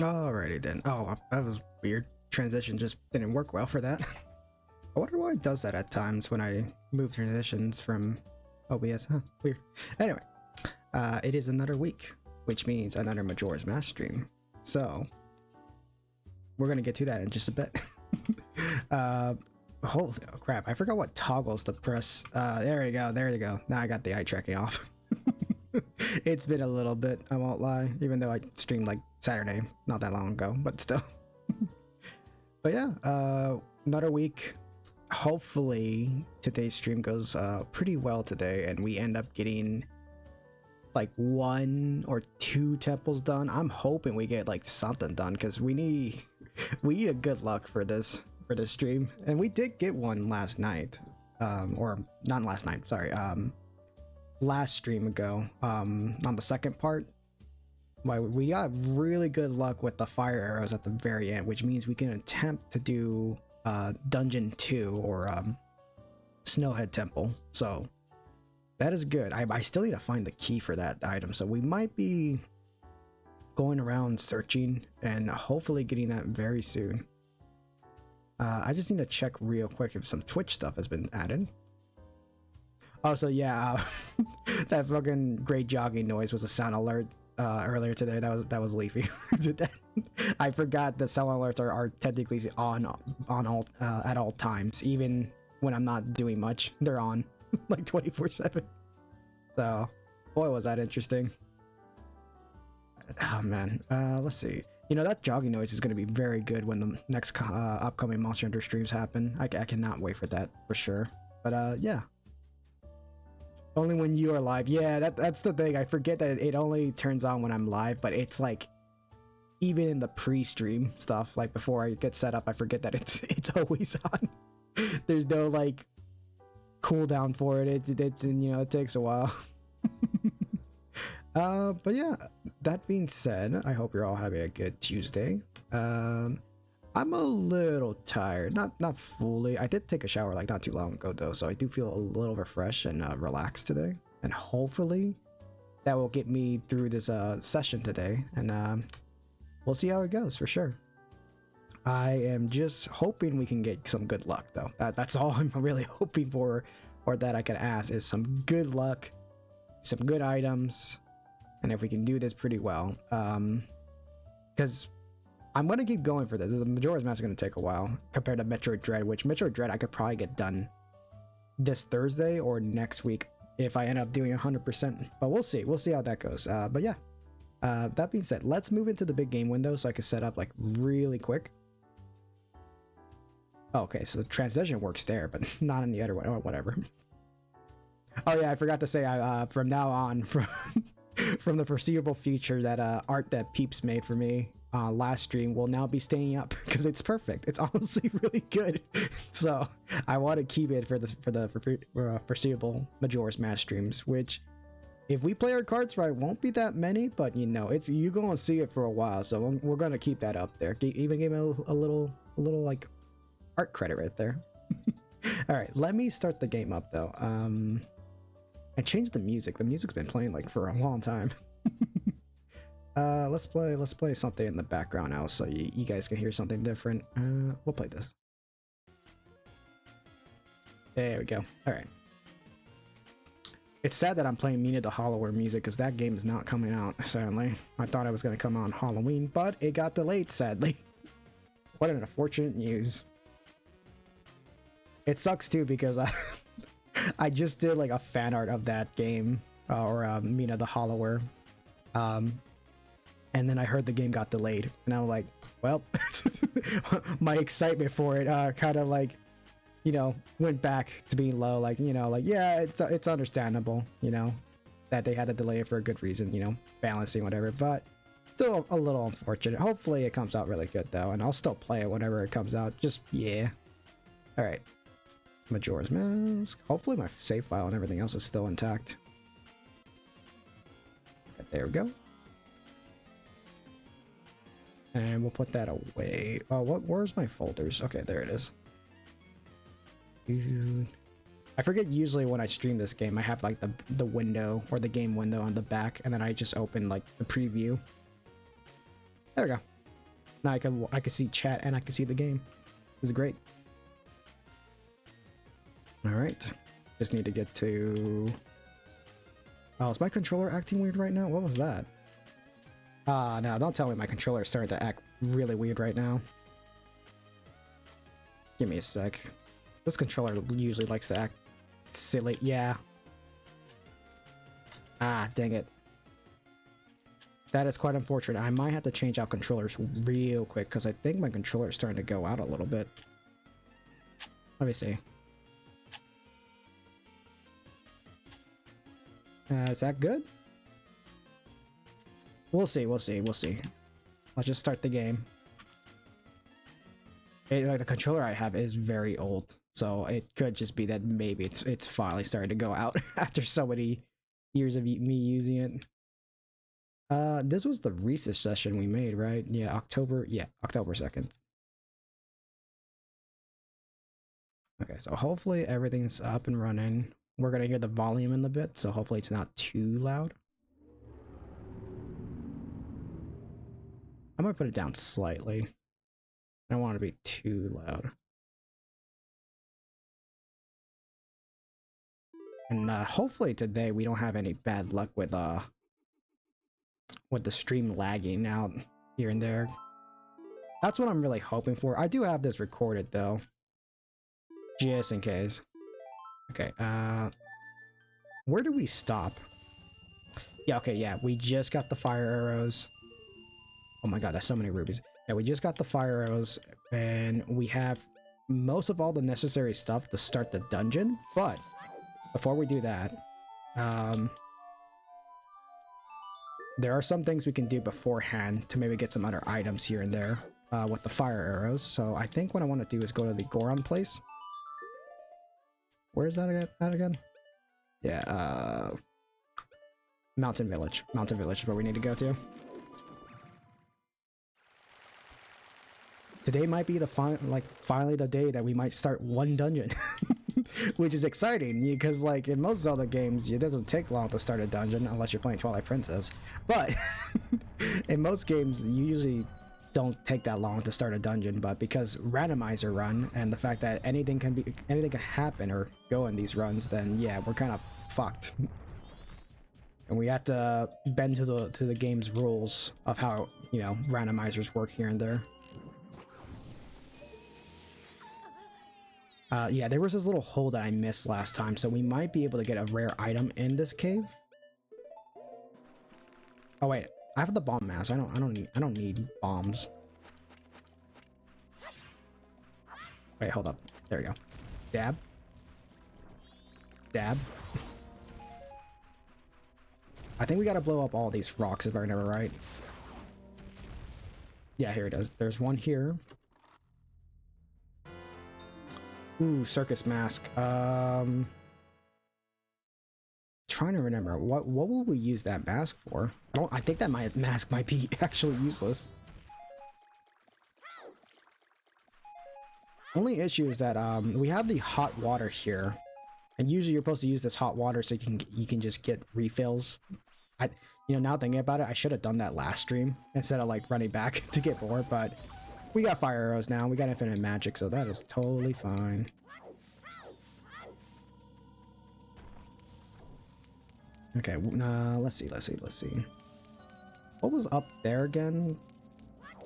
Alrighty then. Oh, that was weird. Transition just didn't work well for that. I wonder why it does that at times when I move transitions from OBS. Huh, weird. Anyway, it is another week, which means another Majora's Mask stream. So, we're gonna get to that in just a bit. Holy crap, I forgot what toggles to press. There you go, there you go. Now I got the eye tracking off. It's been a little bit, I won't lie, even though I streamed like Saturday, not that long ago, but still. But yeah, another week. Hopefully today's stream goes pretty well today and we end up getting like 1 or 2 temples done. I'm hoping we get like something done because we need a good luck for this stream, and we did get one last night, or not last night, sorry, last stream ago, on the second part. We got really good luck with the fire arrows at the very end, which means we can attempt to do dungeon 2 or Snowhead Temple. So that is good. I still need to find the key for that item, so we might be going around searching and hopefully getting that very soon. I just need to check real quick if some Twitch stuff has been added. Also, yeah, that fucking great jogging noise was a sound alert earlier today. That was Leafy. Did that? I forgot that sound alerts are technically on all at all times, even when I'm not doing much. They're on like 24/7. So, boy, was that interesting. Oh man, let's see. You know, that jogging noise is going to be very good when the next upcoming Monster Hunter streams happen. I cannot wait for that for sure. But yeah, only when you are live. Yeah, that's the thing. I forget that it only turns on when I'm live, but it's like even in the pre-stream stuff, like before I get set up, I forget that it's always on. There's no like cooldown for it. It's you know, it takes a while. But yeah, that being said, I hope you're all having a good Tuesday. I'm a little tired, not fully. I did take a shower like not too long ago though, so I do feel a little refreshed and relaxed today, and hopefully that will get me through this session today, and we'll see how it goes for sure. I am just hoping we can get some good luck though. That's all I'm really hoping for, or that I can ask, is some good luck, some good items. And if we can do this pretty well, because I'm going to keep going for this. The Majora's Mask is going to take a while compared to Metroid Dread, which Metroid Dread I could probably get done this Thursday or next week if I end up doing 100%. But we'll see. We'll see how that goes. But yeah, that being said, let's move into the big game window so I can set up like really quick. Okay, so the transition works there, but not in the other one, or whatever. Oh yeah, I forgot to say, from now on, from the foreseeable future, that art that Peeps made for me last stream will now be staying up because it's perfect. It's honestly really good. So I want to keep it for the foreseeable Majora's Mask streams, which if we play our cards right won't be that many, but you know, it's you're gonna see it for a while, so we're gonna keep that up there. Even give it a little like art credit right there. All right, let me start the game up though. I changed the music. The music's been playing like for a long time. Let's play something in the background now so you guys can hear something different. We'll play this. There we go. All right. It's sad that I'm playing Mina the Hollower music because that game is not coming out, sadly. I thought it was going to come out on Halloween, but it got delayed, sadly. What an unfortunate news. It sucks too because I just did like a fan art of that game, or Mina the Hollower, and then I heard the game got delayed, and I'm like, well, my excitement for it kind of like, you know, went back to being low. Like, you know, like, yeah, it's understandable, you know, that they had to delay it for a good reason, you know, balancing whatever, but still a little unfortunate. Hopefully it comes out really good though, and I'll still play it whenever it comes out. Just yeah. All right. Majora's Mask. Hopefully my save file and everything else is still intact. There we go. And we'll put that away. Oh, where's my folders? Okay, there it is. I forget usually when I stream this game, I have like the window or the game window on the back, and then I just open like the preview. There we go. Now I can see chat and I can see the game. This is great. All right, just need to get to. Oh, is my controller acting weird right now? What was that? No, don't tell me my controller is starting to act really weird right now. Give me a sec. This controller usually likes to act silly. Yeah. Ah, dang it. That is quite unfortunate. I might have to change out controllers real quick because I think my controller is starting to go out a little bit. Let me see. Is that good? We'll see, we'll see, we'll see. I'll just start the game. The controller I have is very old, so it could just be that maybe it's finally starting to go out after so many years of me using it. This was the recent session we made, right? Yeah, October 2nd. Okay, so hopefully everything's up and running. We're gonna hear the volume in a bit, so hopefully it's not too loud. I'm gonna put it down slightly. I don't want it to be too loud. And hopefully today we don't have any bad luck with the stream lagging out here and there. That's what I'm really hoping for. I do have this recorded though, just in case. Okay, where do we stop? Yeah, okay, yeah, we just got the fire arrows. Oh my god, that's so many rubies. Yeah, we just got the fire arrows, and we have most of all the necessary stuff to start the dungeon, but before we do that, there are some things we can do beforehand to maybe get some other items here and there with the fire arrows. So I think what I want to do is go to the Goron place. Where is that again? Yeah, Mountain Village. Mountain Village is where we need to go to. Today might be the finally the day that we might start one dungeon, which is exciting because like in most Zelda games, it doesn't take long to start a dungeon unless you're playing Twilight Princess. But in most games, you usually don't take that long to start a dungeon. But because Randomizer run and the fact that anything can happen or go in these runs, then yeah, we're kind of fucked. And we have to bend to the game's rules of how, you know, randomizers work here and there. Yeah, there was this little hole that I missed last time, so we might be able to get a rare item in this cave. Oh wait, I have the bomb mask. I don't need bombs. Wait, hold up. There we go. Dab. Dab. I think we gotta blow up all these rocks if I remember right. Yeah, here it is. There's one here. Ooh, circus mask. Trying to remember what will we use that mask for? I think that mask might be actually useless. Only issue is that we have the hot water here, and usually you're supposed to use this hot water so you can just get refills. You know, now thinking about it, I should have done that last stream instead of like running back to get more, but we got fire arrows now, we got infinite magic, so that is totally fine. Okay, let's see. What was up there again?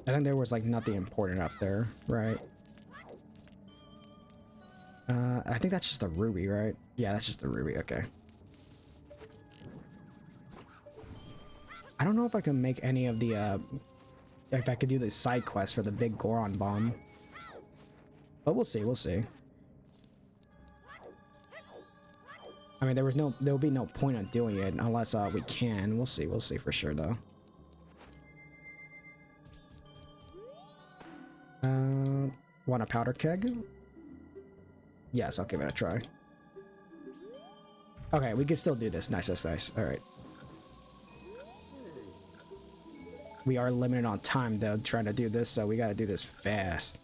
I think there was like nothing important up there, right? I think that's just a ruby, right? Yeah, that's just a ruby, okay. I don't know if I can make any of the, if I could do the side quest for the big Goron bomb. But we'll see, we'll see. I mean, there'll be no point in doing it unless we can. We'll see for sure though. Want a powder keg? Yes, I'll give it a try. Okay, we can still do this. Nice, that's nice. All right. We are limited on time though, trying to do this, so we got to do this fast.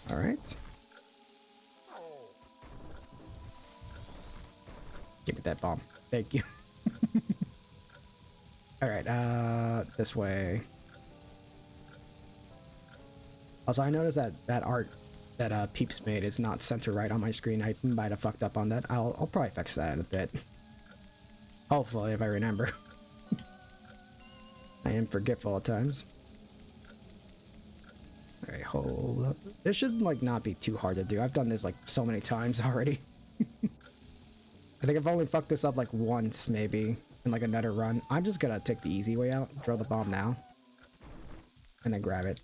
All right. Give me that bomb. Thank you. Alright, this way. Also, I noticed that that art that Peeps made is not center right on my screen. I might have fucked up on that. I'll probably fix that in a bit. Hopefully, if I remember. I am forgetful at times. Alright, hold up. This should, like, not be too hard to do. I've done this, like, so many times already. I think I've only fucked this up, like, once, maybe, in, like, another run. I'm just gonna take the easy way out, throw the bomb now, and then grab it.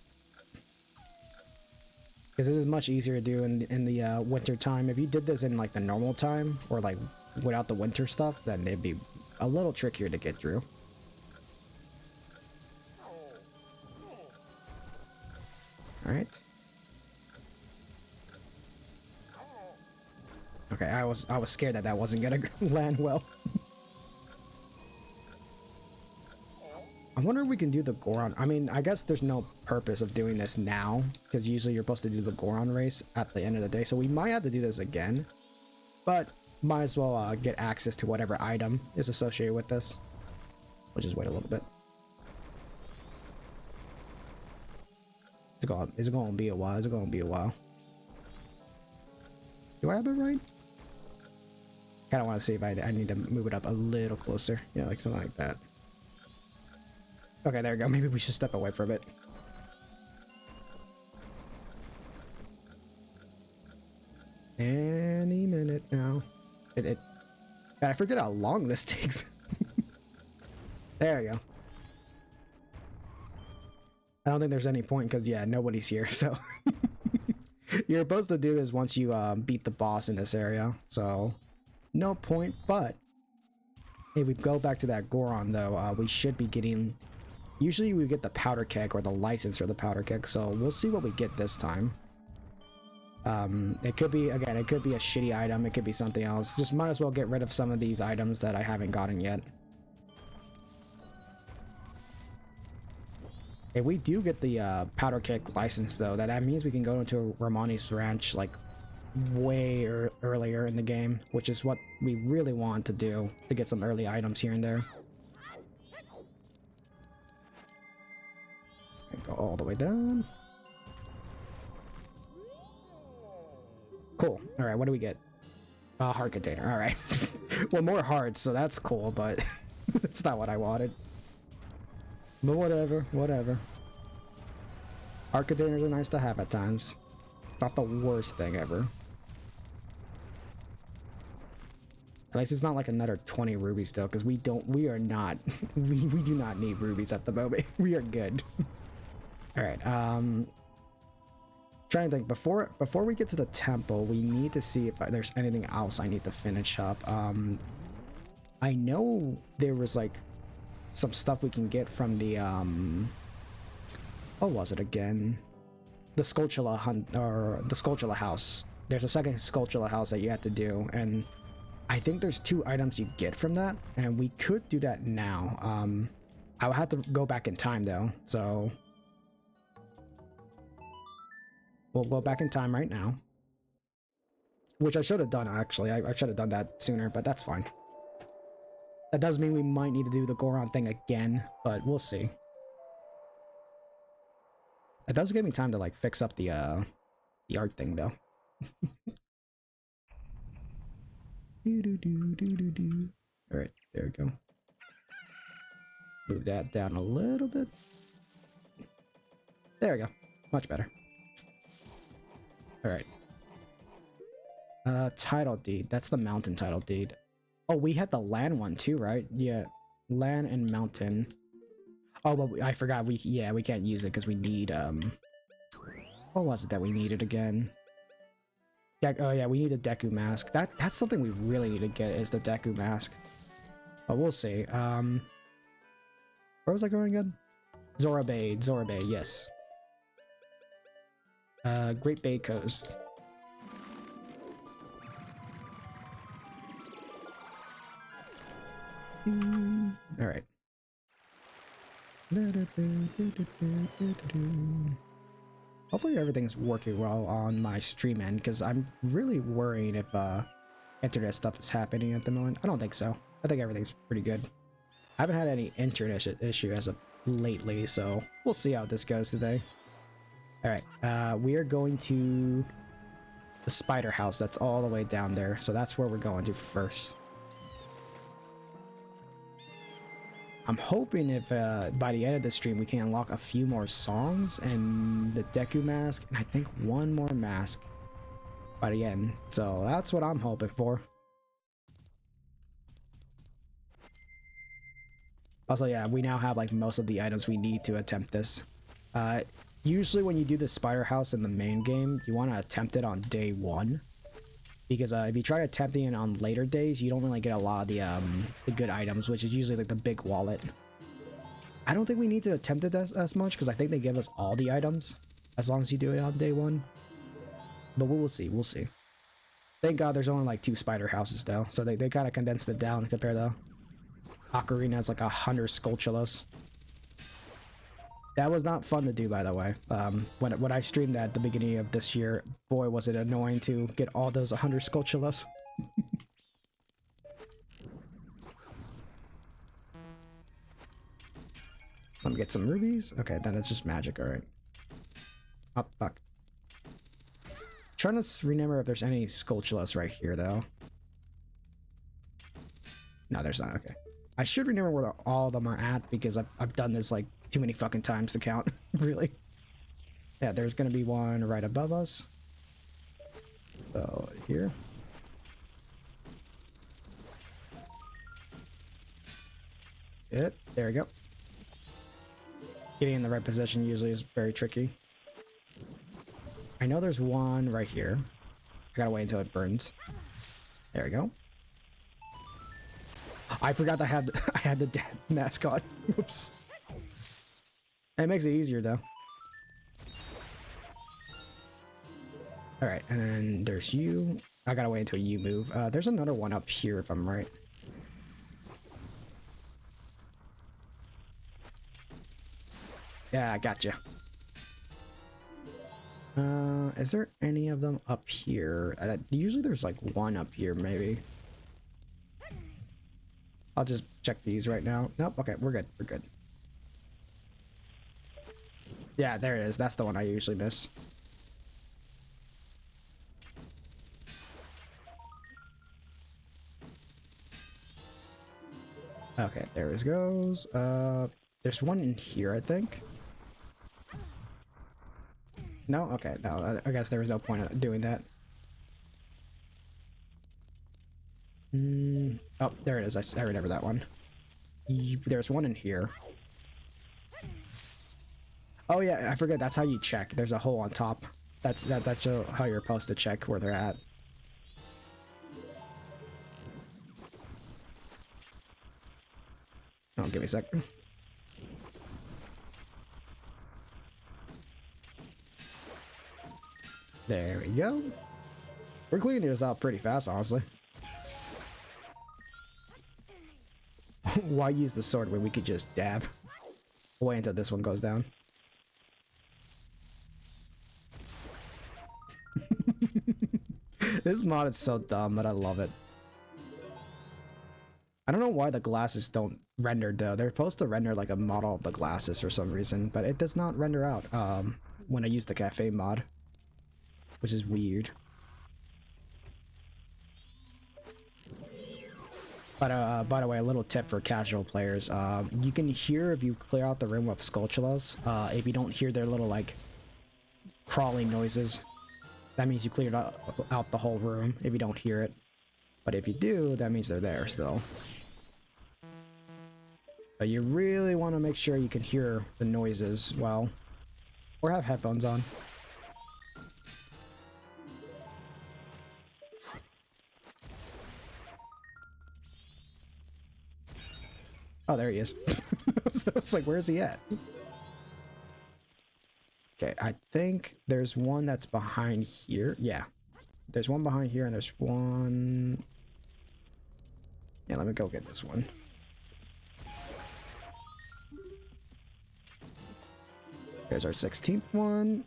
Because this is much easier to do in the winter time. If you did this in, like, the normal time, or, like, without the winter stuff, then it'd be a little trickier to get through. Alright. Okay, I was scared that wasn't gonna land well. I wonder if we can do the Goron. I mean, I guess there's no purpose of doing this now, because usually you're supposed to do the Goron race at the end of the day, so we might have to do this again. But might as well get access to whatever item is associated with this. We'll just wait a little bit. It's gonna be a while. It's gonna be a while. Do I have it right? Kind of want to see if I need to move it up a little closer. Yeah, like something like that. Okay, there we go. Maybe we should step away from it. Any minute now. God, I forget how long this takes. There you go. I don't think there's any point because, yeah, nobody's here, so... You're supposed to do this once you beat the boss in this area, so... No point, but... If we go back to that Goron, though, we should be getting... Usually we get the powder keg or the license for the powder keg, so we'll see what we get this time. It could be, again, it could be a shitty item, it could be something else. Just might as well get rid of some of these items that I haven't gotten yet. If we do get the powder keg license, though, that means we can go into Romani's ranch, like, way earlier in the game, which is what we really want to do, to get some early items here and there. Go all the way down. Cool. Alright, what do we get? A heart container. Alright. Well, more hearts, so that's cool, but that's not what I wanted. But whatever, whatever. Heart containers are nice to have at times. Not the worst thing ever. At least it's not like another 20 rubies still, because we are not, we do not need rubies at the moment. We are good. Alright, trying to think, before we get to the temple, we need to see if there's anything else I need to finish up. I know there was like some stuff we can get from the what was it again? The Skulltula hunt, or the Skulltula house. There's a second Skulltula house that you have to do, and I think there's 2 items you get from that, and we could do that now. I would have to go back in time though, so we'll go back in time right now. Which I should have done, actually. I should have done that sooner, but that's fine. That does mean we might need to do the Goron thing again, but we'll see. It does give me time to, like, fix up the art thing, though. Alright, there we go. Move that down a little bit. There we go. Much better. Alright. Title deed. That's the mountain title deed. Oh, we had the land one too, right? Yeah. Land and mountain. Oh, but I forgot we can't use it because we need, what was it that we needed again? Oh yeah, we need a Deku mask. That's something we really need to get, is the Deku mask. But we'll see. Where was I going again? Zorabay, yes. Great Bay Coast. Alright. Hopefully everything's working well on my stream end, because I'm really worrying if internet stuff is happening at the moment. I don't think so. I think everything's pretty good. I haven't had any internet issue as of lately, so we'll see how this goes today. Alright, we are going to the spider house that's all the way down there, so that's where we're going to first. I'm hoping if by the end of the stream we can unlock a few more songs and the Deku mask, and I think one more mask by the end. So that's what I'm hoping for. Also, yeah, we now have like most of the items we need to attempt this. Usually when you do the spider house in the main game, you want to attempt it on day 1. Because if you try attempting it on later days, you don't really get a lot of the good items, which is usually like the big wallet. I don't think we need to attempt it as much, because I think they give us all the items as long as you do it on day 1. But we'll see, we'll see. Thank God there's only like 2 spider houses though, so they kind of condensed it down compared to Ocarina. It's like 100 Skulltulas. That was not fun to do, by the way. When I streamed that at the beginning of this year, boy was it annoying to get all those 100 Skulltulas. Let me get some rubies. Okay, then it's just magic, alright. Oh, fuck. Trying to remember if there's any Skulltulas right here, though. No, there's not, okay. I should remember where all of them are at, because I've done this like too many fucking times to count, really. Yeah, there's gonna be one right above us. So, here. There we go. Getting in the right position usually is very tricky. I know there's one right here. I gotta wait until it burns. There we go. I forgot I had the dead mask on. Whoops. It makes it easier though. Alright, and then there's you. I gotta wait until you move. There's another one up here if I'm right. Yeah, I gotcha. Is there any of them up here? Usually there's like one up here, maybe. I'll just check these right now. Nope, okay, we're good, we're good. Yeah, there it is. That's the one I usually miss. Okay, there it goes. There's one in here, I think. No? Okay, no, I guess there was no point of doing that. Oh, there it is. I remember that one. There's one in here. Oh yeah, I forget. That's how you check. There's a hole on top. That's how you're supposed to check where they're at. Oh, give me a sec. There we go. We're cleaning this out pretty fast, honestly. Why use the sword when we could just dab? Wait until this one goes down. This mod is so dumb, but I love it. I don't know why the glasses don't render though. They're supposed to render like a model of the glasses for some reason, but it does not render out when I use the cafe mod, which is weird. But by the way, a little tip for casual players: you can hear if you clear out the room with Skulltulas. If you don't hear their little like crawling noises, that means you cleared out the whole room. If you don't hear it, but if you do, that means they're there still. But you really want to make sure you can hear the noises well, or have headphones on. Oh, there he is. So it's like, where's he at? Okay, I think there's one that's behind here. Yeah. There's one behind here, and there's one... Yeah, let me go get this one. There's our 16th one.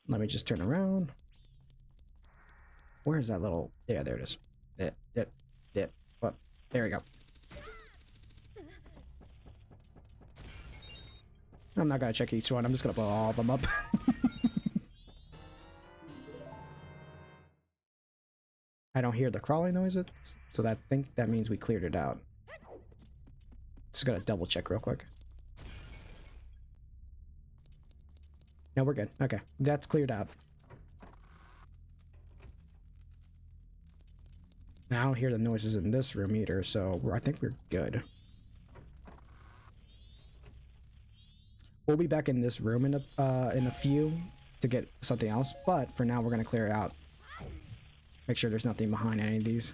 Let me just turn around. Where's that little... Yeah, there it is. Well, there we go. I'm not gonna check each one. I'm just gonna blow all of them up. I don't hear the crawling noises, so I think that means we cleared it out. Just gonna double check real quick. No, we're good. Okay, that's cleared out. I don't hear the noises in this room either, so I think we're good. We'll be back in this room in a few to get something else, but for now we're gonna clear it out. Make sure there's nothing behind any of these.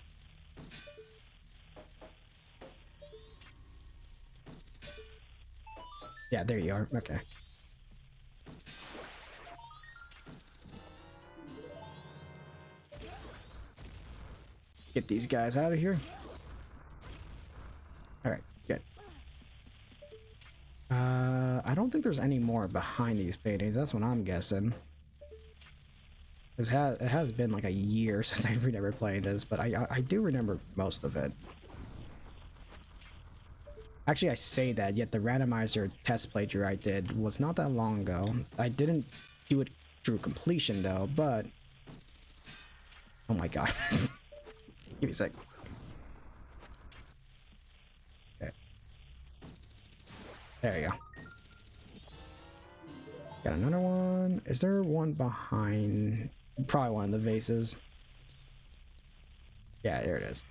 Yeah, there you are. Okay. Get these guys out of here. Alright, good. I don't think there's any more behind these paintings. That's what I'm guessing. It has been like a year since I've never played this, but I do remember most of it. Actually, I say that, yet the randomizer test playthrough I did was not that long ago. I didn't do it through completion though, but... Oh my god. Give me a sec. Okay. There you go. Got another one. Is there one behind? Probably one of the vases. Yeah, there it is.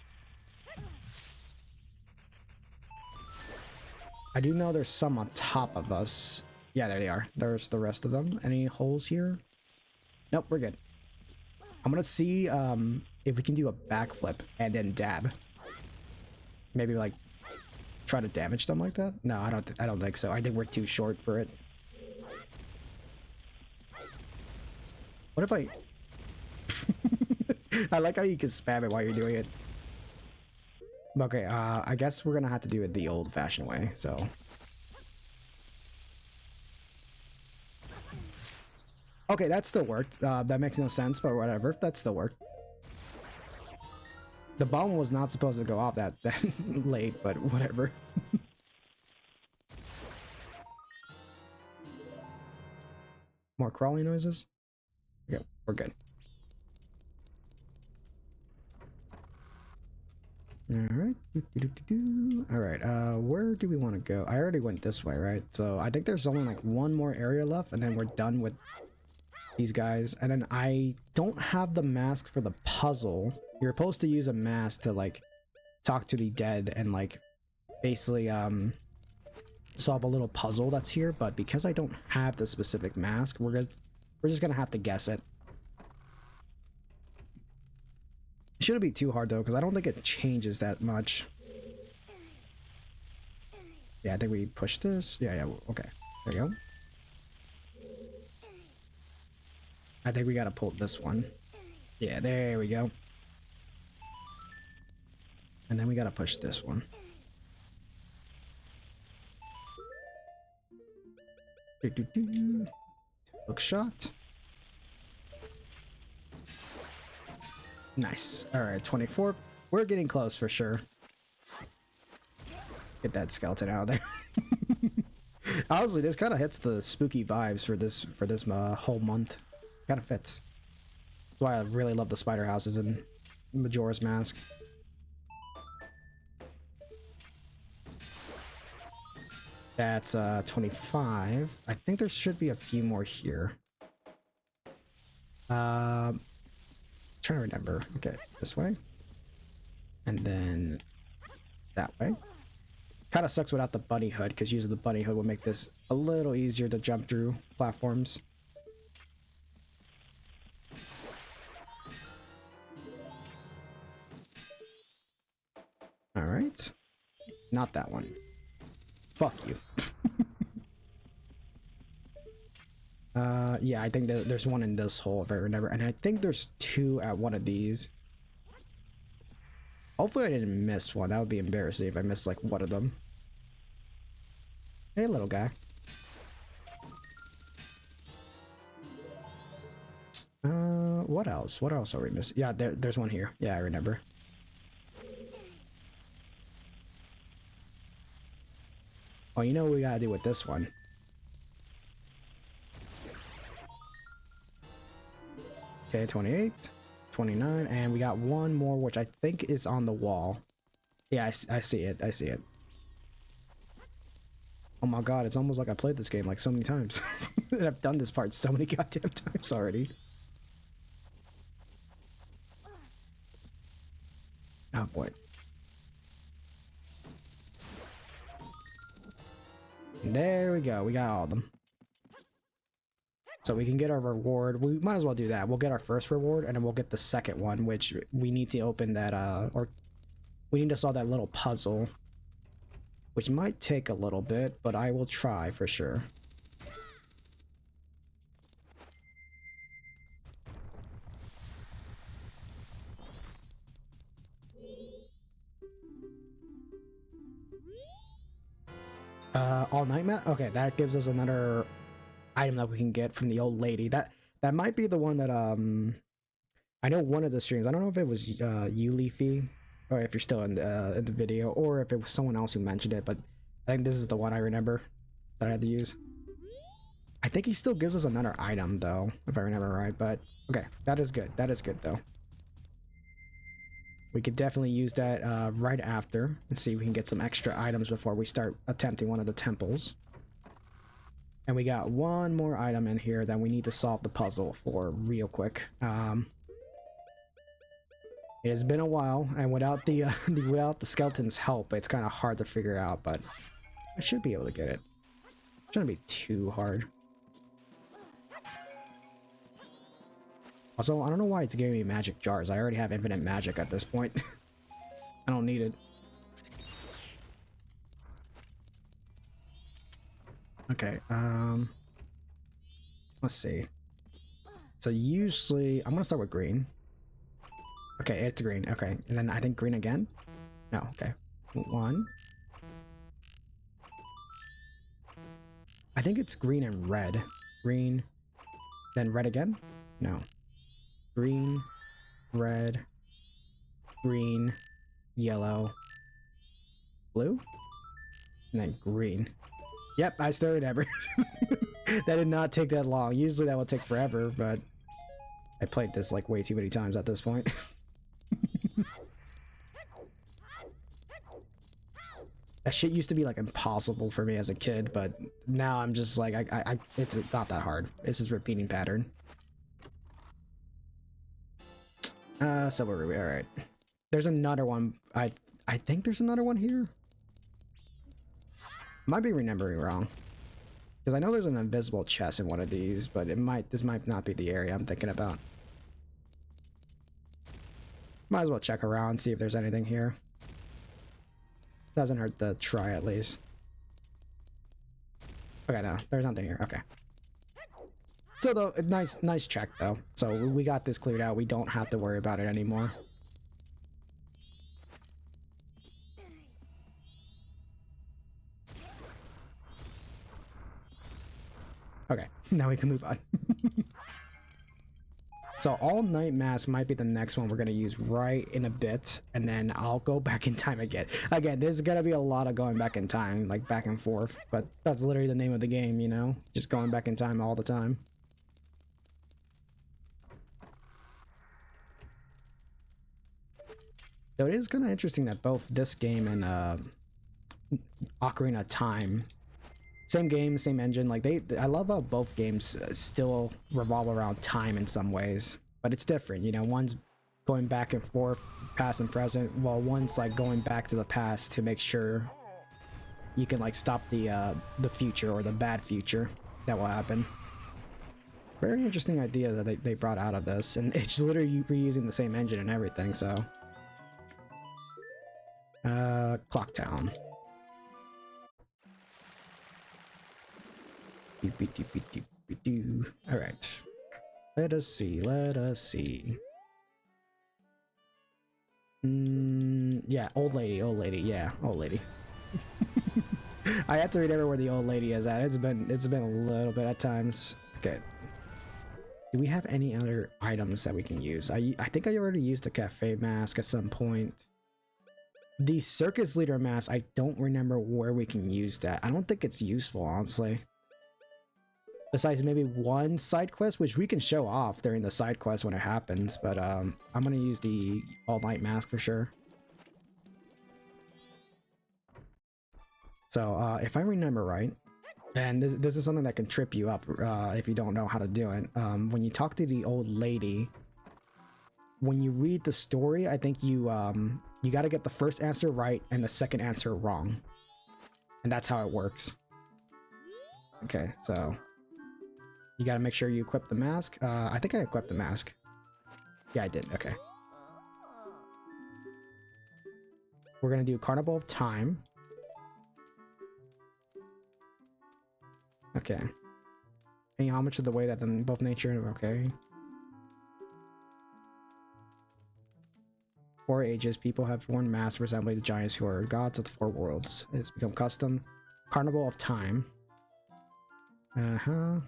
I do know there's some on top of us. Yeah, there they are. There's the rest of them. Any holes here? Nope, we're good. I'm gonna see if we can do a backflip and then dab. Maybe like try to damage them like that. No, I don't think so. I think we're too short for it. What if I? I like how you can spam it while you're doing it. Okay, I guess we're gonna have to do it the old-fashioned way. So. Okay, that still worked. That makes no sense, but whatever. That still worked. The bomb was not supposed to go off that late, but whatever. More crawling noises? Okay, we're good. Alright. Alright, where do we want to go? I already went this way, right? So I think there's only like one more area left, and then we're done with these guys. And then I don't have the mask for the puzzle. You're supposed to use a mask to like talk to the dead and like basically solve a little puzzle that's here, but because I don't have the specific mask, we're just gonna have to guess it. It shouldn't be too hard though, because I don't think it changes that much. Yeah, I think we push this. Yeah, okay. There you go. I think we gotta pull this one. Yeah, there we go. And then we gotta push this one. Hook shot. Nice. Alright, 24. We're getting close for sure. Get that skeleton out of there. Honestly, this kind of hits the spooky vibes for this whole month. Kind of fits. That's why I really love the spider houses and Majora's Mask. That's 25. I think there should be a few more here. Trying to remember. Okay, this way. And then that way. Kind of sucks without the bunny hood, because using the bunny hood will make this a little easier to jump through platforms. Alright. Not that one. Fuck you. Yeah, I think there's one in this hole if I remember, and I think there's two at one of these. Hopefully I didn't miss one. That would be embarrassing if I missed like one of them. Hey, little guy. What else? What else are we missing? Yeah, there's one here. Yeah, I remember. Oh, you know what we gotta do with this one? Okay, 28, 29, and we got one more, which I think is on the wall. Yeah, I see it. I see it. Oh my god, it's almost like I played this game like so many times. And I've done this part so many goddamn times already. Oh boy. There we go. We got all of them. So we can get our reward. We might as well do that. We'll get our first reward and then we'll get the second one, which we need to open that, or we need to solve that little puzzle, which might take a little bit, but I will try for sure. All night mat? Okay, that gives us another item that we can get from the old lady. That might be the one that I know one of the streams. I don't know if it was you, Leafy, or if you're still in the video, or if it was someone else who mentioned it. But I think this is the one I remember that I had to use. I think he still gives us another item though, if I remember right. But okay, that is good. That is good though. We could definitely use that right after and see if we can get some extra items before we start attempting one of the temples. And we got one more item in here that we need to solve the puzzle for real quick. It has been a while, and without the without the skeleton's help, it's kind of hard to figure out. But I should be able to get it. It shouldn't be too hard. Also, I don't know why it's giving me magic jars. I already have infinite magic at this point. I don't need it. Okay, let's see. So usually, I'm gonna start with green. Okay, it's green. Okay, and then I think green again? No, okay. One. I think it's green and red. Green, then red again? No. Green, red, green, yellow, blue, and then green. Yep, I still remember. That did not take that long. Usually that will take forever, but I played this like way too many times at this point. That shit used to be like impossible for me as a kid, but now I'm just like, it's not that hard. It's just repeating pattern. So where are we? All right. There's another one. I think there's another one here. Might be remembering wrong. Because I know there's an invisible chest in one of these, but this might not be the area I'm thinking about. Might as well check around, see if there's anything here. Doesn't hurt to try at least. Okay, no, there's nothing here. Okay. So though, nice check though. So we got this cleared out. We don't have to worry about it anymore. Okay, now we can move on. So all night mask might be the next one we're gonna use right in a bit, and then I'll go back in time again. Again, there's gonna be a lot of going back in time, like back and forth, but that's literally the name of the game, you know? Just going back in time all the time. So it is kind of interesting that both this game and Ocarina of Time, same game, same engine, like I love how both games still revolve around time in some ways, but it's different, you know. One's going back and forth, past and present, while one's like going back to the past to make sure you can like stop the future or the bad future that will happen. Very interesting idea that they brought out of this, and it's literally reusing the same engine and everything. So Clock Town. All right, let us see. Yeah, old lady, yeah, old lady. I have to remember where the old lady is at. It's been a little bit at times. Okay, do we have any other items that we can use? I think I already used the cafe mask at some point. The circus leader mask, I don't remember where we can use that. I don't think it's useful, honestly. Besides maybe one side quest, which we can show off during the side quest when it happens, but I'm gonna use the all-night mask for sure. So if I remember right, and this is something that can trip you up if you don't know how to do it. When you talk to the old lady, when you read the story, I think you got to get the first answer right and the second answer wrong, and that's how it works. Okay, so you got to make sure you equip the mask. I think I equipped the mask. Yeah, I did. Okay. We're gonna do Carnival of Time. Okay. And how much of the way that them both nature? Okay. 4 ages, people have worn masks resembling the giants who are gods of the 4 worlds. It's become custom. Carnival of Time. So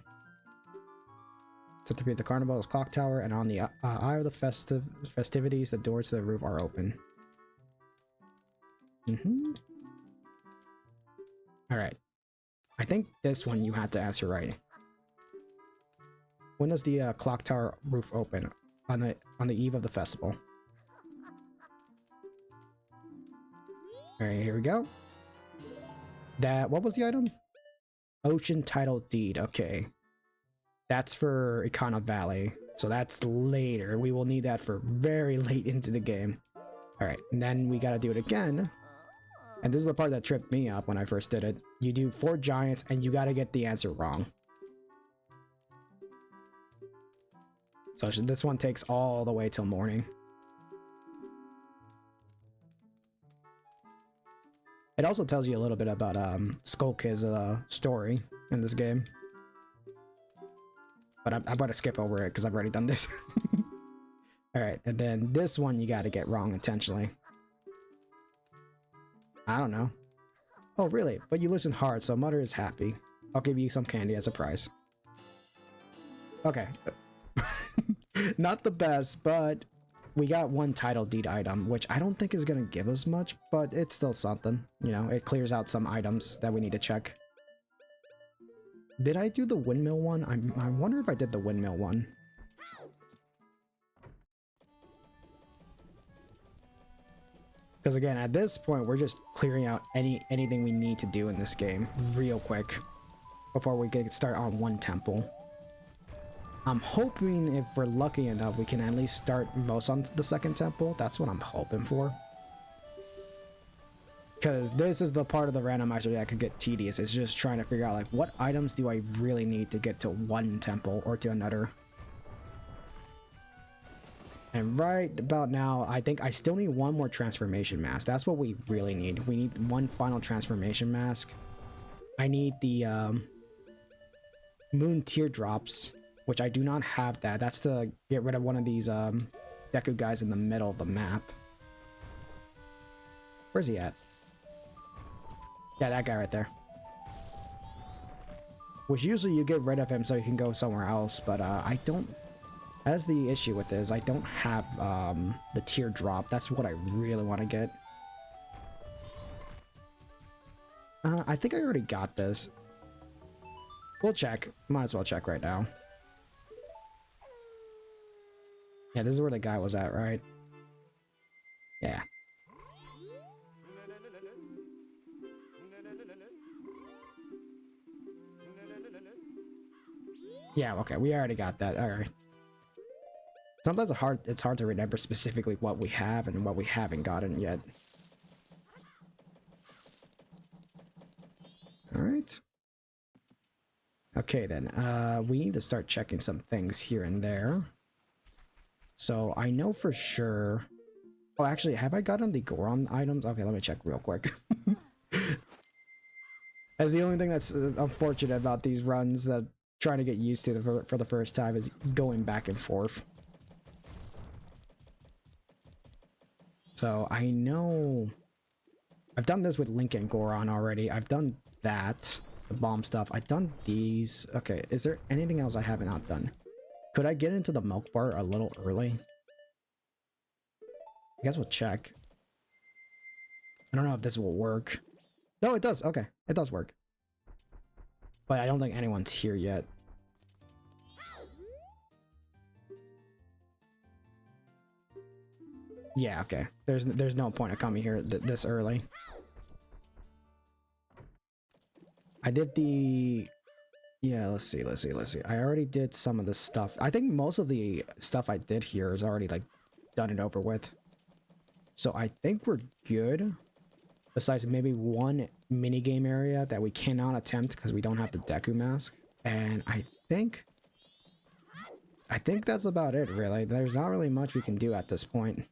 to be the Carnival's clock tower, and on the eye of the festivities, the doors to the roof are open. Alright. I think this one you had to answer right. When does the clock tower roof open? On the eve of the festival. Alright, here we go. What was the item? Ocean Title Deed. Okay. That's for Econo Valley. So that's later. We will need that for very late into the game. Alright, and then we gotta do it again. And this is the part that tripped me up when I first did it. You do 4 giants and you gotta get the answer wrong. So this one takes all the way till morning. It also tells you a little bit about Skullkid's story in this game. But I'm about to skip over it because I've already done this. Alright, and then this one you gotta get wrong intentionally. I don't know. Oh, really? But you listened hard, so Mother is happy. I'll give you some candy as a prize. Okay. Not the best, but we got one title deed item, which I don't think is gonna give us much, but it's still something. You know, it clears out some items that we need to check. Did I do the windmill one? I wonder if I did the windmill one. Because again, at this point, we're just clearing out anything we need to do in this game real quick before we get start on one temple. I'm hoping if we're lucky enough, we can at least start most on the second temple. That's what I'm hoping for. Because this is the part of the randomizer that could get tedious. It's just trying to figure out, like, what items do I really need to get to one temple or to another. And right about now, I think I still need one more transformation mask. That's what we really need. We need one final transformation mask. I need the moon teardrops, which I do not have that. That's to get rid of one of these Deku guys in the middle of the map. Where's he at? Yeah, that guy right there. Which usually you get rid of him so you can go somewhere else, but I don't... That's the issue with this. I don't have the teardrop. That's what I really want to get. I think I already got this. We'll check. Might as well check right now. Yeah, this is where the guy was at, right? Yeah. Yeah, okay, we already got that. Alright. Sometimes it's hard to remember specifically what we have and what we haven't gotten yet. Alright. Okay then, we need to start checking some things here and there. So I know for sure... Oh, actually, have I gotten the Goron items? Okay, let me check real quick. That's the only thing that's unfortunate about these runs that trying to get used to for the first time is going back and forth. So I know I've done this with Link and Goron already. I've done that, the bomb stuff. I've done these. Okay, is there anything else I haven't not done? Could I get into the milk bar a little early? I guess we'll check. I don't know if this will work. No, it does. Okay, it does work. But I don't think anyone's here yet. Yeah, okay. There's no point of coming here this early. I did the... Yeah, let's see. I already did some of the stuff. I think most of the stuff I did here is already, like, done and over with. So I think we're good. Besides maybe one minigame area that we cannot attempt because we don't have the Deku mask. And I think that's about it, really. There's not really much we can do at this point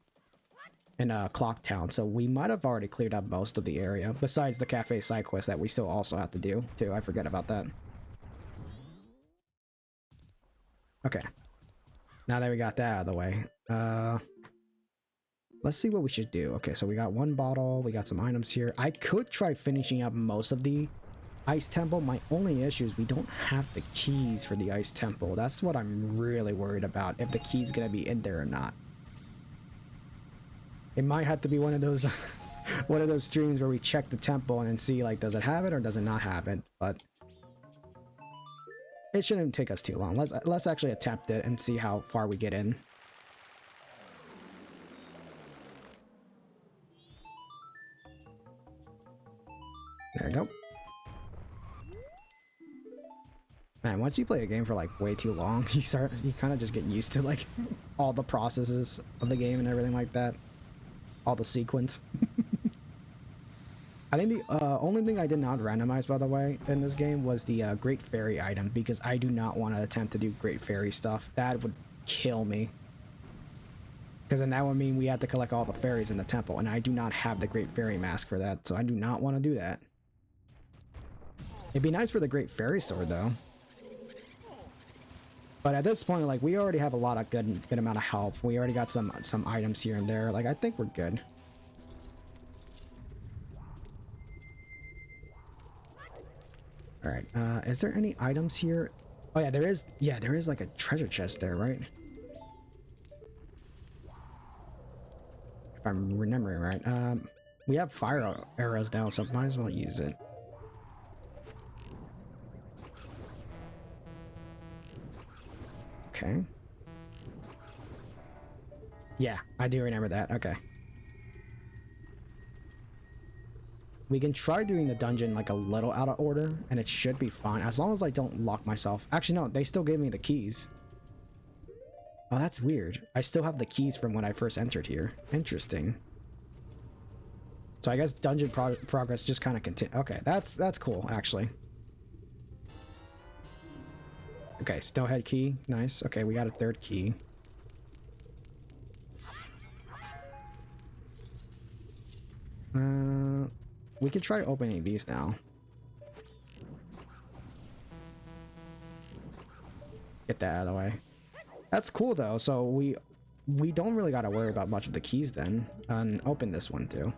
in Clock Town, so we might have already cleared up most of the area, besides the cafe side quest that we still also have to do, too. I forget about that. Okay. Now that we got that out of the way, let's see what we should do. Okay, so we got one bottle, we got some items here. I could try finishing up most of the Ice Temple. My only issue is we don't have the keys for the Ice Temple. That's what I'm really worried about, if the key's gonna be in there or not. It might have to be one of those one of those streams where we check the temple and then see, like, does it have it or does it not have it? But it shouldn't take us too long. Let's actually attempt it and see how far we get in. There we go. Man, once you play a game for like way too long, you kind of just get used to like all the processes of the game and everything like that. All the sequence. I think the only thing I did not randomize, by the way, in this game was the Great Fairy item, because I do not want to attempt to do Great Fairy stuff. That would kill me. Because then that would mean we have to collect all the fairies in the temple, and I do not have the Great Fairy mask for that, so I do not want to do that. It'd be nice for the Great Fairy sword, though. But at this point, like, we already have a lot of good amount of help. We already got some items here and there. Like, I think we're good. All right. Is there any items here? Oh yeah, there is. Yeah, there is like a treasure chest there, right? If I'm remembering right. We have fire arrows now, so might as well use it. Okay. Yeah, I do remember that. Okay. We can try doing the dungeon like a little out of order, and it should be fine, as long as I don't lock myself. Actually, no, they still gave me the keys. Oh, that's weird. I still have the keys from when I first entered here. Interesting. So I guess dungeon progress just kind of continue. Okay, that's cool, actually. Okay, Snowhead key. Nice. Okay, we got a third key. We could try opening these now. Get that out of the way. That's cool though. So we don't really got to worry about much of the keys then. And open this one too.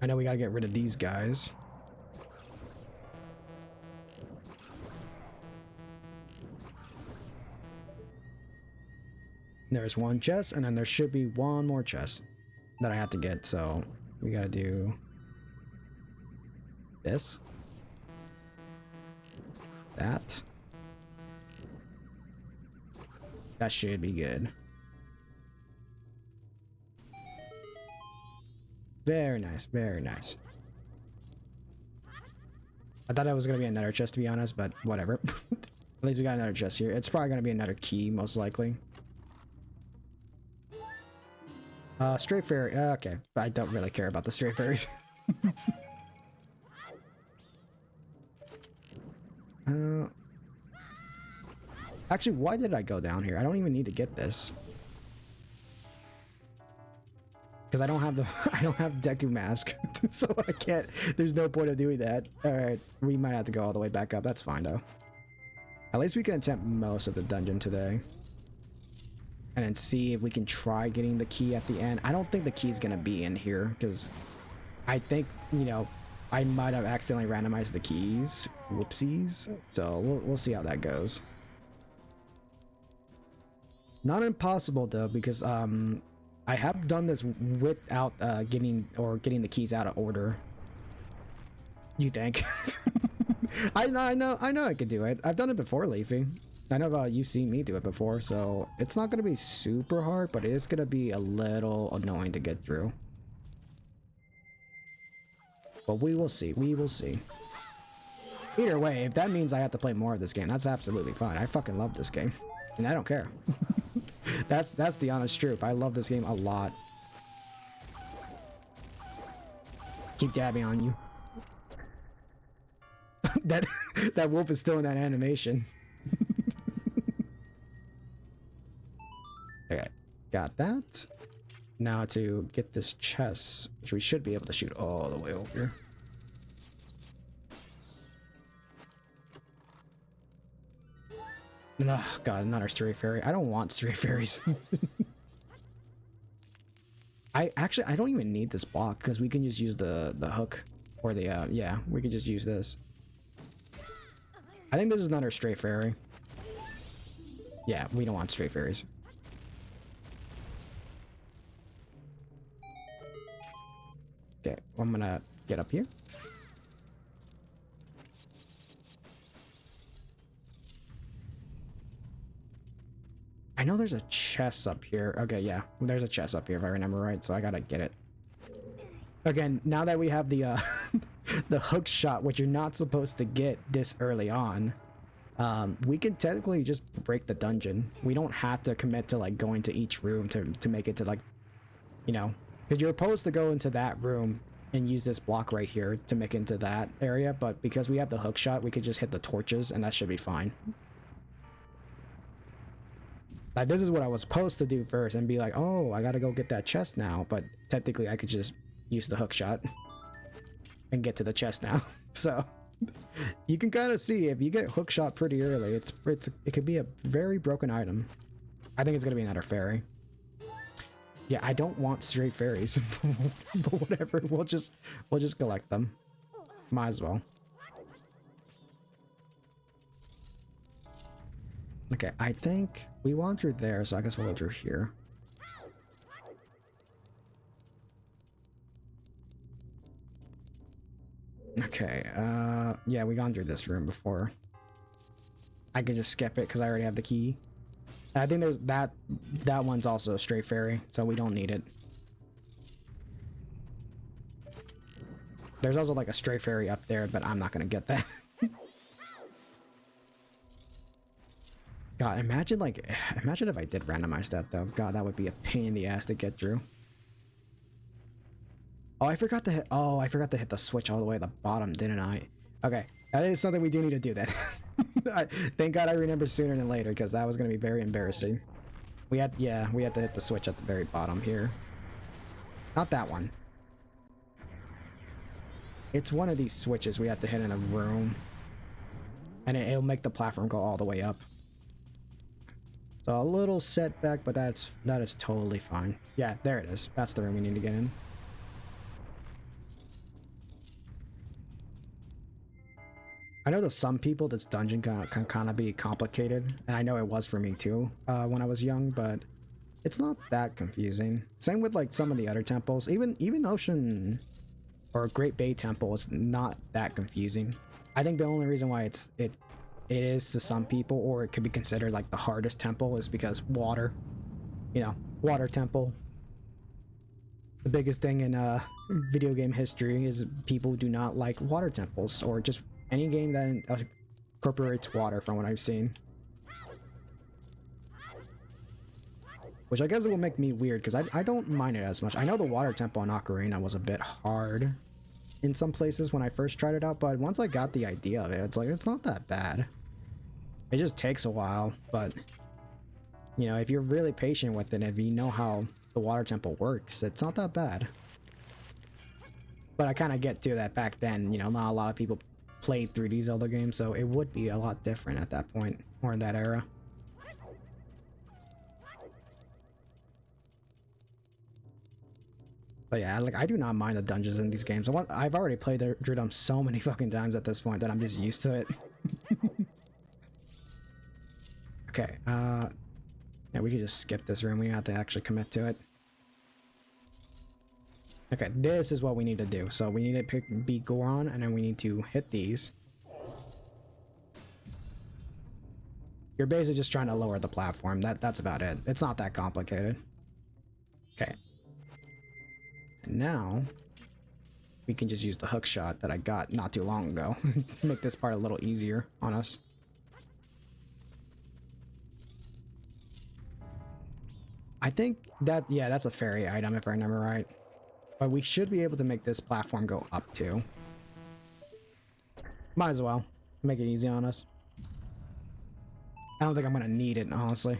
I know we got to get rid of these guys. There's one chest, and then there should be one more chest that I have to get, so we gotta do this, that should be good. Very nice, very nice. I thought that was gonna be another chest, to be honest, but whatever. At least we got another chest here. It's probably gonna be another key, most likely. Stray fairy. Okay, but I don't really care about the stray fairies. Actually, why did I go down here? I don't even need to get this. Because I don't have the I don't have Deku mask, so I can't. There's no point of doing that. All right, we might have to go all the way back up. That's fine though. At least we can attempt most of the dungeon today. And then see if we can try getting the key at the end. I don't think the key's gonna be in here, because I think, you know, I might have accidentally randomized the keys. Whoopsies. So we'll see how that goes. Not impossible though, because I have done this without getting the keys out of order. You think? I know I could do it. I've done it before, Leafy. I know you've seen me do it before, so it's not going to be super hard, but it is going to be a little annoying to get through. But we will see. We will see. Either way, if that means I have to play more of this game, that's absolutely fine. I fucking love this game. And I don't care. That's the honest truth. I love this game a lot. Keep dabbing on you. that wolf is still in that animation. Okay, got that. Now to get this chest, which we should be able to shoot all the way over here. Oh god, another stray fairy. I don't want stray fairies. I don't even need this block because we can just use the hook or the yeah, we can just use this. I think this is another stray fairy. Yeah, we don't want stray fairies. Okay, I'm gonna get up here. I know there's a chest up here. Okay, yeah, there's a chest up here if I remember right, so I gotta get it. Again, now that we have the the hook shot, which you're not supposed to get this early on, we can technically just break the dungeon. We don't have to commit to like going to each room to make it to, like, you know, because you're supposed to go into that room and use this block right here to make it into that area, but because we have the hook shot, we could just hit the torches and that should be fine. Like, this is what I was supposed to do first and be like, oh, I gotta go get that chest now, but technically I could just use the hook shot and get to the chest now. So you can kind of see if you get hook shot pretty early, it could be a very broken item. I think it's gonna be another fairy. Yeah, I don't want straight fairies, but whatever. We'll just collect them. Might as well. Okay, I think we went through there, so I guess we'll go through here. Okay, yeah, we gone through this room before. I could just skip it because I already have the key. And I think there's that one's also a stray fairy, so we don't need it. There's also like a stray fairy up there, but I'm not gonna get that. God, imagine if I did randomize that though. God, that would be a pain in the ass to get through. Oh, I forgot to hit the switch all the way at the bottom, didn't I? Okay, that is something we do need to do then. Thank God I remembered sooner than later, because that was going to be very embarrassing. We had to hit the switch at the very bottom here. Not that one. It's one of these switches we have to hit in a room. And it'll make the platform go all the way up. So a little setback, but that is totally fine. Yeah, there it is. That's the room we need to get in. I know to some people this dungeon can kind of be complicated, and I know it was for me too when I was young, but it's not that confusing. Same with like some of the other temples. Even Ocean or Great Bay Temple is not that confusing. I think the only reason why it is to some people, or it could be considered like the hardest temple, is because water. You know, water temple. The biggest thing in video game history is people do not like water temples, or just any game that incorporates water, from what I've seen. Which I guess it will make me weird, because I don't mind it as much. I know the water temple in Ocarina was a bit hard in some places when I first tried it out, but once I got the idea of it, it's like, it's not that bad. It just takes a while, but you know, if you're really patient with it, if you know how the water temple works, it's not that bad. But I kind of get to that back then, you know, not a lot of people played through these Zelda games, so it would be a lot different at that point, or in that era. But yeah, like, I do not mind the dungeons in these games. I've already played through them so many fucking times at this point that I'm just used to it. Okay, yeah, we could just skip this room. We don't have to actually commit to it. Okay, this is what we need to do. So we need to be Goron, and then we need to hit these. You're basically just trying to lower the platform. That's about it. It's not that complicated. Okay. And now we can just use the hook shot that I got not too long ago. Make this part a little easier on us. I think that, yeah, that's a fairy item if I remember right. But we should be able to make this platform go up too. Might as well. Make it easy on us. I don't think I'm gonna need it, honestly.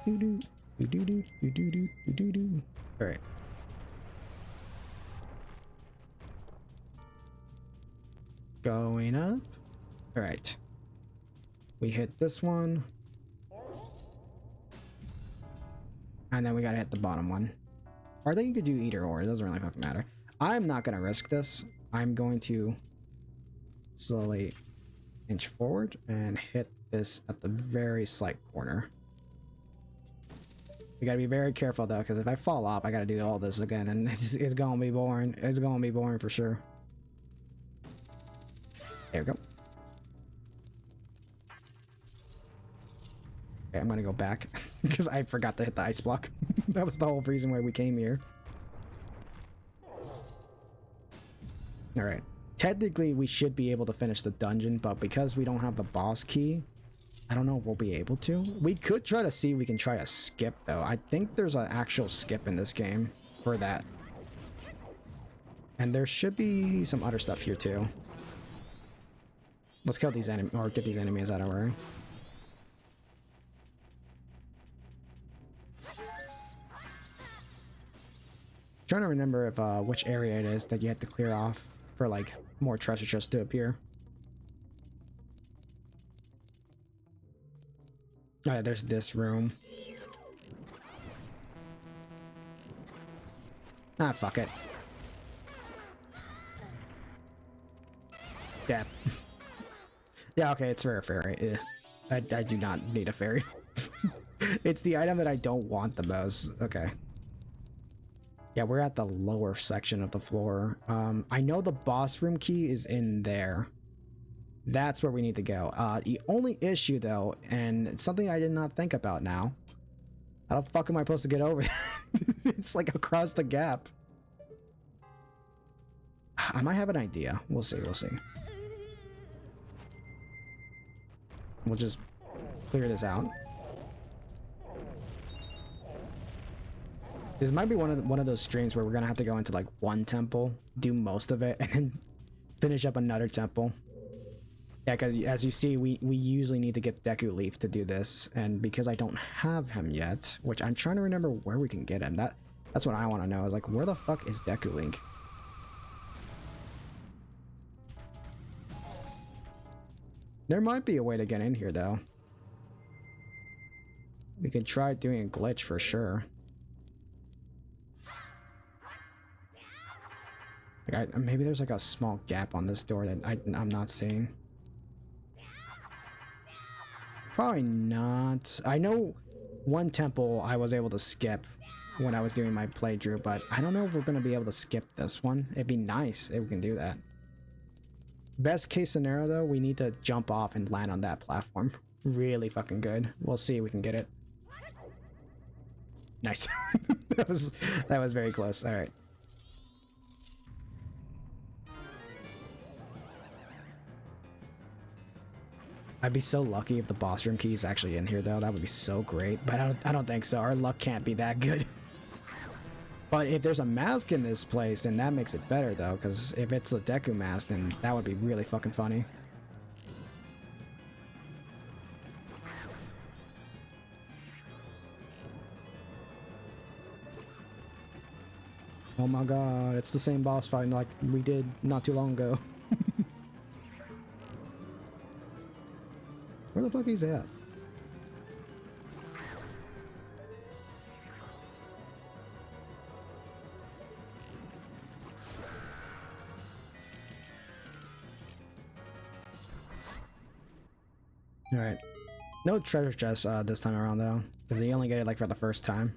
Doo-doo, doo-doo-doo, doo-doo-doo, doo-doo-doo. Alright. Going up. Alright. We hit this one. And then we gotta hit the bottom one. Or I think you could do either or. It doesn't really fucking matter. I'm not gonna risk this. I'm going to slowly inch forward and hit this at the very slight corner. We gotta be very careful though, because if I fall off, I gotta do all this again, and it's gonna be boring. It's gonna be boring for sure. There we go. Okay, I'm gonna go back because I forgot to hit the ice block. That was the whole reason why we came here. Alright. Technically, we should be able to finish the dungeon, but because we don't have the boss key, I don't know if we'll be able to. We could try to see if we can try a skip, though. I think there's an actual skip in this game for that. And there should be some other stuff here, too. Let's kill these enemies, or get these enemies out of our way. Trying to remember if which area it is that you have to clear off for like more treasure chests to appear. Oh yeah, there's this room. Ah, fuck it. Yeah. Yeah, okay, it's for a fairy. Yeah. I do not need a fairy. It's the item that I don't want the most. Okay. Yeah, we're at the lower section of the floor. I know the boss room key is in there. That's where we need to go. The only issue though, and it's something I did not think about now. How the fuck am I supposed to get over there? It's like across the gap. I might have an idea. We'll see, we'll see. We'll just clear this out. This might be one of those streams where we're gonna have to go into like one temple, do most of it, and then finish up another temple. Yeah, because as you see, we usually need to get Deku Leaf to do this, and because I don't have him yet, which I'm trying to remember where we can get him. That's what I want to know. Is like, where the fuck is Deku Link? There might be a way to get in here though. We can try doing a glitch for sure. Like maybe there's like a small gap on this door that I'm not seeing. Probably not. I know one temple I was able to skip when I was doing my playthrough, but I don't know if we're going to be able to skip this one. It'd be nice if we can do that. Best case scenario though, we need to jump off and land on that platform. Really fucking good. We'll see if we can get it. Nice. that was very close. All right. I'd be so lucky if the boss room key is actually in here though. That would be so great, but I don't think so. Our luck can't be that good. But if there's a mask in this place, then that makes it better though, because if it's the Deku mask, then that would be really fucking funny. Oh my god, it's the same boss fight like we did not too long ago. Where the fuck is he at? Alright. No treasure chest this time around though, because you only get it like for the first time.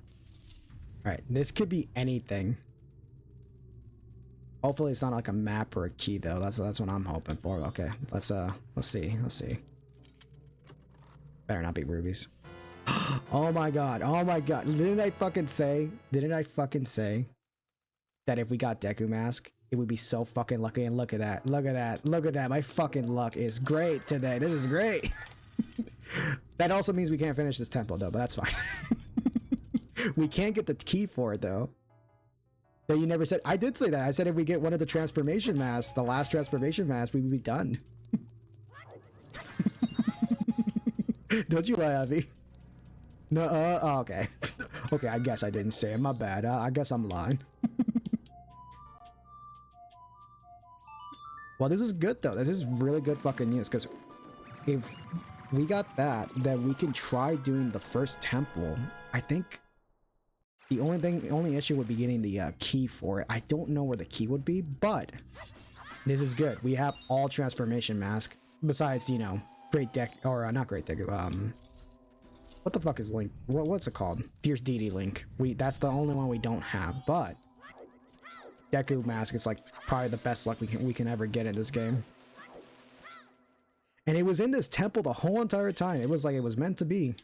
Alright, this could be anything. Hopefully it's not like a map or a key though. That's what I'm hoping for. Okay, let's see. Better not be rubies. Oh my god. Oh my god. Didn't I fucking say that if we got Deku Mask, it would be so fucking lucky? And look at that. Look at that. Look at that. My fucking luck is great today. This is great. That also means we can't finish this temple though, but that's fine. We can't get the key for it though. No, you never said. I did say that. I said if we get one of the transformation masks, the last transformation mask, we would be done. Don't you lie, Abby. No, oh, okay. Okay, I guess I didn't say it. My bad. I guess I'm lying. Well, this is good though. This is really good fucking news, because if we got that, then we can try doing the first temple. I think the only issue would be getting the key for it. I don't know where the key would be, but this is good. We have all transformation mask besides, you know, Great Deck, or not Great Deck. What the fuck is Link? What's it called? Fierce Deity Link. That's the only one we don't have, but Deku Mask is like probably the best luck we can ever get in this game. And it was in this temple the whole entire time. It was like it was meant to be.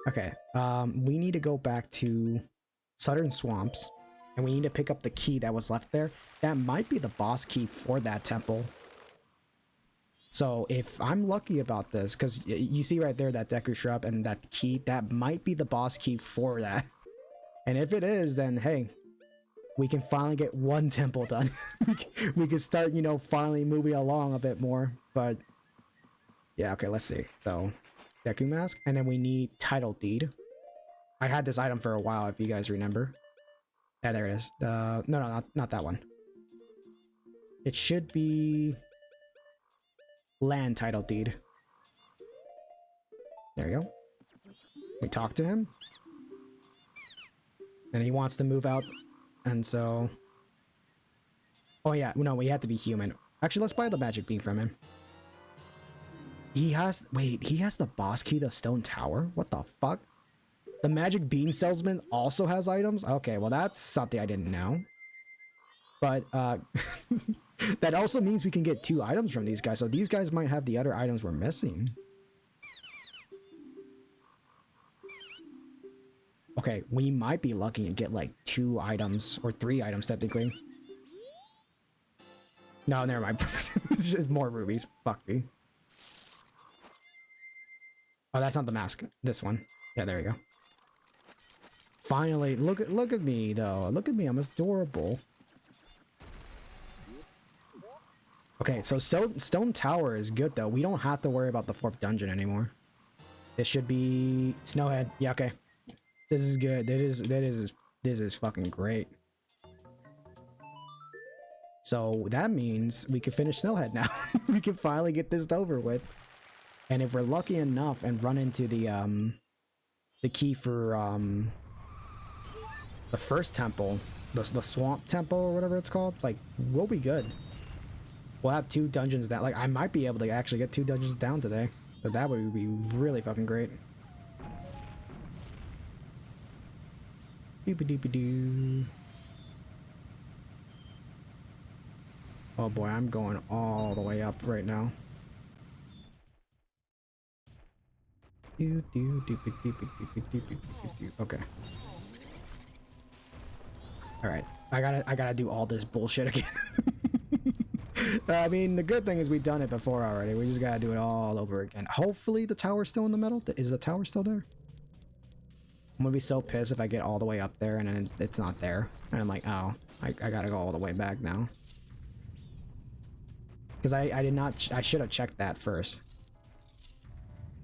Okay, we need to go back to Southern Swamps, and we need to pick up the key that was left there. That might be the boss key for that temple. So if I'm lucky about this, because you see right there that Deku Shrub and that key, that might be the boss key for that. And if it is, then hey, we can finally get one temple done. We can start, you know, finally moving along a bit more. But yeah, okay, let's see. So Deku Mask, and then we need Title Deed. I had this item for a while, if you guys remember. Yeah, there it is. No, not that one. It should be Land Title Deed. There you go. We talk to him, and he wants to move out, and so... Oh yeah, no, we have to be human. Actually, let's buy the magic beam from him. He has... Wait, he has the boss key to Stone Tower? What the fuck? The magic bean salesman also has items? Okay, well that's something I didn't know. But, that also means we can get 2 items from these guys, so these guys might have the other items we're missing. Okay, we might be lucky and get like 2 items, or 3 items technically. No, never mind. It's just more rubies. Fuck me. Oh, that's not the mask. This one. Yeah, there you go. Finally, look at me though. Look at me, I'm adorable. Okay, so Stone Tower is good though. We don't have to worry about the 4th dungeon anymore. This should be Snowhead. Yeah, okay. This is good. This is fucking great. So that means we can finish Snowhead now. We can finally get this over with. And if we're lucky enough and run into the key for the first temple, the swamp temple or whatever it's called, like we'll be good. We'll have 2 dungeons down. Like I might be able to actually get 2 dungeons down today. But that would be really fucking great. Doopy-doopy-doo. Oh boy, I'm going all the way up right now. Okay. Alright. I gotta do all this bullshit again. I mean, the good thing is we've done it before already. We just gotta do it all over again. Hopefully the tower's still in the middle. Is the tower still there? I'm gonna be so pissed if I get all the way up there and then it's not there. And I'm like, oh, I gotta go all the way back now. Because I did not... I should have checked that first.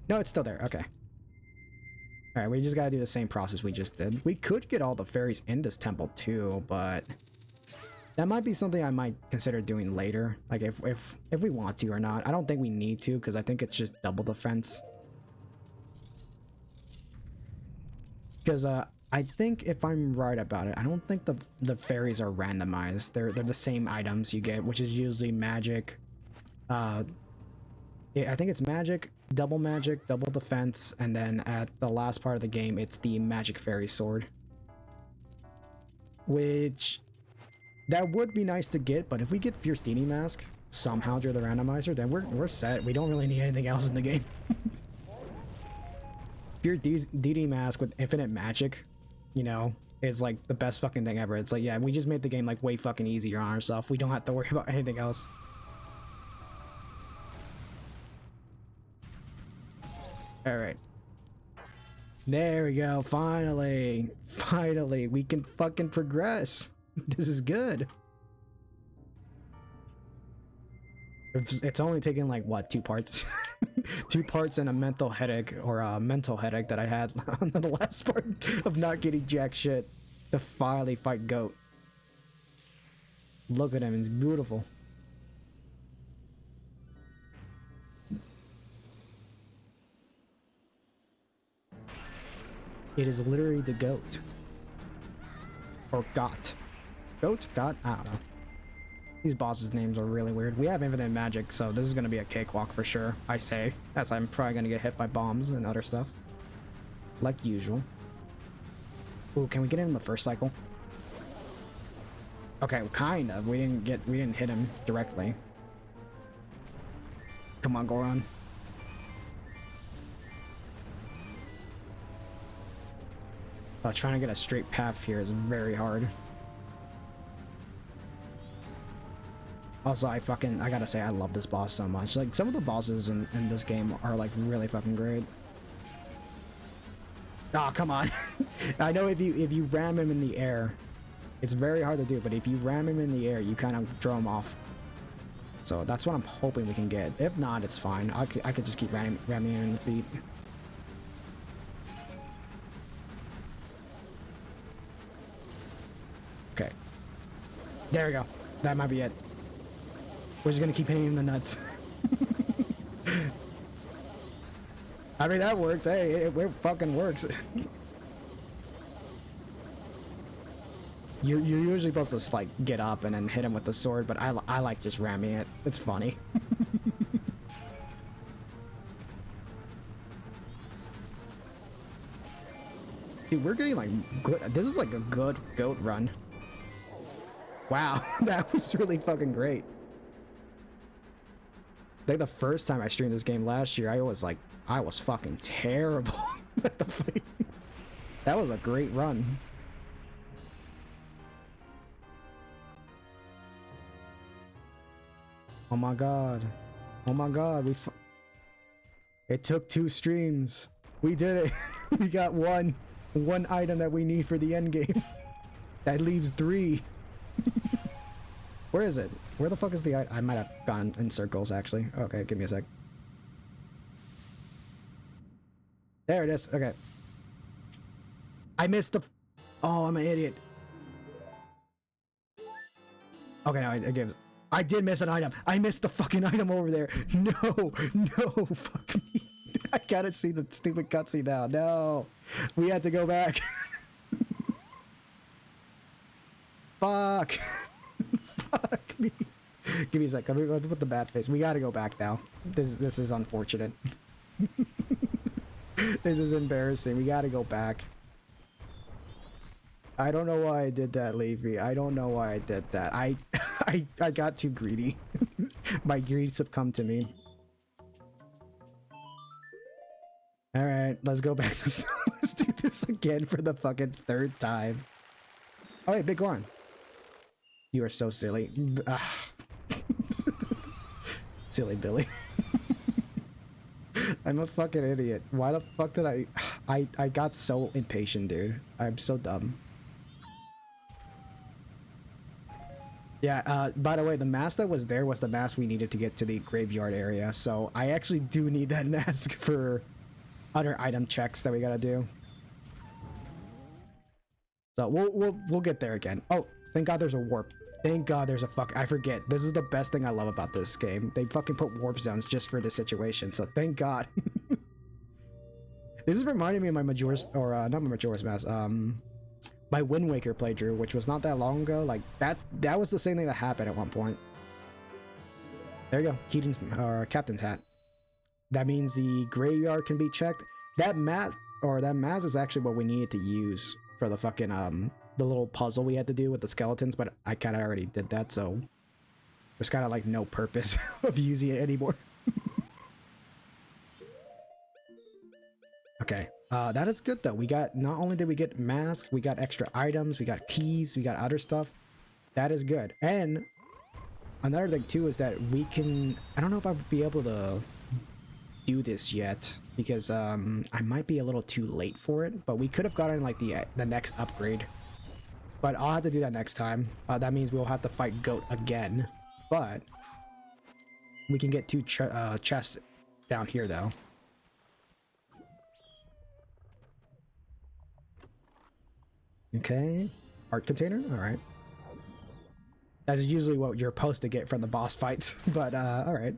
No, it's still there. Okay. Alright, we just gotta do the same process we just did. We could get all the fairies in this temple too, but... that might be something I might consider doing later. Like, if we want to or not. I don't think we need to, because I think it's just double defense. Because, I think if I'm right about it, I don't think the fairies are randomized. They're the same items you get, which is usually magic. I think it's magic, double defense, and then at the last part of the game, it's the magic fairy sword. Which That would be nice to get, but if we get Fierce Deity Mask somehow during the randomizer, then we're set. We don't really need anything else in the game. Fierce Deity Mask with infinite magic, you know, is like the best fucking thing ever. It's like, yeah, we just made the game like way fucking easier on ourselves. We don't have to worry about anything else. All right. There we go. Finally. Finally. We can fucking progress. This is good. It's only taken like, what, 2 parts? 2 parts and a mental headache, or a mental headache that I had on the last part of not getting jack shit to finally fight Goat. Look at him. He's beautiful. It is literally the Goat. Or Got. Goat? Got? I don't know. These bosses' names are really weird. We have infinite magic, so this is going to be a cakewalk for sure, I say. As I'm probably going to get hit by bombs and other stuff. Like usual. Ooh, can we get him in the first cycle? Okay, kind of. We didn't hit him directly. Come on, Goron. Trying to get a straight path here is very hard. Also, I gotta say, I love this boss so much. Like, some of the bosses in this game are like really fucking great. Oh, come on. I know if you ram him in the air, it's very hard to do, but if you ram him in the air, you kind of throw him off. So that's what I'm hoping we can get. If not, it's fine. I could just keep ramming him in the feet. Okay. There we go. That might be it. We're just gonna keep hitting him in the nuts. I mean, that worked. Hey, it fucking works. You're usually supposed to just, like, get up and then hit him with the sword, but I like just ramming it. It's funny. Dude, we're getting like good. This is like a good Goat run. Wow, that was really fucking great. Like the first time I streamed this game last year, I was fucking terrible at the fight. That was a great run. Oh my god. Oh my god, it took 2 streams. We did it. We got one item that we need for the end game. That leaves 3. Where is it? Where the fuck is the item? I might have gone in circles, actually. Okay, give me a sec. There it is. Okay. I missed the... Oh, I'm an idiot. Okay, no, I did miss an item. I missed the fucking item over there. No, fuck me. I gotta see the stupid cutscene now. No. We had to go back. Fuck. Fuck me. Give me a sec. Let me put the bad face. We gotta go back now. This is unfortunate. This is embarrassing. We gotta go back. I don't know why I did that, Leafy. I don't know why I did that. I got too greedy. My greed succumbed to me. Alright, let's go back. Let's do this again for the fucking 3rd time. Oh, hey, Big Goron. You are so silly. Silly Billy. I'm a fucking idiot. Why the fuck did I got so impatient, dude. I'm so dumb. Yeah, by the way, the mask that was there was the mask we needed to get to the graveyard area, so I actually do need that mask for other item checks that we gotta do. So we'll get there again. Oh, thank God there's a warp. Thank God there's a I forget. This is the best thing I love about this game. They fucking put warp zones just for this situation, so thank God. This is reminding me of my Majora's, or not my Majora's Mask, my Wind Waker playthrough, which was not that long ago. Like that was the same thing that happened at one point. There you go, Keaton's or Captain's hat. That means the graveyard can be checked. That mat is actually what we needed to use for the fucking the little puzzle we had to do with the skeletons, but I kind of already did that, so there's kind of like no purpose of using it anymore. Okay, that is good though. We got, not only did we get masks, we got extra items, we got keys, we got other stuff. That is good. And another thing too is that we can, I don't know if I would be able to do this yet because I might be a little too late for it, but we could have gotten like the next upgrade. But I'll have to do that next time. That means we'll have to fight Goat again, but we can get two chests down here though. Okay, art container, all right. That's usually what you're supposed to get from the boss fights, but all right.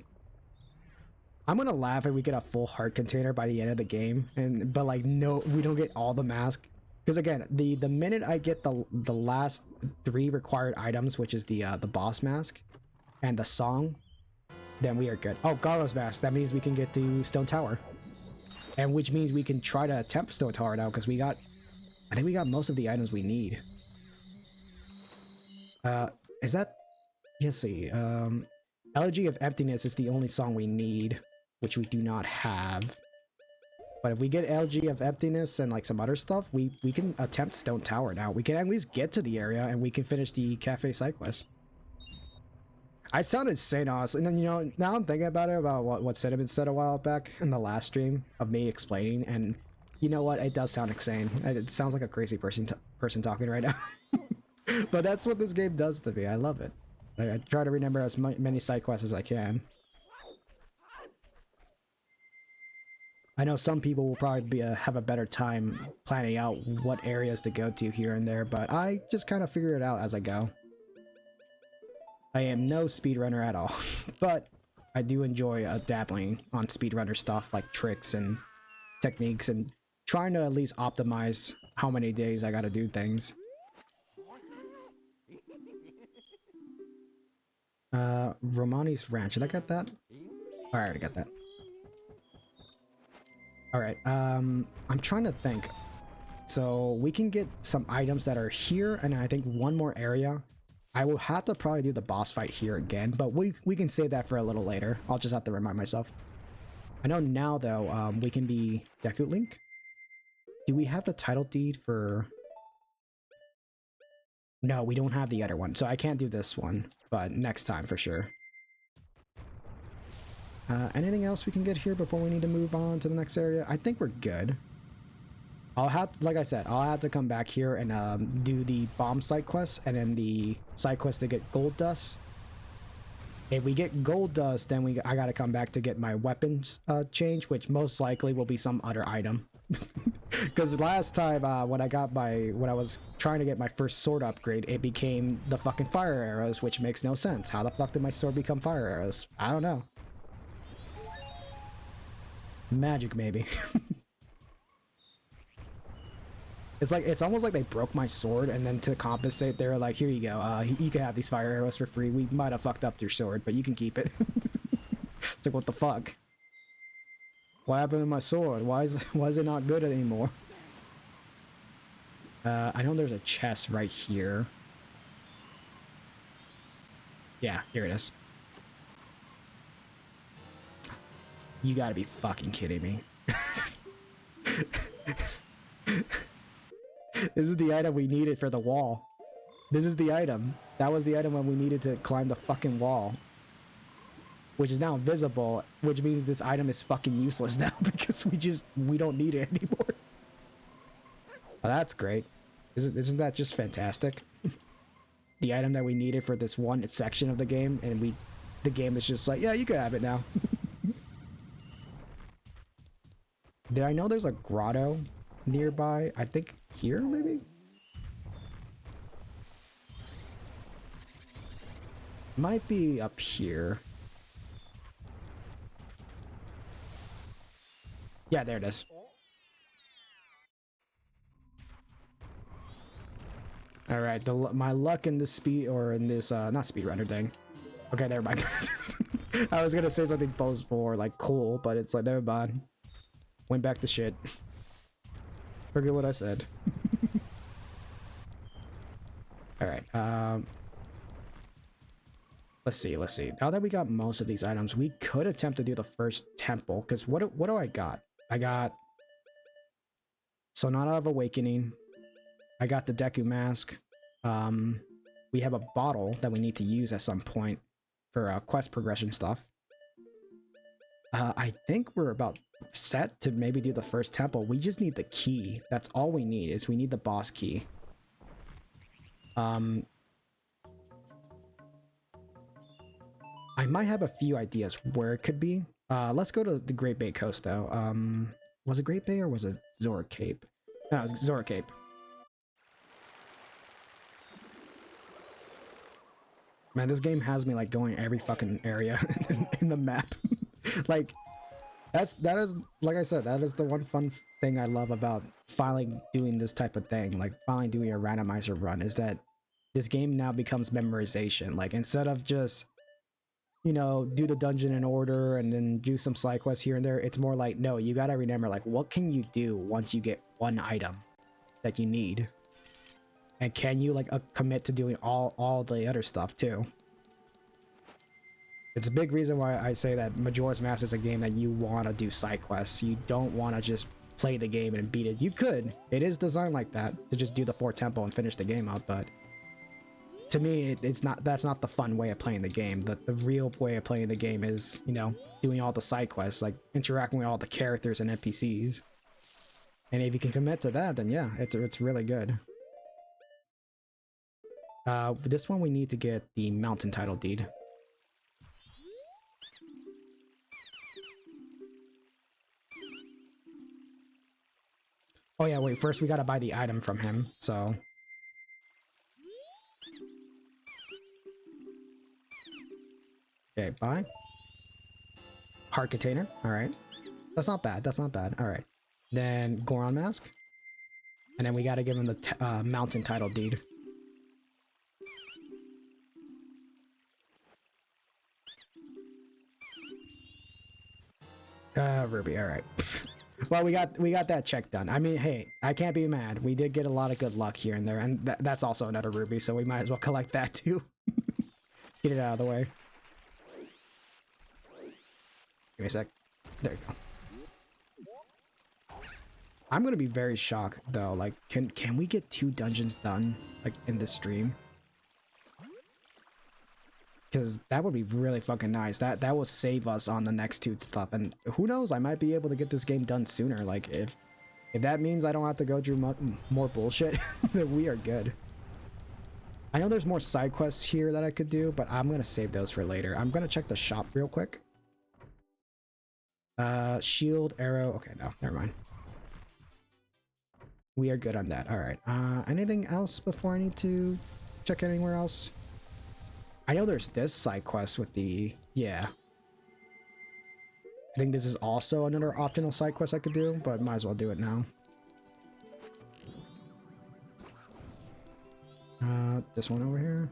I'm gonna laugh if we get a full heart container by the end of the game, but like no, we don't get all the mask. Because again, the minute I get the last 3 required items, which is the boss mask and the song, then we are good. Oh, Garlo's mask. That means we can get to Stone Tower, and which means we can try to attempt Stone Tower now because we got, I think we got most of the items we need. Is that? Let's see. Elegy of Emptiness is the only song we need, which we do not have. But if we get Elegy of Emptiness and like some other stuff, we can attempt Stone Tower now. We can at least get to the area and we can finish the cafe side quest. I sounded insane, honestly. And then, you know, now I'm thinking about it, about what Cinnamon said a while back in the last stream of me explaining, and you know what? It does sound insane. It sounds like a crazy person talking right now. But that's what this game does to me. I love it. Like, I try to remember as many side quests as I can. I know some people will probably have a better time planning out what areas to go to here and there, but I just kind of figure it out as I go. I am no speedrunner at all, but I do enjoy dabbling on speedrunner stuff like tricks and techniques and trying to at least optimize how many days I gotta do things. Romani's Ranch, did I get that? I already got that. Alright, I'm trying to think. So we can get some items that are here, and I think one more area. I will have to probably do the boss fight here again, but we can save that for a little later. I'll just have to remind myself. I know now though, we can be Deku Link. Do we have the title deed for... No, we don't have the other one, so I can't do this one, but next time for sure. Anything else we can get here before we need to move on to the next area? I think we're good. I'll have to, like I said, I'll have to come back here and do the bomb side quest and then the side quest to get gold dust. If we get gold dust, then I gotta come back to get my weapons change, which most likely will be some other item. Because last time when I was trying to get my first sword upgrade, it became the fucking fire arrows, which makes no sense. How the fuck did my sword become fire arrows? I don't know. Magic, maybe. It's almost like they broke my sword, and then to compensate, they were like, here you go, you can have these fire arrows for free. We might have fucked up your sword, but you can keep it. It's like, what the fuck? What happened to my sword? Why is it not good anymore? I know there's a chest right here. Yeah, here it is. You gotta be fucking kidding me. This is the item we needed for the wall. This is the item. That was the item when we needed to climb the fucking wall. Which is now invisible, which means this item is fucking useless now because we don't need it anymore. Well, that's great. Isn't that just fantastic? The item that we needed for this one section of the game, and the game is just like, yeah, you can have it now. Did I know there's a grotto nearby? I think here, maybe? Might be up here. Yeah, there it is. All right, my luck in this not speedrunner thing. Okay, never mind. I was gonna say something boastful or like cool, but it's like, never mind. Went back to shit. Forget what I said. All right. Let's see. Now that we got most of these items, we could attempt to do the first temple. Because what do I got? I got Sonata of Awakening. I got the Deku Mask. We have a bottle that we need to use at some point for quest progression stuff. I think we're about set to maybe do the first temple. We just need the key. That's all we need, is we need the boss key. I might have a few ideas where it could be. Let's go to the Great Bay Coast though. Was it Great Bay or was it Zora Cape? No, it was Zora Cape. Man, this game has me like going every fucking area in the map. Like, that is, like I said, that is the one fun thing I love about finally doing this type of thing, like finally doing a randomizer run, is that this game now becomes memorization. Like, instead of just, you know, do the dungeon in order and then do some side quests here and there, it's more like, no, you gotta remember, like, what can you do once you get one item that you need? And can you, like, commit to doing all the other stuff, too? It's a big reason why I say that Majora's Mask is a game that you want to do side quests. You don't want to just play the game and beat it. You could. It is designed like that, to just do the 4 temple and finish the game up, but to me, it's not. That's not the fun way of playing the game. The real way of playing the game is, you know, doing all the side quests, like interacting with all the characters and NPCs. And if you can commit to that, then yeah, it's really good. This one we need to get the mountain title deed. Oh yeah, wait, first we gotta buy the item from him, so... Okay, buy. Heart container, alright. That's not bad, alright. Then Goron mask. And then we gotta give him the mountain title deed. Ruby, alright. Well, we got that check done. I mean, hey, I can't be mad. We did get a lot of good luck here and there, and that's also another ruby, so we might as well collect that too. Get it out of the way. Give me a sec. There you go. I'm gonna be very shocked though. Like, can we get 2 dungeons done like in this stream? Because that would be really fucking nice. That will save us on the next 2 stuff. And who knows, I might be able to get this game done sooner. Like, if that means I don't have to go through more bullshit, then we are good. I know there's more side quests here that I could do, but I'm going to save those for later. I'm going to check the shop real quick. Shield, arrow. Okay, no, never mind. We are good on that. All right. Anything else before I need to check anywhere else? I know there's this side quest with the... Yeah. I think this is also another optional side quest I could do, but might as well do it now. This one over here.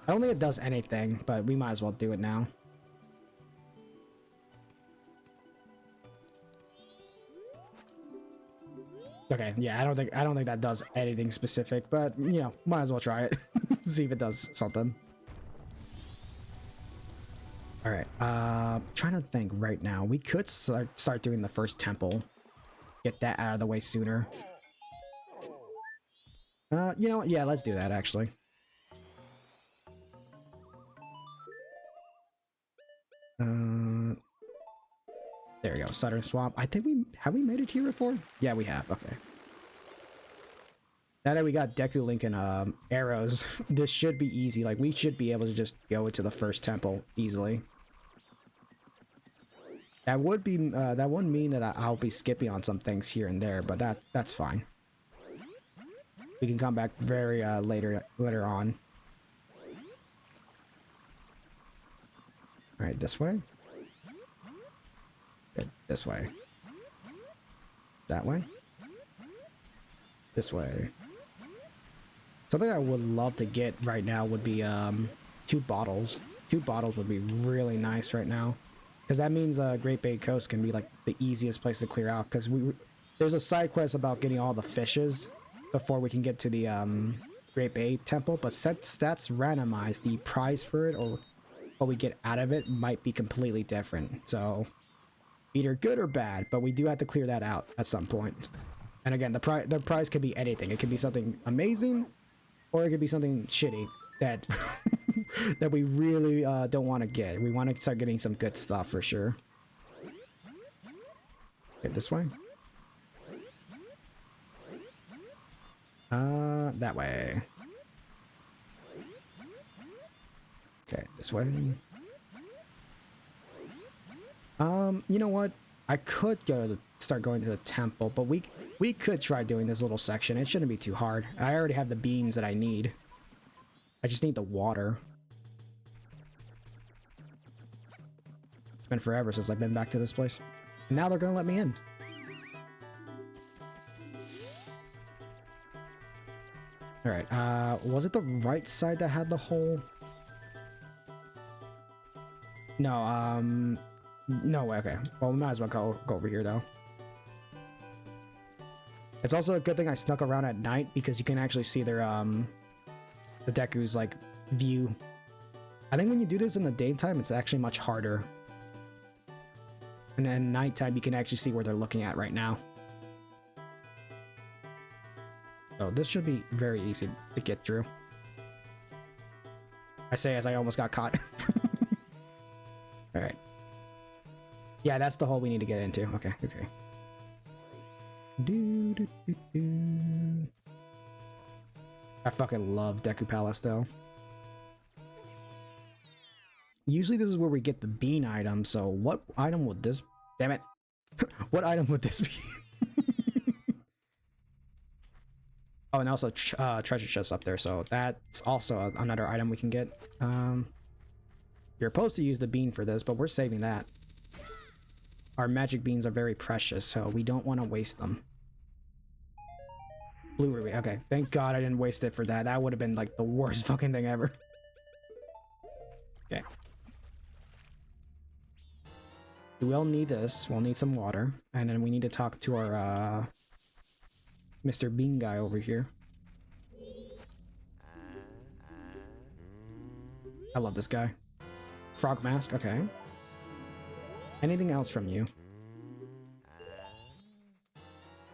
I don't think it does anything, but we might as well do it now. Okay, yeah, I don't think that does anything specific, but you know, might as well try it. See if it does something. All right, trying to think right now. We could start doing the first temple. Get that out of the way sooner. You know what? Yeah, let's do that actually. There we go, Southern Swamp. I think we made it here before? Yeah, we have. Okay. Now that we got Deku Link and arrows, this should be easy. Like, we should be able to just go into the first temple easily. That would be that would mean that I'll be skipping on some things here and there, but that's fine. We can come back very later on. All right, this way. Good. This way. That way. This way. Something I would love to get right now would be 2 bottles. 2 bottles would be really nice right now, because that means Great Bay Coast can be like the easiest place to clear out, because there's a side quest about getting all the fishes before we can get to the Great Bay Temple, but since that's randomized, the prize for it or what we get out of it might be completely different. So either good or bad, but we do have to clear that out at some point. And again, the prize could be anything. It could be something amazing, or it could be something shitty that that we really don't want to get. We want to start getting some good stuff for sure. Okay, this way. That way. Okay, this way. You know what? I could start going to the temple, but we could try doing this little section. It shouldn't be too hard. I already have the beans that I need. I just need the water. It's been forever since I've been back to this place. And now they're gonna let me in. Alright, was it the right side that had the hole? No, no way, okay. Well, we might as well go over here, though. It's also a good thing I snuck around at night, because you can actually see their, the Deku's, like, view. I think when you do this in the daytime, it's actually much harder. And then nighttime, you can actually see where they're looking at right now. So this should be very easy to get through. I say as I almost got caught. Alright. Yeah, that's the hole we need to get into. Okay, okay. I fucking love Deku Palace, though. Usually this is where we get the bean item, so what item would this... Damn it. What item would this be? Oh, and also treasure chests up there, so that's also another item we can get. You're supposed to use the bean for this, but we're saving that. Our magic beans are very precious, so we don't want to waste them. Blue ruby, okay. Thank God I didn't waste it for that. That would have been like the worst fucking thing ever. Okay. We'll need this. We'll need some water. And then we need to talk to our, Mr. Bean guy over here. I love this guy. Frog mask, okay. Anything else from you?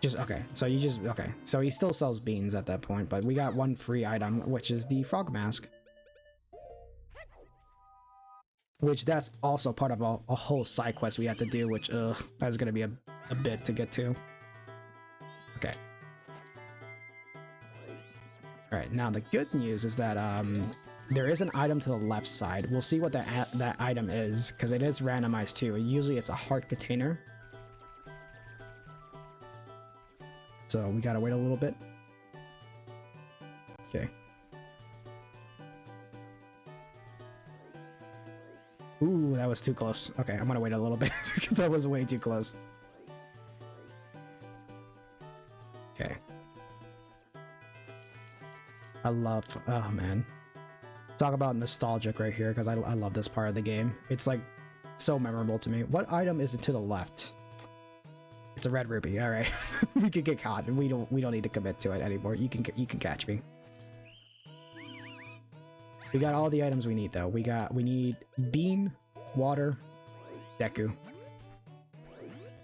Just, okay, so you just, okay. So he still sells beans at that point, but we got one free item, which is the frog mask. Which that's also part of a whole side quest we have to do, which, that's gonna be a bit to get to. Okay. Alright, now the good news is that, there is an item to the left side. We'll see what that item is, because it is randomized too. Usually it's a heart container. So we gotta wait a little bit. Okay. Ooh, that was too close. Okay, I'm gonna wait a little bit, because that was way too close. Okay. I love, oh man. Talk about nostalgic right here, because I love this part of the game. It's like so memorable to me. What item is it to the left? It's a red ruby. All right, we could get caught, and we don't need to commit to it anymore. You can catch me. We got all the items we need though. We need bean, water, Deku,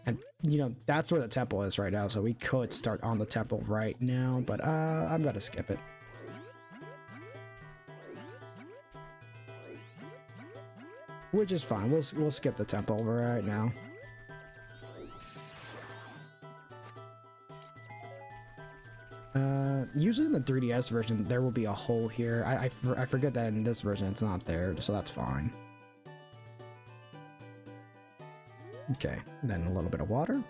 and you know that's where the temple is right now. So we could start on the temple right now, but I'm gonna skip it. Which is fine. We'll skip the temple right now. Usually in the 3DS version there will be a hole here. I forget that in this version it's not there, so that's fine. Okay, then a little bit of water.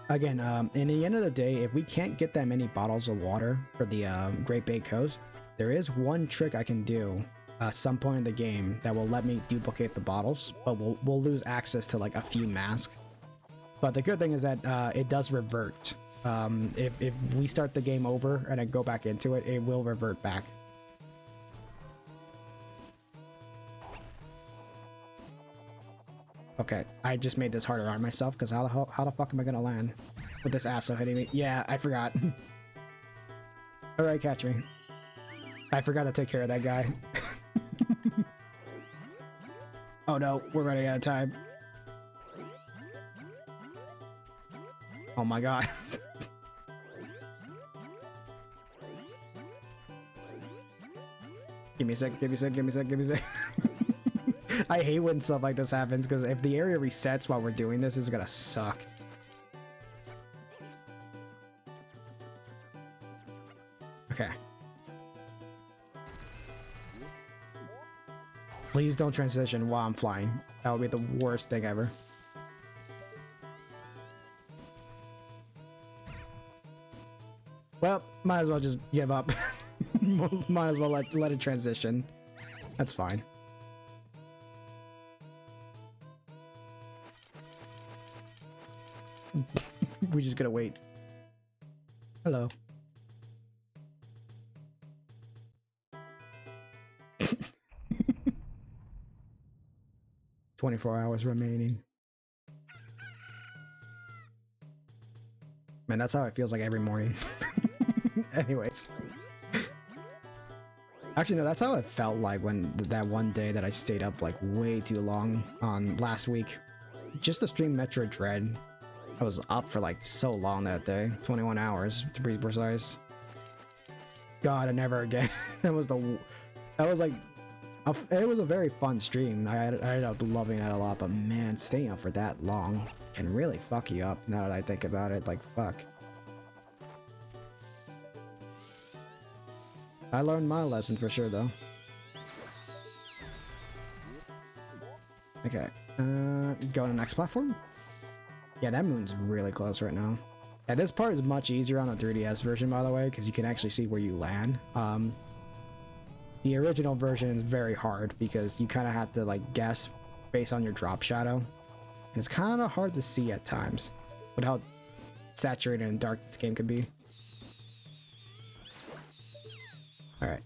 Again, in the end of the day, if we can't get that many bottles of water for the Great Bay Coast, there is one trick I can do at some point in the game that will let me duplicate the bottles, but we'll lose access to like a few masks. But the good thing is that it does revert. If we start the game over and I go back into it, it will revert back. Okay, I just made this harder on myself because how the fuck am I gonna land with this asshole hitting me? Yeah, I forgot. Alright, catch me. I forgot to take care of that guy. Oh no, we're running out of time. Oh my god. Give me a sec, give me a sec, give me a sec, give me a sec. I hate when stuff like this happens because if the area resets while we're doing this, it's gonna suck. Okay. Please don't transition while I'm flying. That would be the worst thing ever. Well, might as well just give up. Might as well let it transition. That's fine. We're just gonna wait. Hello. $24 remaining. Man, that's how it feels like every morning. Anyways. Actually, no, that's how it felt like when that one day that I stayed up like way too long on last week. Just to stream Metro Dread. I was up for like so long that day. 21 hours to be precise. God, never again. It was like it was a very fun stream. I ended up loving it a lot, but man, staying up for that long can really fuck you up now that I think about it. Like, fuck. I learned my lesson for sure, though. Okay, go to the next platform. Yeah, that moon's really close right now. Yeah, this part is much easier on the 3DS version, by the way, because you can actually see where you land. The original version is very hard because you kind of have to like guess based on your drop shadow. And it's kind of hard to see at times with how saturated and dark this game can be. Alright.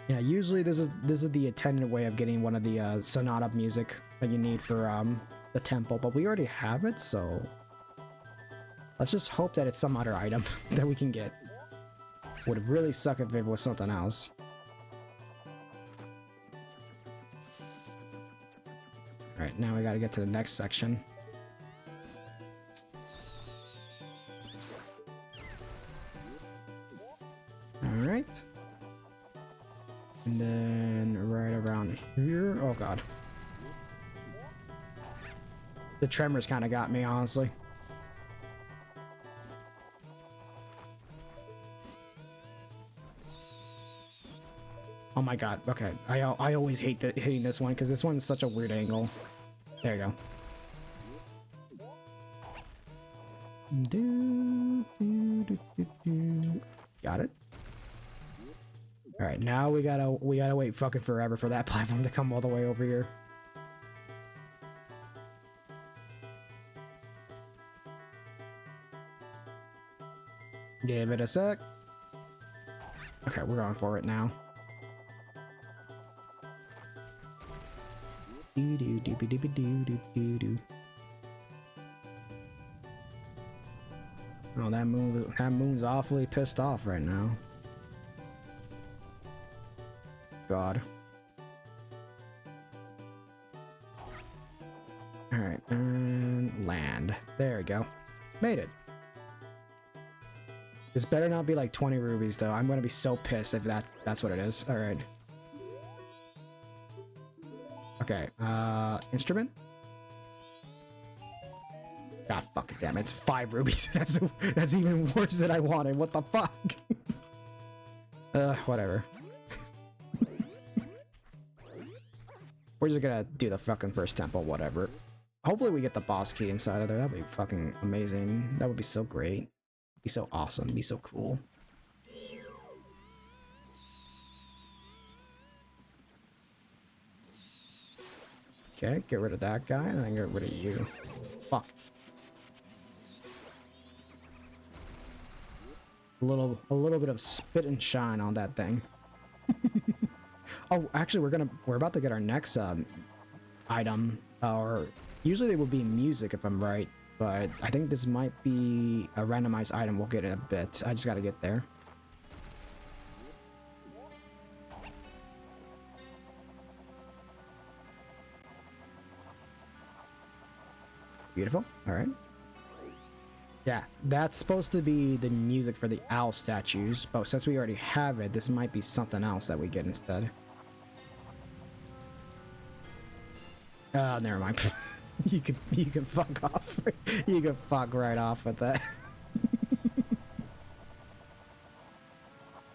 Yeah, usually this is the intended way of getting one of the Sonata music that you need for the temple, but we already have it, so let's just hope that it's some other item that we can get. Would really suck if it was something else. Alright, now we gotta get to the next section. Alright. And then right around here. Oh god. The tremors kind of got me, honestly. Oh my god, okay. I always hate hitting this one because this one's such a weird angle. There you go. Got it. Alright, now we gotta wait fucking forever for that platform to come all the way over here. Give it a sec. Okay, we're going for it now. Oh, that moon's awfully pissed off right now. God. Alright, and land. There we go. Made it. This better not be like 20 rubies though. I'm gonna be so pissed if that's what it is. Alright. Okay, instrument? God fucking damn it, it's 5 rubies. That's even worse than I wanted. What the fuck? Whatever. We're just gonna do the fucking first temple, whatever. Hopefully we get the boss key inside of there. That'd be fucking amazing. That would be so great. Be so awesome. Be so cool. Okay, get rid of that guy and then get rid of you. Fuck. A little bit of spit and shine on that thing. Oh, actually, we're about to get our next item, or usually they would be music if I'm right, but I think this might be a randomized item. We'll get in a bit. I just got to get there. Beautiful. All right. Yeah, that's supposed to be the music for the owl statues, but since we already have it, this might be something else that we get instead. Never mind. you can fuck off. You can fuck right off with that.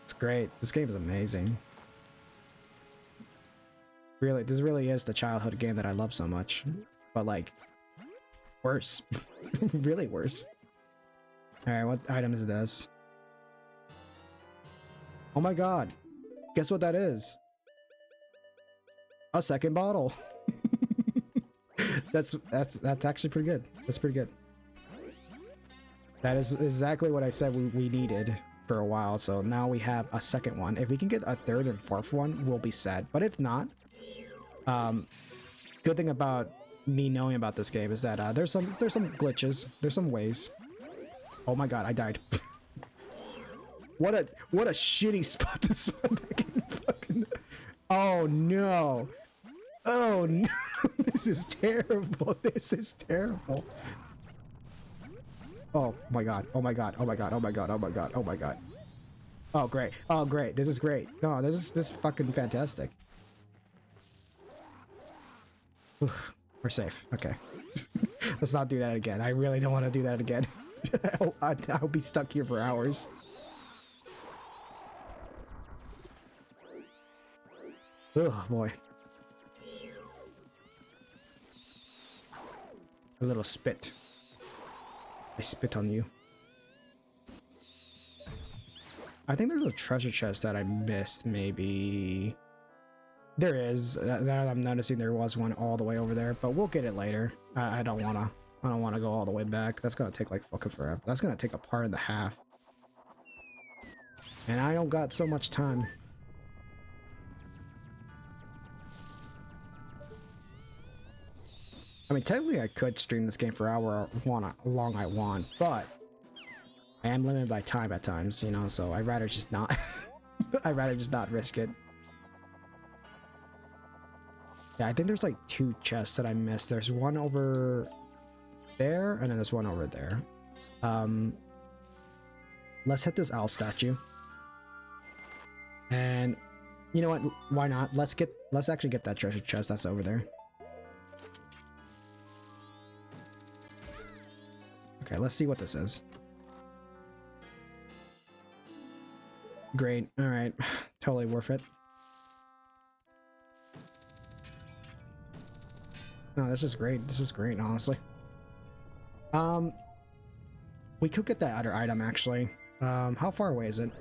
It's great. This game is amazing. Really, this really is the childhood game that I love so much, but like worse. Really worse. Alright, what item is this? Oh my god. Guess what that is? A second bottle. That's actually pretty good. That's pretty good. That is exactly what I said we needed for a while, so now we have a second one. If we can get a third and fourth one, we'll be set. But if not, good thing about me knowing about this game is that there's some glitches, there's some ways. Oh my god, I died. what a shitty spot to spawn back in. Fucking. Oh no. Oh no. This is terrible. This is terrible. Oh my god. Oh my god. Oh my god. Oh my god. Oh my god. Oh my god. Oh great. Oh great. This is great. No, this is fucking fantastic. We're safe. Okay. Let's not do that again. I really don't want to do that again. I'll be stuck here for hours. Oh boy. A little spit. I spit on you. I think there's a treasure chest that I missed, maybe. There is. Now I'm noticing there was one all the way over there, but we'll get it later. I don't wanna go all the way back. That's gonna take like fucking forever. That's gonna take a part and a half. And I don't got so much time. I mean, technically I could stream this game for however long I want, but I am limited by time at times, you know, so I'd rather just not. I'd rather just not risk it. Yeah, I think there's like 2 chests that I missed. There's one over there, and then there's one over there. Let's hit this owl statue. And you know what? Why not? Let's actually get that treasure chest that's over there. Okay, let's see what this is. Great. All right. Totally worth it. No, this is great. This is great, honestly. We could get that other item, actually. How far away is it?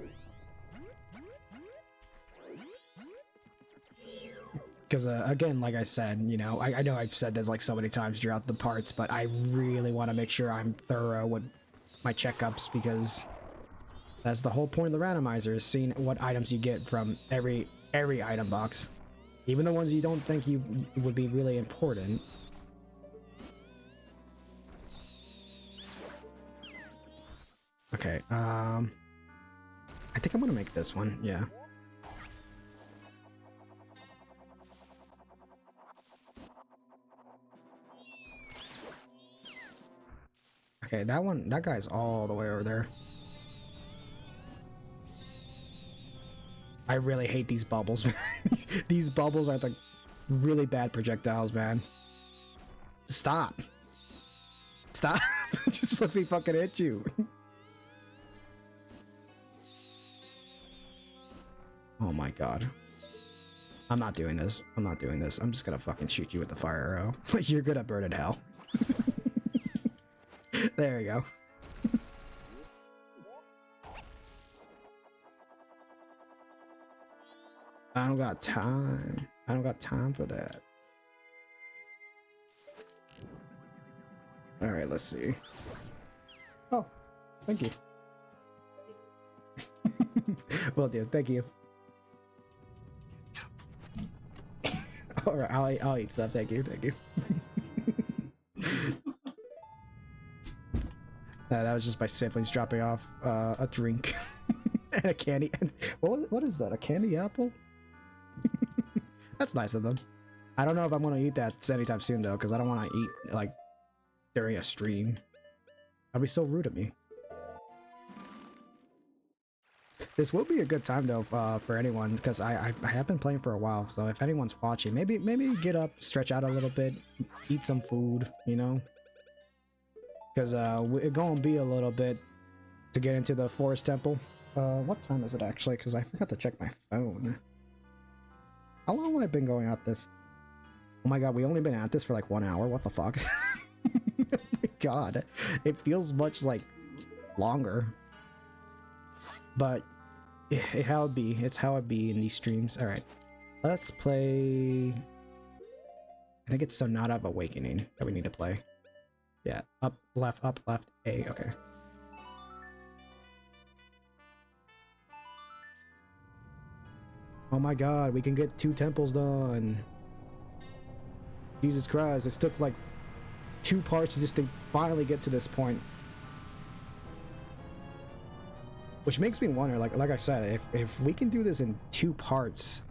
Because, again, like I said, you know, I know I've said this like so many times throughout the parts, but I really want to make sure I'm thorough with my checkups, because that's the whole point of the randomizer, is seeing what items you get from every item box. Even the ones you don't think you would be really important. Okay, I think I'm gonna make this one, yeah. Okay, that guy's all the way over there. I really hate these bubbles, man. These bubbles are like really bad projectiles, man. Stop. Stop. Just let me fucking hit you. Oh my god. I'm not doing this. I'm not doing this. I'm just gonna fucking shoot you with the fire arrow. You're good at burning hell. There we go. I don't got time. I don't got time for that. Alright, let's see. Oh, thank you. Will do, thank you. Alright, I'll eat stuff. Thank you, thank you. That was just my siblings dropping off a drink and a candy. And what is that? A candy apple? That's nice of them. I don't know if I'm gonna eat that anytime soon though, because I don't want to eat like during a stream. That'd be so rude of me. This will be a good time though for anyone, because I have been playing for a while. So if anyone's watching, maybe get up, stretch out a little bit, eat some food, you know. Because it's gonna be a little bit to get into the forest temple. What time is it actually? Because I forgot to check my phone. How long have I been going at this? Oh my god, we only been at this for like 1 hour. What the fuck? Oh my god, it feels much like longer. But it's how it be in these streams. All right, let's play. I think it's Sonata of Awakening that we need to play. Yeah, up, left, A, okay. Oh my god, we can get 2 temples done. Jesus Christ, it took like 2 parts just to finally get to this point. Which makes me wonder, like I said, if we can do this in 2 parts,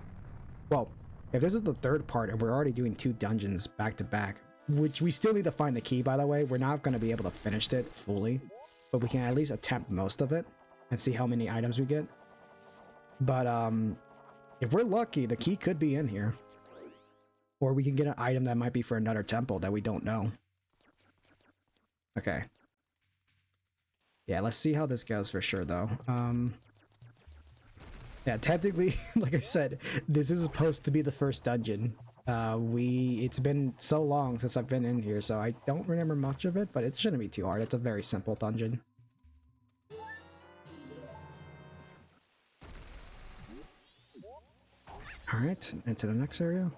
well, if this is the 3rd part and we're already doing 2 dungeons back to back, which we still need to find the key, by the way. We're not going to be able to finish it fully, but we can at least attempt most of it and see how many items we get. But if we're lucky, the key could be in here, or we can get an item that might be for another temple that we don't know. Okay, yeah, let's see how this goes for sure though. Yeah, technically, like I said, this is supposed to be the first dungeon. It's been so long since I've been in here, so I don't remember much of it, but it shouldn't be too hard. It's a very simple dungeon. Alright, into the next area.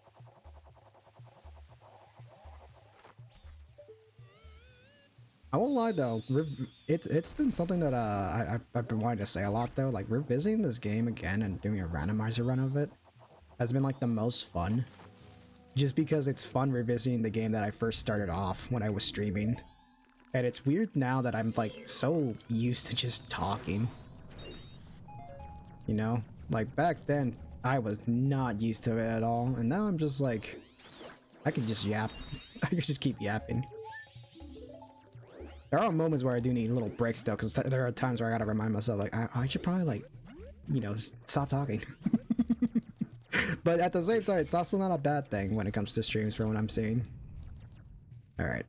I won't lie though, it's been something that I've been wanting to say a lot though. Like, revisiting this game again and doing a randomizer run of it has been like the most fun. Just because it's fun revisiting the game that I first started off when I was streaming. And it's weird now that I'm like so used to just talking. You know? Like back then, I was not used to it at all. And now I'm just like, I can just yap. I can just keep yapping. There are moments where I do need little breaks though, because there are times where I gotta remind myself like, I should probably like, you know, stop talking. But at the same time, it's also not a bad thing when it comes to streams from what I'm seeing. Alright,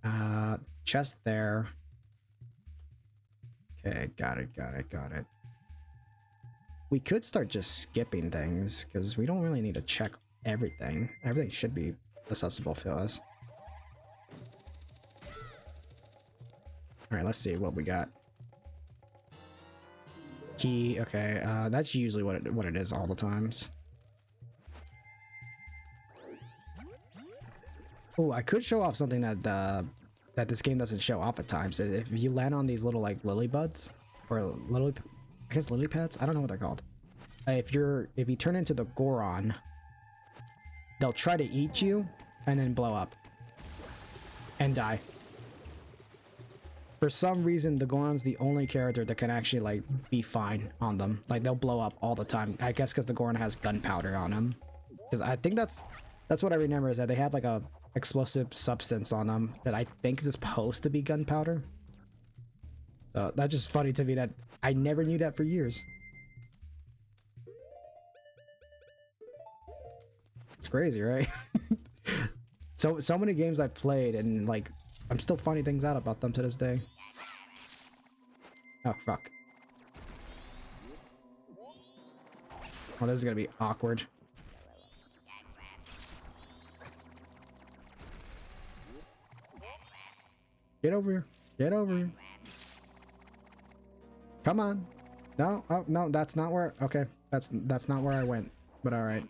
chest there. Okay, got it. We could start just skipping things, because we don't really need to check everything. Everything should be accessible to us. Alright, let's see what we got. Key, okay, that's usually what it is all the times. Oh, I could show off something that that this game doesn't show off at times. If you land on these little like lily buds, or lily, I guess lily pads. I don't know what they're called. If you turn into the Goron, they'll try to eat you and then blow up and die. For some reason, the Goron's the only character that can actually like be fine on them. Like they'll blow up all the time. I guess because the Goron has gunpowder on him. Because I think that's what I remember, is that they have like a explosive substance on them that I think is supposed to be gunpowder. So that's just funny to me that I never knew that for years. It's crazy, right? So many games I've played and like I'm still finding things out about them to this day. Oh fuck. Oh, this is gonna be awkward. Get over here. Get over here. Come on. No, oh no, that's not where. Okay, that's not where I went. But all right,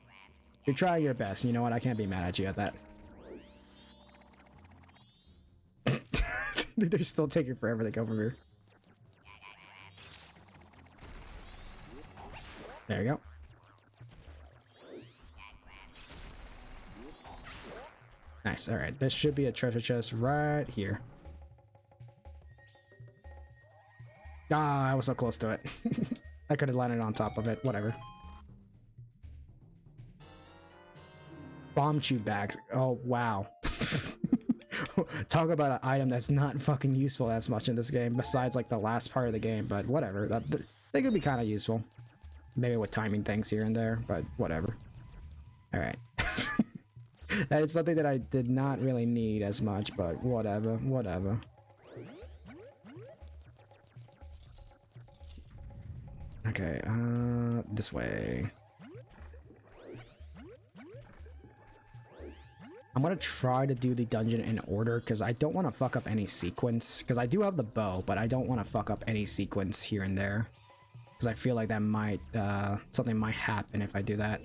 you're trying your best. You know what? I can't be mad at you at that. They're still taking forever to go over here. There you go. Nice. All right, this should be a treasure chest right here. Ah, I was so close to it. I could have landed on top of it. Whatever. Bomb chew bags. Oh, wow. Talk about an item that's not fucking useful as much in this game, besides like the last part of the game, but whatever. They could be kind of useful. Maybe with timing things here and there, but whatever. Alright. That is something that I did not really need as much, but whatever, whatever. Okay, this way. I'm gonna try to do the dungeon in order because I don't want to fuck up any sequence. Because I do have the bow, but I don't want to fuck up any sequence here and there. Because I feel like that might, something might happen if I do that.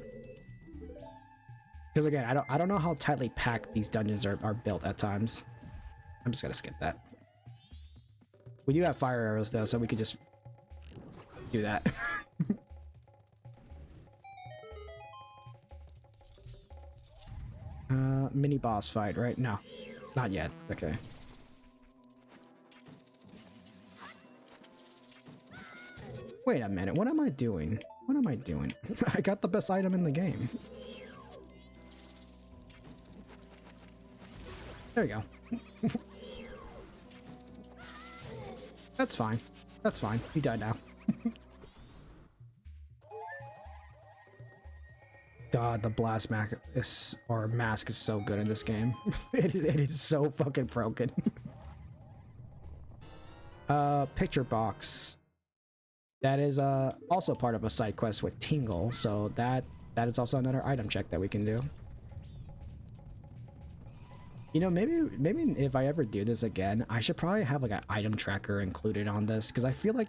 Because again, I don't know how tightly packed these dungeons are built at times. I'm just gonna skip that. We do have fire arrows though, so we could just do that. Mini boss fight, right? No, not yet. Okay. Wait a minute, what am I doing? What am I doing? I got the best item in the game. There you go. That's fine. That's fine. You died now. God, the blast mask is so good in this game. it is so fucking broken. Picture box. That is also part of a side quest with Tingle, so that is also another item check that we can do. You know, maybe if I ever do this again, I should probably have like an item tracker included on this, because I feel like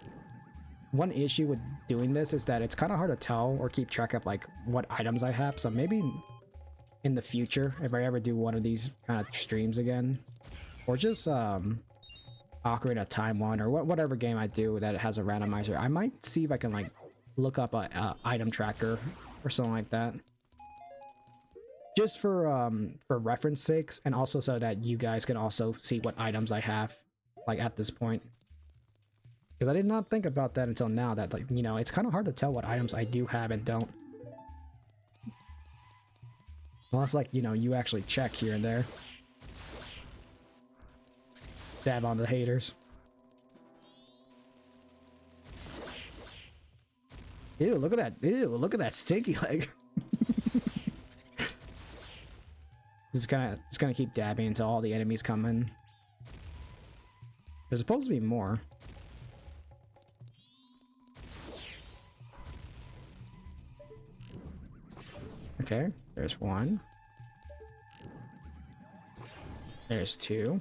one issue with doing this is that it's kind of hard to tell or keep track of like what items I have. So maybe in the future, if I ever do one of these kind of streams again, or just Ocarina of Time one, or whatever game I do that has a randomizer, I might see if I can like look up a item tracker or something like that, just for reference sakes, and also so that you guys can also see what items I have like at this point. Because I did not think about that until now, that, like, you know, it's kind of hard to tell what items I do have and don't. Unless, like, you know, you actually check here and there. Dab on the haters. Ew, look at that. Ew, look at that stinky leg. It's gonna keep dabbing until all the enemies come in. There's supposed to be more. Okay, there's one. There's two.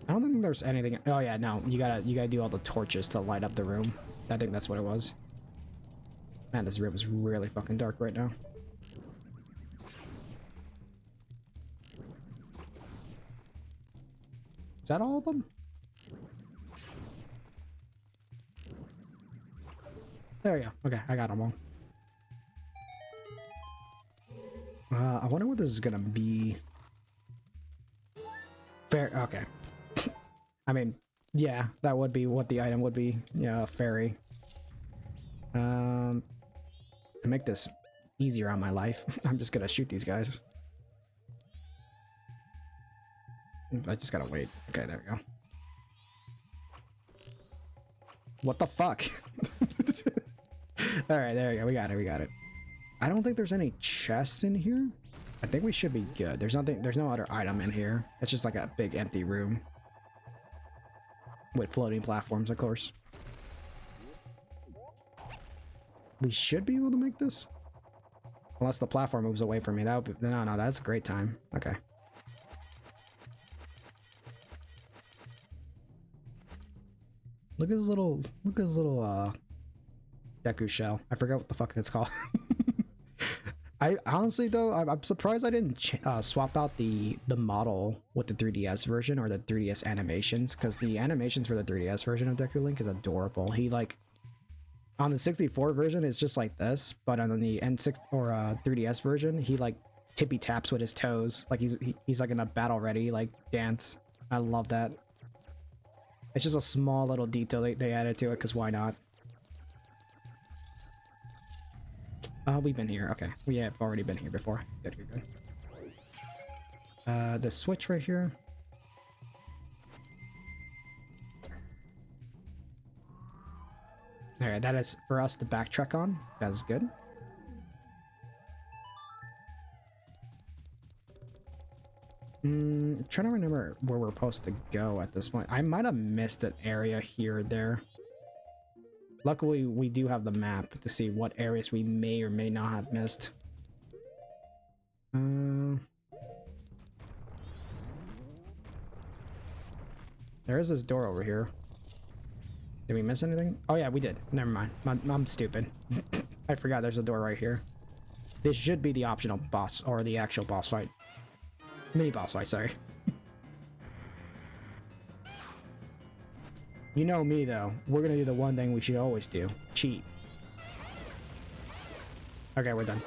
I don't think there's anything. Oh yeah, no, you gotta do all the torches to light up the room. I think that's what it was. Man, this room is really fucking dark right now. Is that all of them? There we go. Okay, I got them all. I wonder what this is gonna be. Fair. Okay. I mean, yeah, that would be what the item would be. Yeah, fairy. To make this easier on my life, I'm just gonna shoot these guys. I just gotta wait. Okay, there we go. What the fuck? Alright, there we go. We got it. We got it. I don't think there's any chests in here. I think we should be good. There's no other item in here. It's just like a big empty room. With floating platforms, of course. We should be able to make this. Unless the platform moves away from me. That would be... No, that's a great time. Okay. Look at his little Deku shell. I forgot what the fuck that's called. I honestly though, I'm surprised I didn't swap out the model with the 3DS version or the 3DS animations, because the animations for the 3DS version of Deku Link is adorable. He like, On the 64 version, it's just like this, but on the N6 or 3DS version, he like tippy taps with his toes, like he's like in a battle ready like dance. I love that. It's just a small little detail they added to it, because why not? We've been here. Okay, we have already been here before. Good, good, good. The switch right here. Alright, that is for us to backtrack on. That is good. Trying to remember where we're supposed to go at this point. I might have missed an area here or there. Luckily, we do have the map to see what areas we may or may not have missed. There is this door over here. Did we miss anything? Oh yeah, we did. Never mind. I'm stupid. I forgot there's a door right here. This should be the optional boss, or the actual boss fight. Mini boss fight, sorry. You know me though. We're gonna do the one thing we should always do. Cheat. Okay, we're done.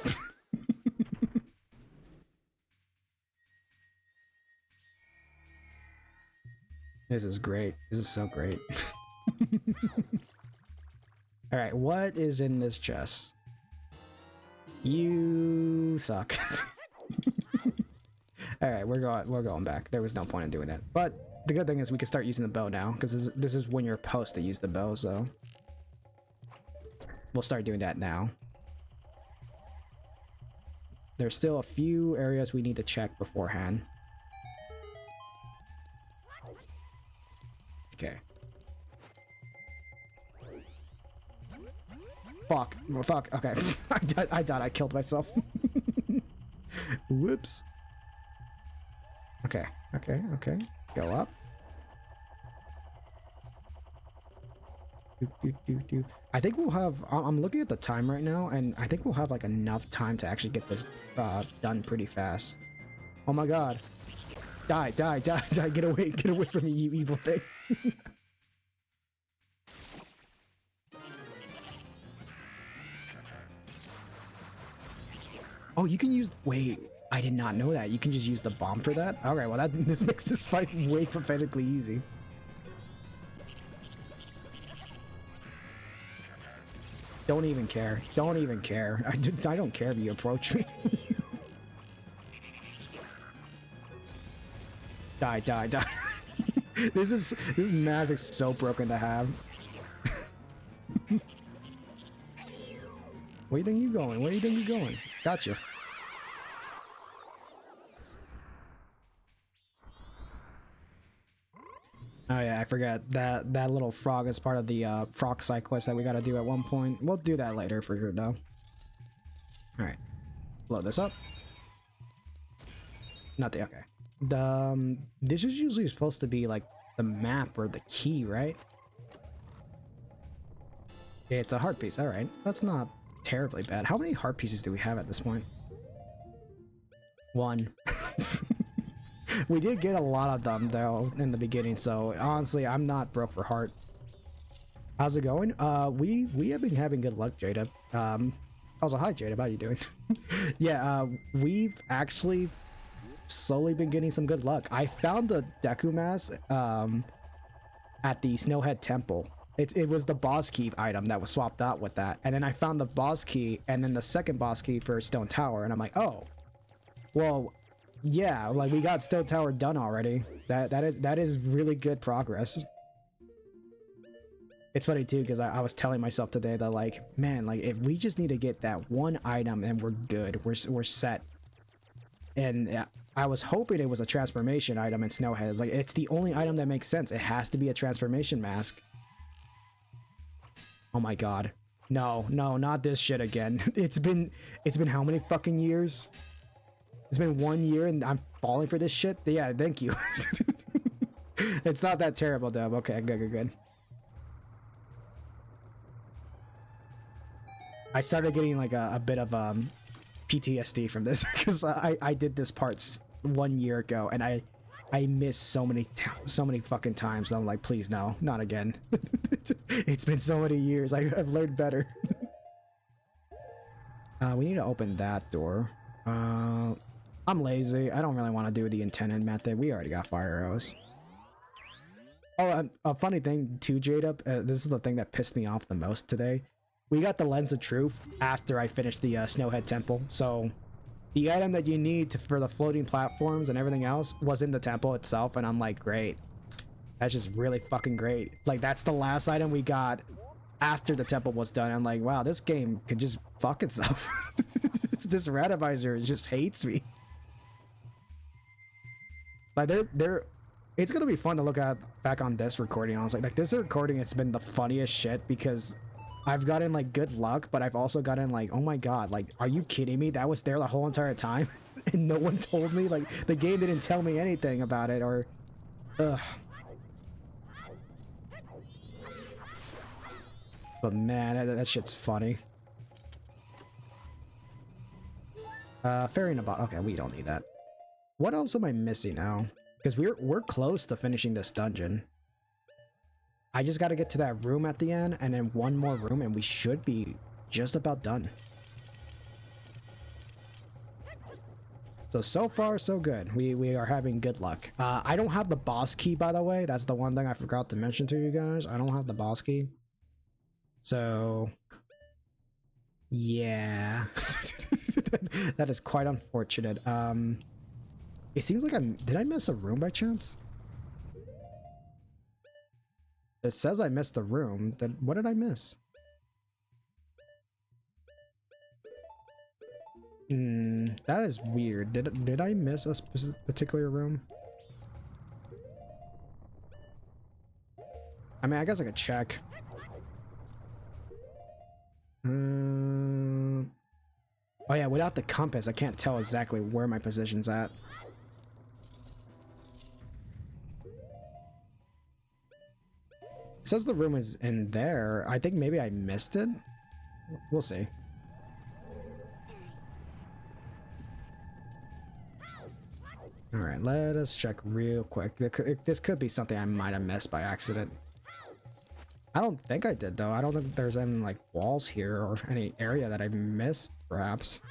This is great. This is so great. Alright, what is in this chest? You suck. Alright, we're going back. There was no point in doing that. But the good thing is we can start using the bow now, because this is when you're supposed to use the bow, so we'll start doing that now. There's still a few areas we need to check beforehand. Okay. Fuck. Well, fuck. Okay. I died. I killed myself. Whoops. Okay. Okay. Okay. Go up. I think we'll have... I'm looking at the time right now, and I think we'll have like enough time to actually get this done pretty fast. Oh my god. Die, die, die, die. Get away from me, you evil thing. Oh, you can use... Wait, I did not know that. You can just use the bomb for that? Alright, well this makes this fight way pathetically easy. Don't even care. Don't even care. I don't care if you approach me. Die, die, die. This mask is so broken to have. Where do you think you're going? Where do you think you're going? Gotcha. Oh yeah, I forgot that little frog is part of the frog side quest that we gotta do at one point. We'll do that later for sure though. Alright. Load this up. Nothing, okay. This is usually supposed to be like the map or the key, right? It's a heart piece, alright. That's not terribly bad. How many heart pieces do we have at this point? 1. We did get a lot of them though in the beginning, so honestly I'm not broke for heart. How's it going? We have been having good luck, Jada. Also, hi Jada, how you doing? Yeah, we've actually slowly been getting some good luck. I found the Deku mask at the Snowhead Temple. It was the boss key item that was swapped out with that, and then I found the boss key and then the second boss key for Stone Tower, and I'm like, oh, well, yeah, like we got Stone Tower done already. That is really good progress. It's funny too, because I was telling myself today that like, man, like if we just need to get that one item and we're good, we're set. And I was hoping it was a transformation item in Snowhead. It's like, it's the only item that makes sense. It has to be a transformation mask. Oh my god. No, no, not this shit again. It's been how many fucking years? It's been 1 year and I'm falling for this shit? Yeah, thank you. It's not that terrible though. Okay, good, good, good. I started getting like a bit of PTSD from this because I did this part 1 year ago and I missed so many fucking times. I'm like, please no, not again. It's been so many years. I've learned better. We need to open that door. I'm lazy. I don't really want to do the intended method. We already got fire arrows. Oh, a funny thing too, Jada. This is the thing that pissed me off the most today. We got the Lens of Truth after I finished the Snowhead Temple. So the item that you need for the floating platforms and everything else was in the temple itself, and I'm like, great. That's just really fucking great. Like, that's the last item we got after the temple was done. I'm like, wow, this game could just fuck itself. This randomizer just hates me. Like, it's gonna be fun to look at back on this recording, honestly. Like, this recording has been the funniest shit because I've gotten like good luck, but I've also gotten like, oh my god, like, are you kidding me? That was there the whole entire time and no one told me. Like, the game didn't tell me anything about it, or ugh. But man, that shit's funny. Fairy in a bottle. Okay, we don't need that. What else am I missing now? Because we're close to finishing this dungeon. I just got to get to that room at the end, and then one more room, and we should be just about done. So far, so good. We are having good luck. I don't have the boss key, by the way. That's the one thing I forgot to mention to you guys. I don't have the boss key. So, yeah. That is quite unfortunate. It seems like did I miss a room by chance? It says I missed the room. Then what did I miss? That is weird. Did I miss a particular room? I mean, I guess I could check. Oh yeah, without the compass, I can't tell exactly where my position's at. It says the room is in there. I think maybe I missed it. We'll see. Alright, let us check real quick. This could be something I might have missed by accident. I don't think I did, though. I don't think there's any, like, walls here or any area that I missed, perhaps.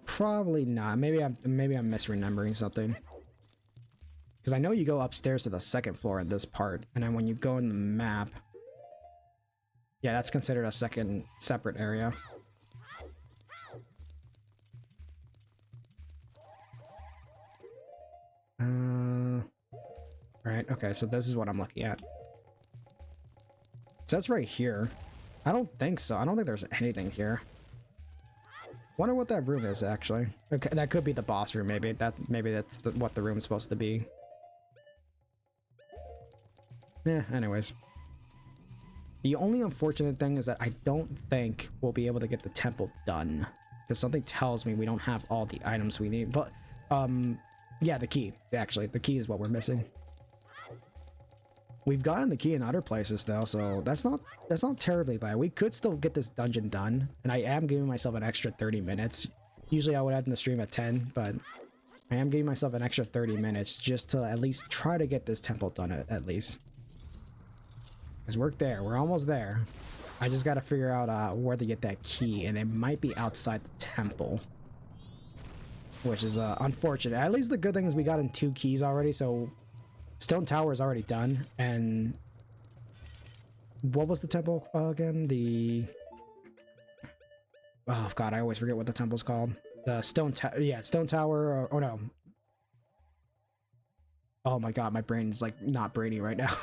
Probably not. Maybe I'm misremembering something. Because I know you go upstairs to the second floor in this part, and then when you go in the map, yeah, that's considered a second separate area. Right, okay, so this is what I'm looking at. So that's right here. I don't think so. I don't think there's anything here. Wonder what that room is, actually. Okay, that could be the boss room, maybe. Maybe that's what the room's supposed to be. Yeah, anyways. The only unfortunate thing is that I don't think we'll be able to get the temple done. Because something tells me we don't have all the items we need. But, yeah, the key. Actually, the key is what we're missing. We've gotten the key in other places, though, so that's not terribly bad. We could still get this dungeon done, and I am giving myself an extra 30 minutes. Usually I would end the stream at 10, but I am giving myself an extra 30 minutes just to at least try to get this temple done at least. Because we're there. We're almost there. I just got to figure out where to get that key, and it might be outside the temple. Which is unfortunate. At least the good thing is we got in 2 keys already, so Stone Tower is already done. And what was the temple again? Oh god, I always forget what the temple's called. The Stone Tower, or no. Oh my god, my brain is like not brainy right now.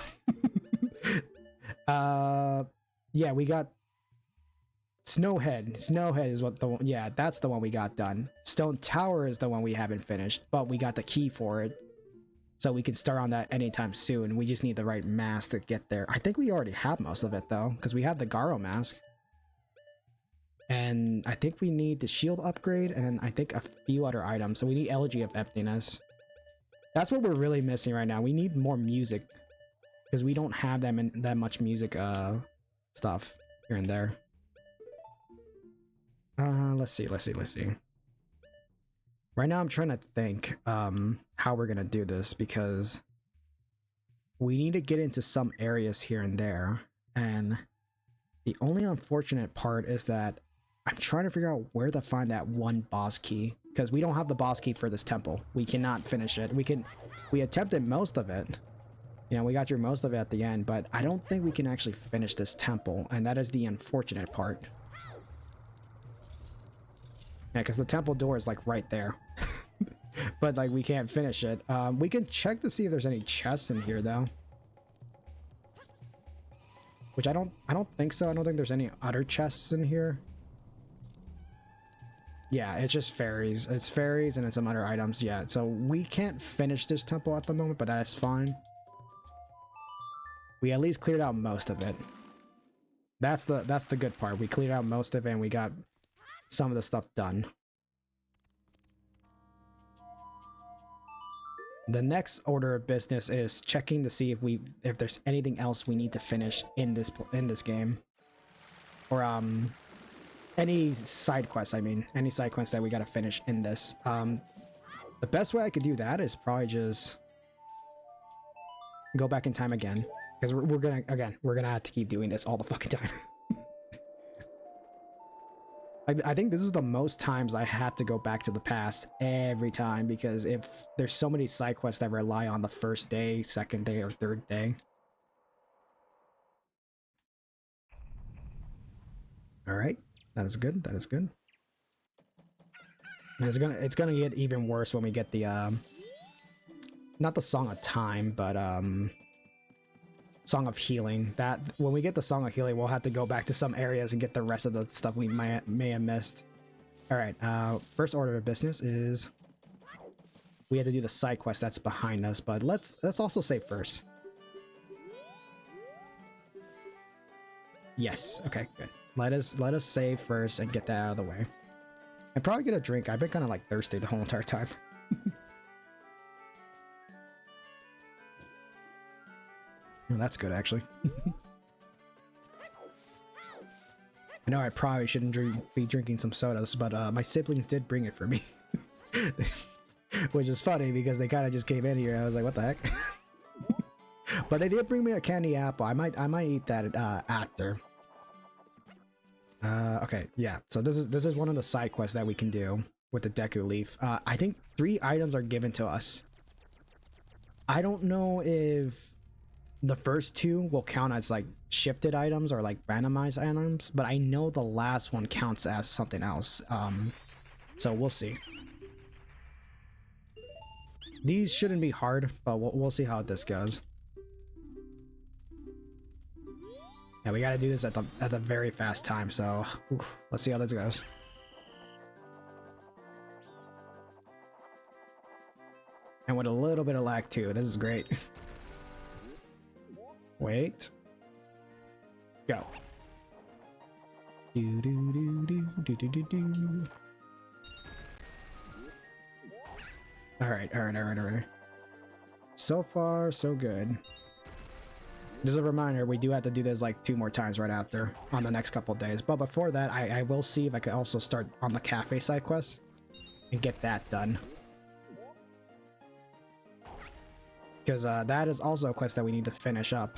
Yeah, we got Snowhead. Snowhead is what yeah, that's the one we got done. Stone Tower is the one we haven't finished, but we got the key for it. So we can start on that anytime soon. We just need the right mask to get there. I think we already have most of it though, because we have the Garo mask. And I think we need the shield upgrade, and then I think a few other items. So we need Elegy of Emptiness. That's what we're really missing right now. We need more music, because we don't have that much music stuff here and there. Let's see. Right now I'm trying to think how we're gonna do this, because we need to get into some areas here and there, and the only unfortunate part is that I'm trying to figure out where to find that one boss key, because we don't have the boss key for this temple. We cannot finish it. We attempted most of it. You know, we got through most of it at the end, but I don't think we can actually finish this temple, and that is the unfortunate part. Yeah, because the temple door is like right there. But like we can't finish it. We can check to see if there's any chests in here though. Which I don't think so. I don't think there's any other chests in here. Yeah, it's just fairies. It's fairies and it's some other items. Yeah, so we can't finish this temple at the moment, but that is fine. We at least cleared out most of it. That's the good part. We cleared out most of it and we got some of the stuff done. The next order of business is checking to see if there's anything else we need to finish in this game, or any side quests. I mean, any side quests that we gotta finish in this. The best way I could do that is probably just go back in time again, because we're gonna have to keep doing this all the fucking time. I think this is the most times I had to go back to the past every time, because if there's so many side quests that rely on the first day, second day, or third day. All right, that is good. That is good. And it's gonna get even worse when we get the not the Song of Time, but Song of Healing. That when we get the Song of Healing, we'll have to go back to some areas and get the rest of the stuff we may have missed. All right, first order of business is we have to do the side quest that's behind us, but let's also save first. Yes, okay, good. Let us save first and get that out of the way. And probably get a drink. I've been kind of like thirsty the whole entire time. Oh, that's good, actually. I know I probably shouldn't be drinking some sodas, but my siblings did bring it for me. Which is funny, because they kind of just came in here. I was like, what the heck? But they did bring me a candy apple. I might eat that after. Okay, yeah. So this is one of the side quests that we can do with the Deku Leaf. I think 3 items are given to us. I don't know if the first 2 will count as like shifted items or like randomized items, but I know the last one counts as something else. So we'll see. These shouldn't be hard, but we'll see how this goes. Yeah, we gotta do this at the very fast time, so let's see how this goes. And with a little bit of lag too. This is great. Wait. Go. Do do do do do do do do. Alright. So far, so good. Just a reminder, we do have to do this like 2 more times right after on the next couple of days. But before that, I will see if I could also start on the cafe side quest and get that done. Because that is also a quest that we need to finish up.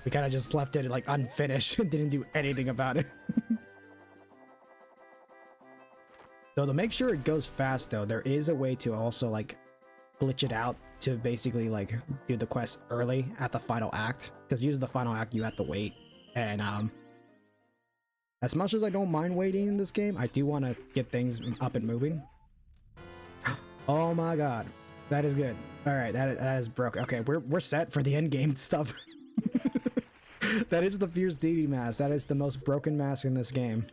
We kind of just left it like unfinished and didn't do anything about it. Though to make sure it goes fast though, there is a way to also like glitch it out to basically like do the quest early at the final act, because using the final act you have to wait, and as much as I don't mind waiting in this game, I do want to get things up and moving. Oh my god, that is good. All right, that is broken. Okay, we're set for the end game stuff. That is the Fierce Deity mask. That is the most broken mask in this game.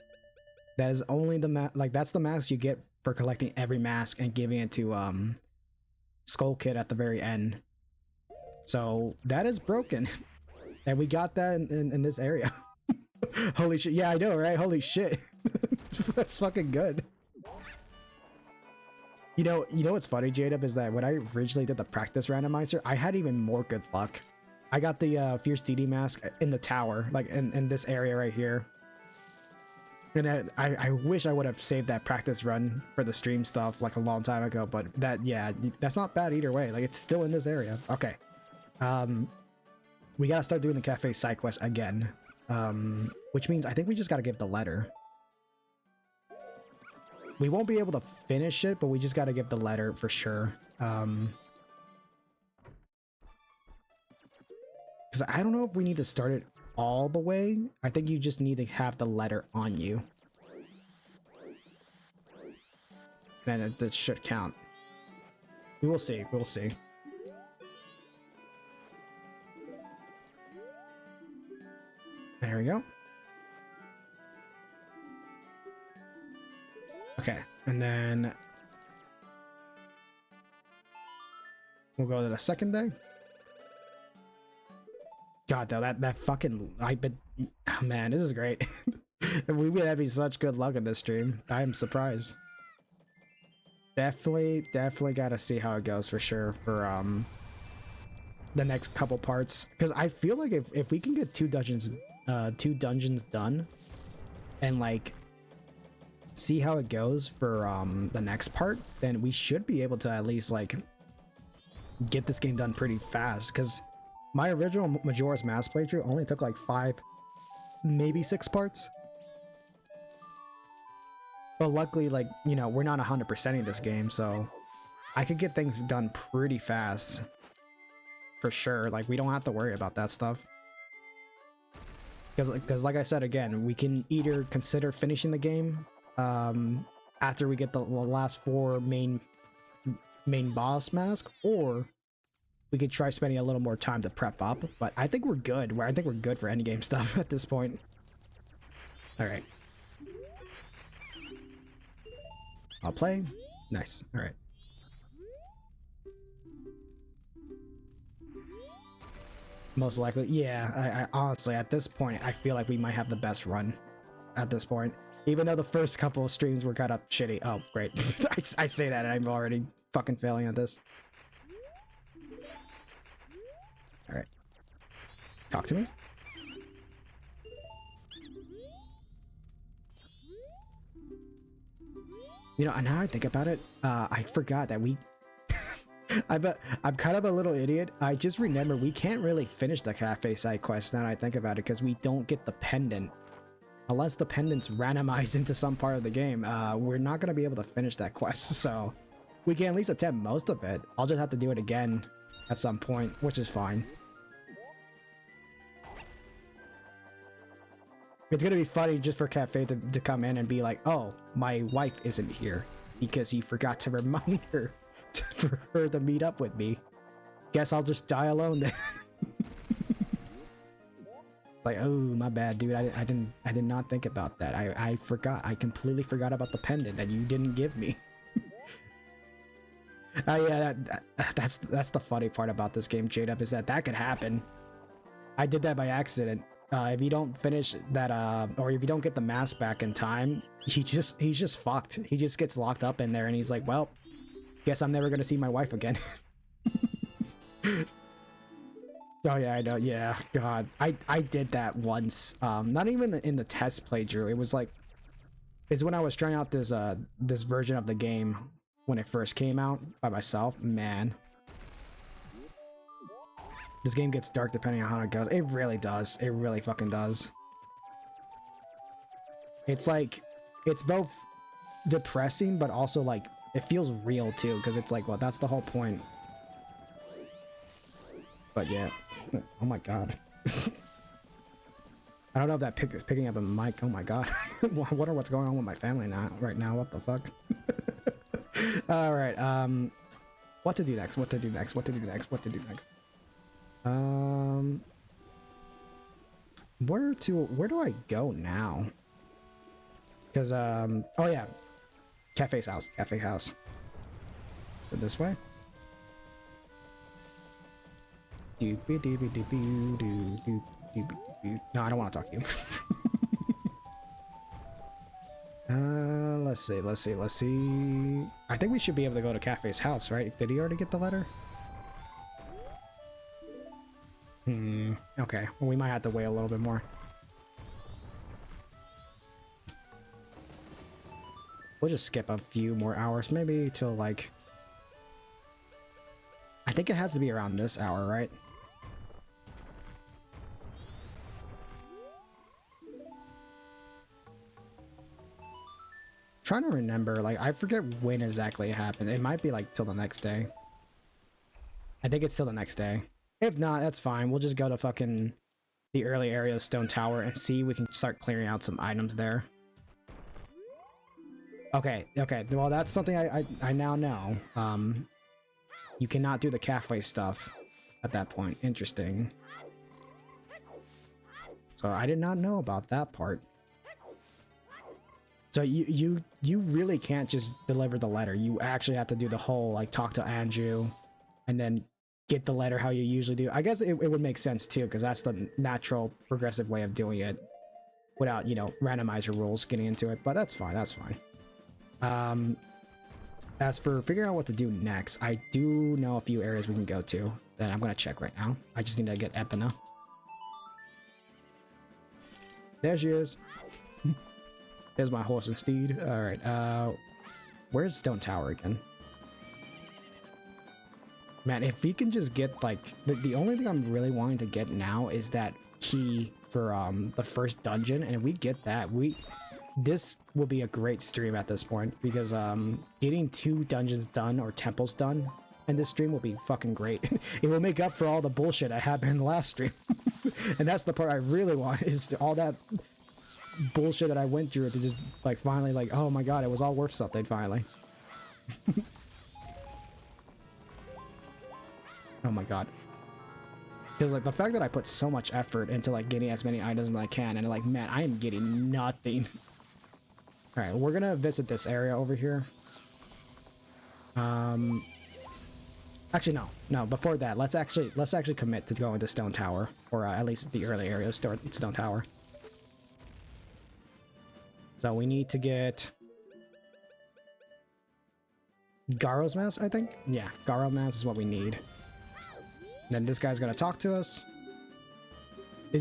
That is only the that's the mask you get for collecting every mask and giving it to Skull Kid at the very end. So that is broken, and we got that in this area. Holy shit! Yeah, I know, right? Holy shit! That's fucking good. You know what's funny, J-Dub, is that when I originally did the practice randomizer, I had even more good luck. I got the Fierce Deity mask in the tower, like in this area right here. And I wish I would have saved that practice run for the stream stuff like a long time ago, but that, yeah, that's not bad either way. Like, it's still in this area. Okay. We gotta start doing the cafe side quest again. Which means I think we just gotta give the letter. We won't be able to finish it, but we just gotta give the letter for sure. Because I don't know if we need to start it all the way. I think you just need to have the letter on you. And that should count. We will see. We'll see. There we go. Okay, and then we'll go to the second day. God, though, that fucking oh, man, this is great. We would have such good luck in this stream. I am surprised. Definitely gotta see how it goes for sure for the next couple parts, because I feel like if we can get two dungeons done and like see how it goes for the next part, then we should be able to at least like get this game done pretty fast, because my original Majora's Mask playthrough only took like 5, maybe 6 parts. But luckily, like, you know, we're not 100%ing this game, so I could get things done pretty fast for sure. Like, we don't have to worry about that stuff. Because like I said, again, we can either consider finishing the game after we get the last 4 main boss mask, or we could try spending a little more time to prep up. But I think we're good. I think we're good for endgame stuff at this point. All right. I'll play. Nice. All right. Most likely, yeah. I honestly, at this point, I feel like we might have the best run at this point. Even though the first couple of streams were kind of shitty. Oh, great. I say that and I'm already fucking failing at this. All right. Talk to me. You know, now I think about it, I forgot that we... I'm kind of a little idiot. I just remember we can't really finish the cafe side quest now that I think about it, because we don't get the pendant. Unless the pendant's randomized into some part of the game, we're not going to be able to finish that quest, so we can at least attempt most of it. I'll just have to do it again at some point, which is fine. It's gonna be funny just for Cafe to come in and be like, oh, my wife isn't here because you forgot to remind her for her to meet up with me. Guess I'll just die alone then. Like, oh, my bad, dude. I did not think about that. I forgot. I completely forgot about the pendant that you didn't give me. Yeah, that's the funny part about this game, J-Dub, is that could happen. I did that by accident. If you don't finish that, or if you don't get the mask back in time, he's just fucked. He just gets locked up in there, and he's like, well, guess I'm never gonna see my wife again. Oh yeah, I know. Yeah, God, I did that once. Not even in the test playthrough. It was like, it's when I was trying out this this version of the game when it first came out by myself. Man, this game gets dark depending on how it goes. It really does. It really fucking does. It's like, it's both depressing, but also like, it feels real too, because it's like, well, that's the whole point. But yeah. Oh my god. I don't know if that is picking up a mic. Oh my god. I wonder what's going on with my family now, right now. What the fuck? Alright, what to do next? What to do next? What to do next? What to do next? Where do I go now? Because oh yeah, Cafe's house. Cafe house. Go this way. No, I don't want to talk to you. Let's see. I think we should be able to go to Cafe's house, right? Did he already get the letter? Okay, well, we might have to wait a little bit more. We'll just skip a few more hours, maybe till like... I think it has to be around this hour, right? Trying to remember, like, I forget when exactly it happened. It might be like till the next day. I think it's till the next day. If not, that's fine. We'll just go to fucking the early area of Stone Tower and see if we can start clearing out some items there. Okay, okay. Well, that's something I now know. You cannot do the cafe stuff at that point. Interesting. So I did not know about that part. So you really can't just deliver the letter. You actually have to do the whole, like, talk to Andrew and then get the letter how you usually do. I guess it would make sense too, because that's the natural progressive way of doing it without, you know, randomizer rules getting into it. But that's fine, that's fine. As for figuring out what to do next, I do know a few areas we can go to that I'm gonna check right now. I just need to get Epina. There she is. There's my horse and steed. Alright, where's Stone Tower again? Man, if we can just get, like, the only thing I'm really wanting to get now is that key for the first dungeon, and if we get that, this will be a great stream at this point, because getting 2 dungeons done or temples done in this stream will be fucking great. It will make up for all the bullshit I had in the last stream. And that's the part I really want, is all that bullshit that I went through to just, like, finally, like, oh my god, it was all worth something finally. Oh my god. Because, like, the fact that I put so much effort into, like, getting as many items as I can, and, like, man, I am getting nothing. Alright, we're gonna visit this area over here. Actually, no, before that, let's actually commit to going to Stone Tower, or at least the early area of Stone Tower. So we need to get Garo's Mask, I think? Yeah, Garo Mask is what we need. And then this guy's gonna talk to us. I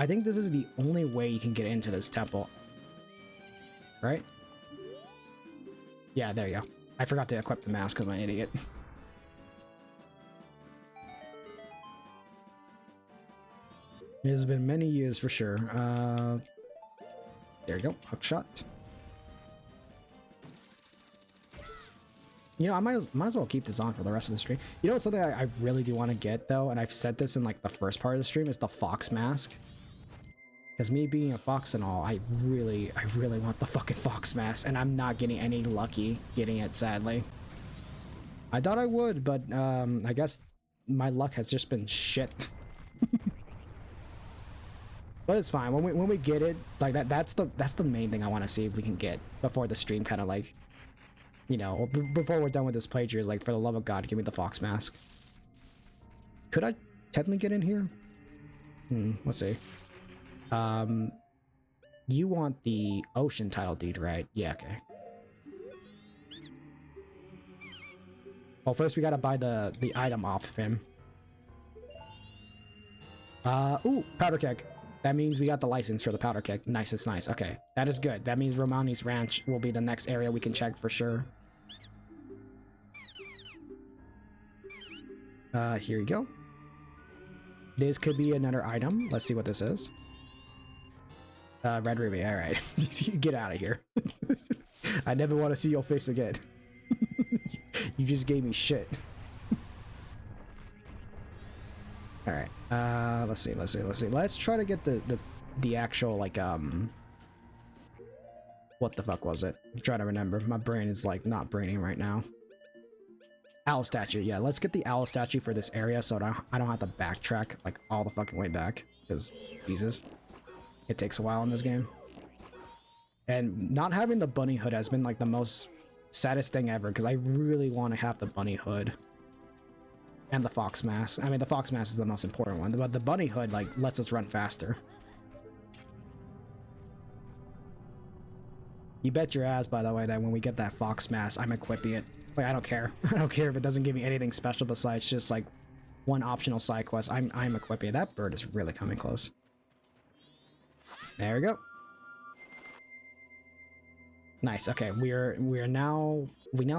think this is the only way you can get into this temple. Right? Yeah, there you go. I forgot to equip the mask because I'm an idiot. It has been many years for sure. There you go. Hook shot. You know, I might as well keep this on for the rest of the stream. You know, something I really do want to get, though, and I've said this in, like, the first part of the stream, is the fox mask. Because me being a fox and all, I really want the fucking fox mask, and I'm not getting any lucky getting it, sadly. I thought I would, but I guess my luck has just been shit. But it's fine. When we get it, like, that's the main thing I want to see if we can get before the stream kind of, like, you know, before we're done with this playthrough, is like, for the love of God, give me the fox mask. Could I technically get in here? Let's see. You want the ocean title deed, right? Yeah, okay. Well, first we gotta buy the item off of him. Ooh, powder keg. That means we got the license for the powder keg. Nice, it's nice. Okay, that is good. That means Romani's Ranch will be the next area we can check for sure. Here you go. This could be another item. Let's see what this is. Red ruby. All right, get out of here. I never want to see your face again. You just gave me shit. All right. Let's see. Let's try to get the actual, like, what the fuck was it? I'm trying to remember. My brain is, like, not braining right now. Owl statue. Yeah, let's get the owl statue for this area so I don't have to backtrack, like, all the fucking way back, because Jesus, it takes a while in this game. And not having the bunny hood has been, like, the most saddest thing ever, because I really want to have the bunny hood and the fox mask. I mean, the fox mask is the most important one, but the bunny hood, like, lets us run faster. You bet your ass, by the way, that when we get that fox mask, I'm equipping it. Like, I don't care. I don't care if it doesn't give me anything special besides just, like, one optional side quest. I'm equipping it. That bird is really coming close. There we go. Nice. Okay, we now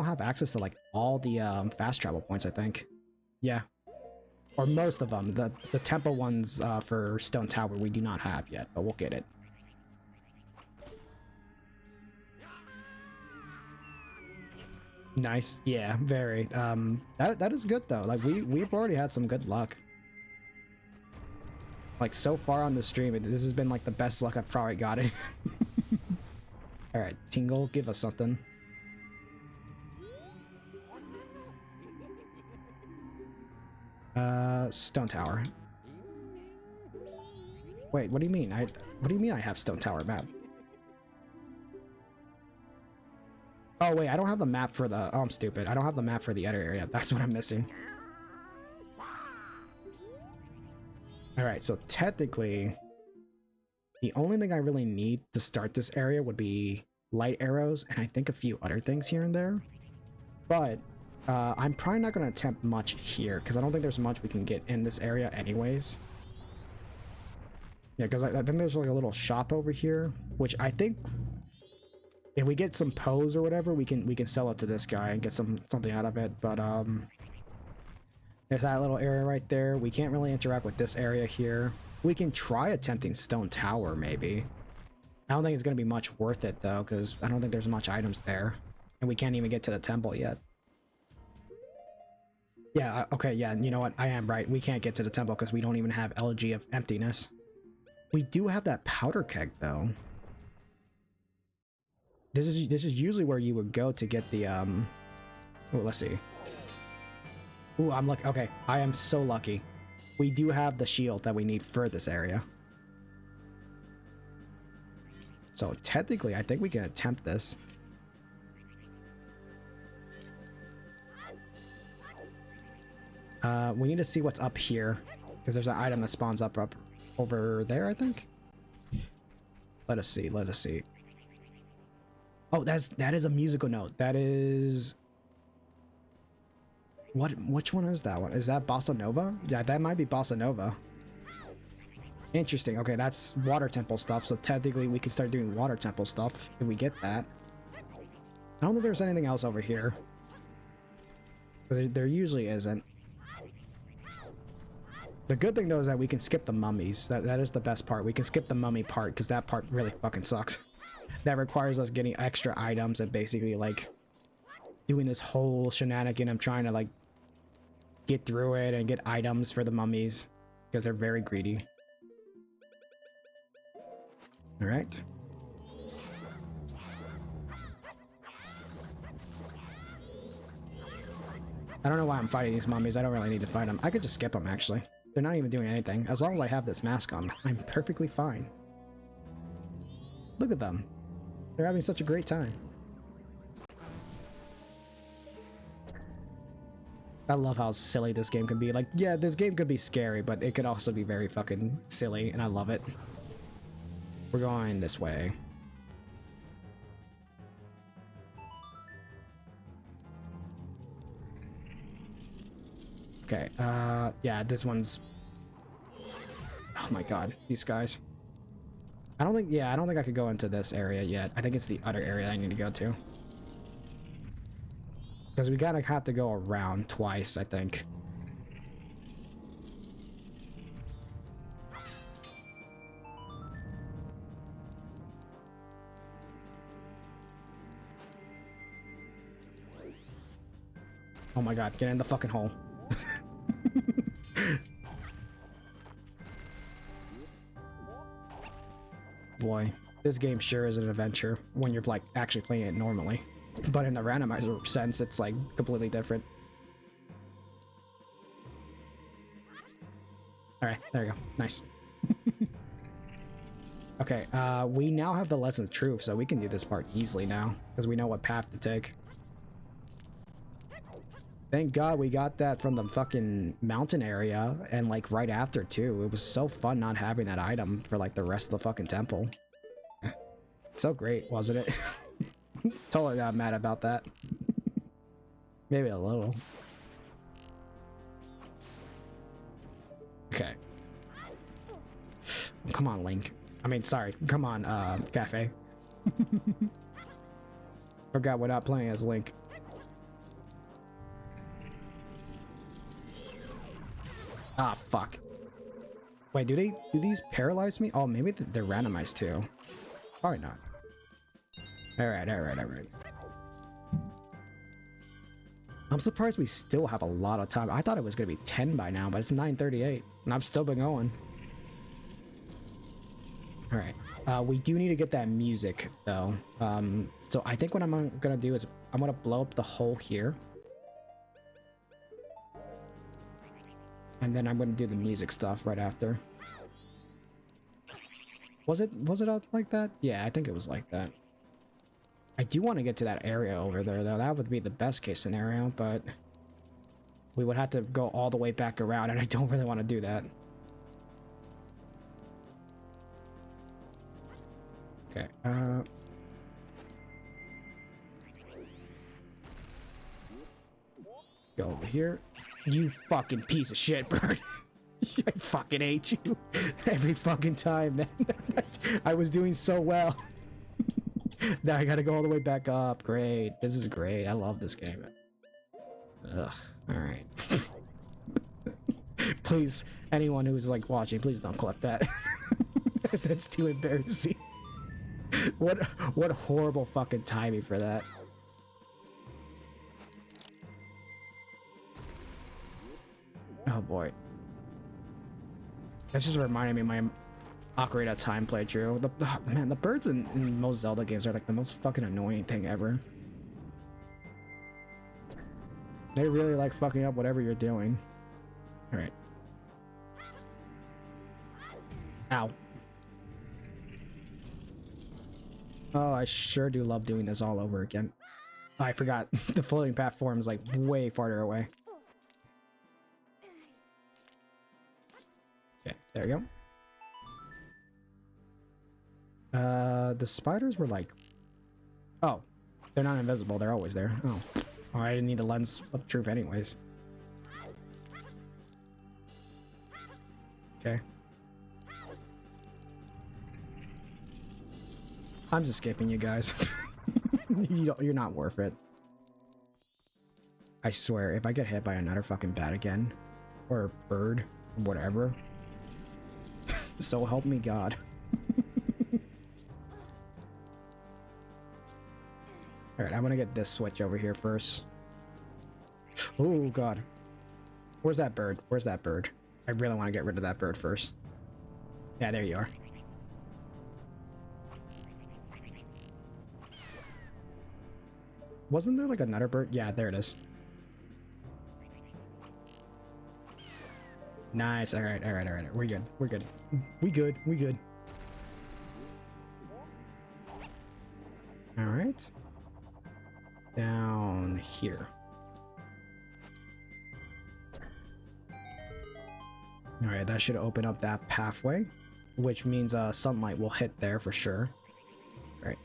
have access to like all the fast travel points, I think. Yeah. Or most of them. The temple ones for Stone Tower we do not have yet, but we'll get it. Nice. Yeah, very. That is good though. Like we've already had some good luck. Like so far on the stream, this has been like the best luck I've probably gotten. All right, Tingle, give us something. Stone Tower. Wait, what do you mean? What do you mean I have Stone Tower map? Oh wait, I don't have the map for the. Oh, I'm stupid. I don't have the map for the other area. That's what I'm missing. All right, so technically, the only thing I really need to start this area would be light arrows, and I think a few other things here and there. But I'm probably not going to attempt much here because I don't think there's much we can get in this area anyways. Yeah, because I think there's like a little shop over here, which I think if we get some pose or whatever, we can sell it to this guy and get something out of it. But there's that little area right there. We can't really interact with this area here. We can try attempting Stone Tower maybe. I don't think it's going to be much worth it though, because I don't think there's much items there, and we can't even get to the temple yet. Yeah, okay, yeah, you know what? I am right. We can't get to the temple because we don't even have Elegy of Emptiness. We do have that powder keg though. This is usually where you would go to get the oh, let's see. Ooh, I'm lucky. Okay, I am so lucky. We do have the shield that we need for this area. So technically, I think we can attempt this. We need to see what's up here, because there's an item that spawns up over there, I think. Let us see. Let us see. Oh, that is a musical note. That is. Which one is that one? Is that Bossa Nova? Yeah, that might be Bossa Nova. Interesting. Okay, that's water temple stuff, so technically we can start doing water temple stuff if we get that. I don't think there's anything else over here. There usually isn't. The good thing though is that we can skip the mummies. That is the best part. We can skip the mummy part because that part really fucking sucks. That requires us getting extra items and basically like doing this whole shenanigan of trying to like get through it and get items for the mummies because they're very greedy. All right. I don't know why I'm fighting these mummies. I don't really need to fight them. I could just skip them actually. They're not even doing anything. As long as I have this mask on, I'm perfectly fine. Look at them. They're having such a great time. I love how silly this game can be. Like, yeah, this game could be scary, but it could also be very fucking silly, and I love it. We're going this way. Okay, yeah, this one's... Oh my god, these guys. I don't think I could go into this area yet. I think it's the other area I need to go to. Because we gotta have to go around twice, I think. Oh my god, get in the fucking hole. Boy, this game sure is an adventure when you're like actually playing it normally. But in the randomizer sense, it's like completely different. Alright, there you go. Nice. Okay, we now have the Lesson of Truth, so we can do this part easily now, because we know what path to take. Thank God we got that from the fucking mountain area, and like right after too. It was so fun not having that item for like the rest of the fucking temple. So great, wasn't it? Totally not mad about that. Maybe a little. Okay. Come on, Link. I mean, sorry. Come on, Cafe. Forgot we're not playing as Link. Ah, fuck. Wait, do these paralyze me? Oh, maybe they're randomized too. Probably not. Alright. I'm surprised we still have a lot of time. I thought it was gonna be 10 by now, but it's 9:38, and I've still been going. Alright. We do need to get that music, though. So I think what I'm gonna do is I'm gonna blow up the hole here. And then I'm gonna do the music stuff right after. Was it like that? Yeah, I think it was like that. I do want to get to that area over there, though. That would be the best case scenario, but we would have to go all the way back around, and I don't really want to do that. Okay, go over here. You fucking piece of shit, bird. I fucking hate you every fucking time, man. I was doing so well. Now I gotta go all the way back up. Great. This is great. I love this game. Ugh. Alright. Please, anyone who's like watching, please don't clip that. That's too embarrassing. What horrible fucking timing for that. Oh boy. That's just reminding me of my Ocarina of Time playthrough. Man, the birds in most Zelda games are like the most fucking annoying thing ever. They really like fucking up whatever you're doing. Alright. Ow. Oh, I sure do love doing this all over again. Oh, I forgot. The floating platform is like way farther away. Okay, there you go. The spiders were like... Oh, they're not invisible. They're always there. Oh, I didn't need a lens of truth anyways. Okay. I'm just skipping you guys. You're not worth it. I swear, if I get hit by another fucking bat again, or bird, whatever, so help me God. Alright, I'm gonna get this switch over here first. Oh God. Where's that bird? Where's that bird? I really want to get rid of that bird first. Yeah, there you are. Wasn't there like another bird? Yeah, there it is. Nice. Alright. We're good. We good. Alright. Down here. Alright, that should open up that pathway, which means sunlight will hit there for sure. Right.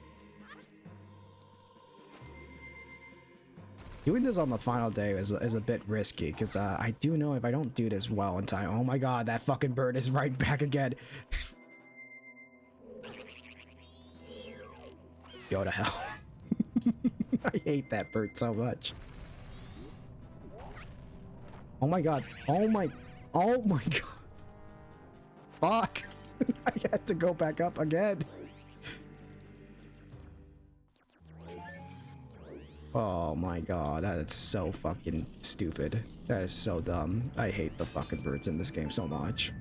Doing this on the final day is a bit risky, because I do know if I don't do this well in time... Oh my God, that fucking bird is right back again. Go to hell. I hate that bird so much. Oh my God. Oh my God. Fuck. I had to go back up again. Oh my God, that is so fucking stupid. That is so dumb. I hate the fucking birds in this game so much.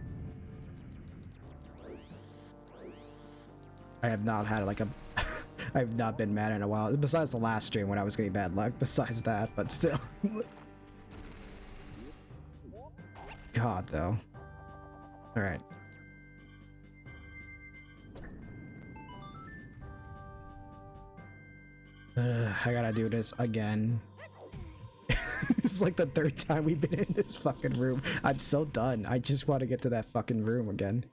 I have not had like a... I've not been mad in a while. Besides the last stream when I was getting bad luck. Besides that, but still. God, though. Alright. I gotta do this again. It's like the third time we've been in this fucking room. I'm so done. I just want to get to that fucking room again.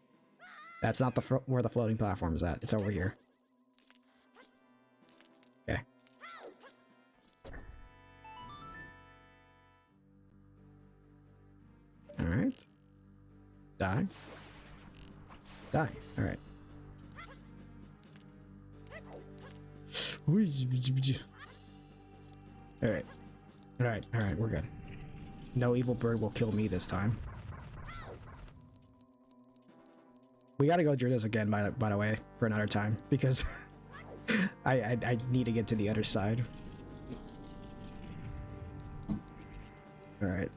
That's not where the floating platform is at. It's over here. Okay. Alright. Die. Die. Alright. Alright. Alright, alright, we're good. No evil bird will kill me this time. We gotta go through this again, by the way, for another time, because I need to get to the other side. Alright.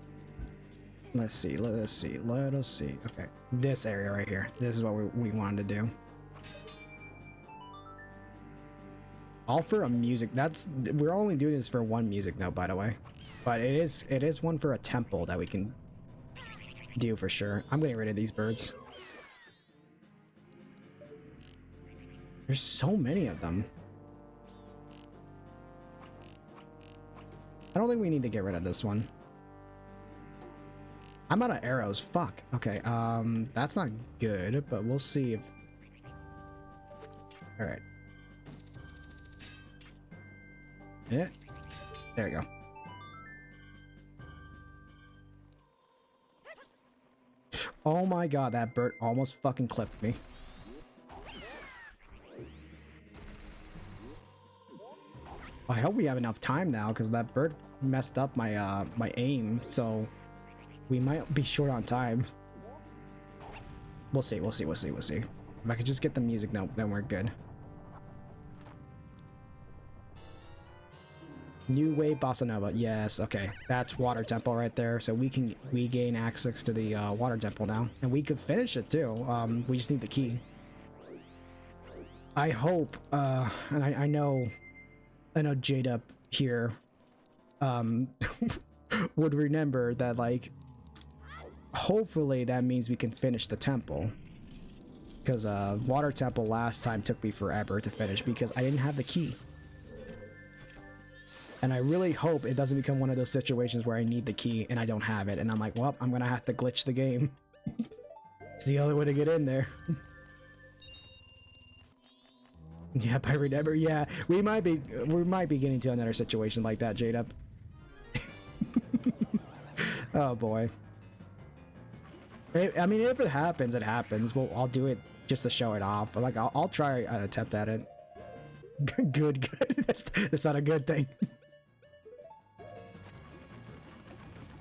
Let's see, let us see. Okay, this area right here. This is what we wanted to do. All for a music. We're only doing this for one music note, by the way. But it is one for a temple that we can do for sure. I'm getting rid of these birds. There's so many of them. I don't think we need to get rid of this one. I'm out of arrows. Fuck. Okay, that's not good, but we'll see if... Alright. Yeah. There we go. Oh my god, that bird almost fucking clipped me. I hope we have enough time now, because that bird messed up my my aim, so we might be short on time. We'll see. If I could just get the music note, then we're good. New Wave Bossa Nova. Yes, okay. That's Water Temple right there. So we gain access to the Water Temple now. And we could finish it too. We just need the key. I hope, and I know Jade up here would remember that, like, hopefully that means we can finish the temple. Because Water Temple last time took me forever to finish because I didn't have the key. And I really hope it doesn't become one of those situations where I need the key and I don't have it. And I'm like, well, I'm going to have to glitch the game. It's the only way to get in there. Yep, I remember. Yeah, we might be getting to another situation like that, Jade up. Oh boy. I mean, if it happens, it happens. Well, I'll do it just to show it off. Like, I'll try an attempt at it. Good. That's not a good thing.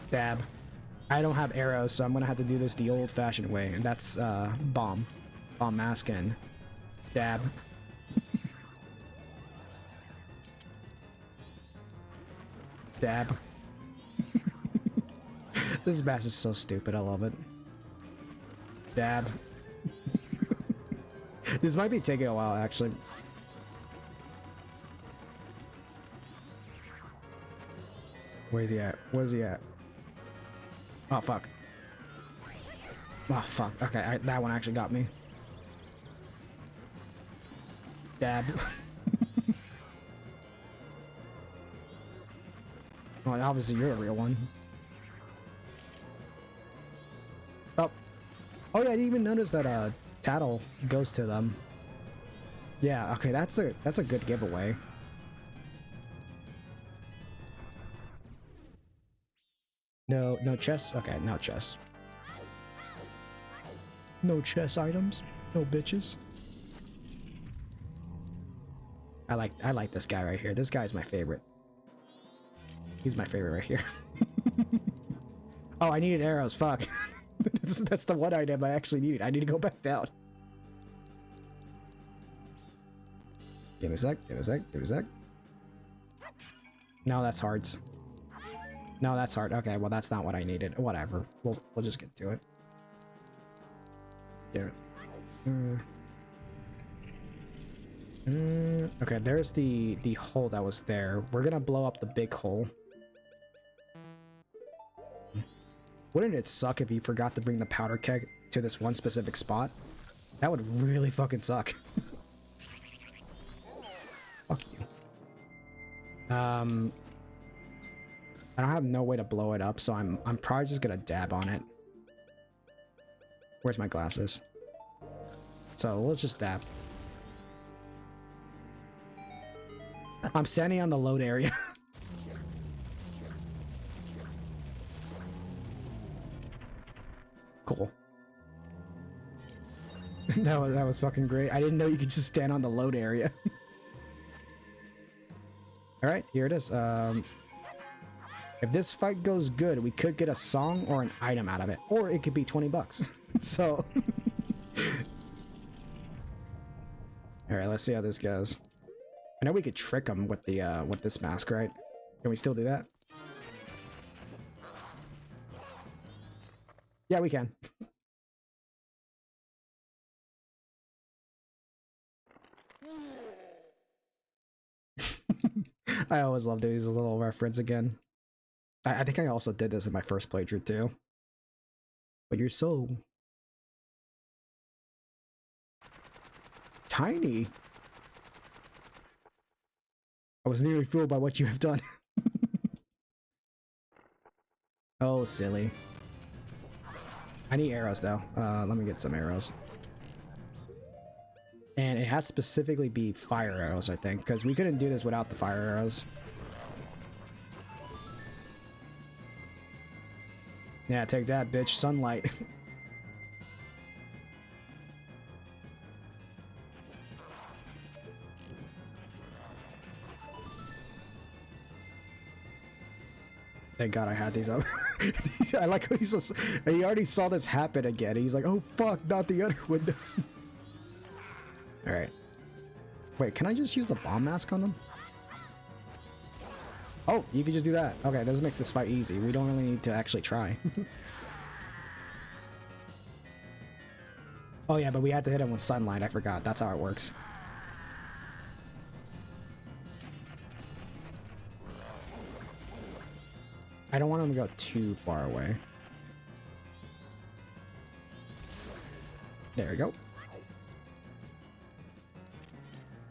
Dab. I don't have arrows, so I'm gonna have to do this the old-fashioned way, and that's bomb mask in. Dab. Dab. This bass is so stupid. I love it. Dab. This might be taking a while, actually. Where's he at? Where's he at? Oh, fuck. Oh, fuck. Okay, that one actually got me. Dab. Well, obviously you're a real one. Oh. Oh yeah, I didn't even notice that Tattle goes to them. Yeah, okay, that's a good giveaway. No chests? Okay, no chests. No chest items. No bitches. I like this guy right here. This guy's my favorite. He's my favorite right here. Oh, I needed arrows. Fuck. That's the one item I actually needed. I need to go back down. Give me a sec. No, that's hearts. No, that's hard. Okay, well, that's not what I needed. Whatever. We'll just get to it. Yeah. Okay, there's the hole that was there. We're gonna blow up the big hole. Wouldn't it suck if you forgot to bring the powder keg to this one specific spot? That would really fucking suck. Fuck you. I don't have no way to blow it up, so I'm probably just gonna dab on it. Where's my glasses? So let's just dab. I'm standing on the load area. Cool. That was fucking great. I didn't know you could just stand on the load area. All right, here it is. If this fight goes good, we could get a song or an item out of it. Or it could be 20 bucks. So... Alright, let's see how this goes. I know we could trick him with the with this mask, right? Can we still do that? Yeah, we can. I always love to use a little reference again. I think I also did this in my first playthrough too. But you're so... tiny. I was nearly fooled by what you have done. Oh, silly. I need arrows though. Let me get some arrows. And it has to specifically be fire arrows, I think, because we couldn't do this without the fire arrows. Yeah, take that, bitch. Sunlight. Thank God I had these up. I like how he already saw this happen again. He's like, oh fuck, not the other window. Alright. Wait, can I just use the bomb mask on them? Oh, you can just do that. Okay, this makes this fight easy. We don't really need to actually try. Oh yeah, but we had to hit him with sunlight. I forgot. That's how it works. I don't want him to go too far away. There we go.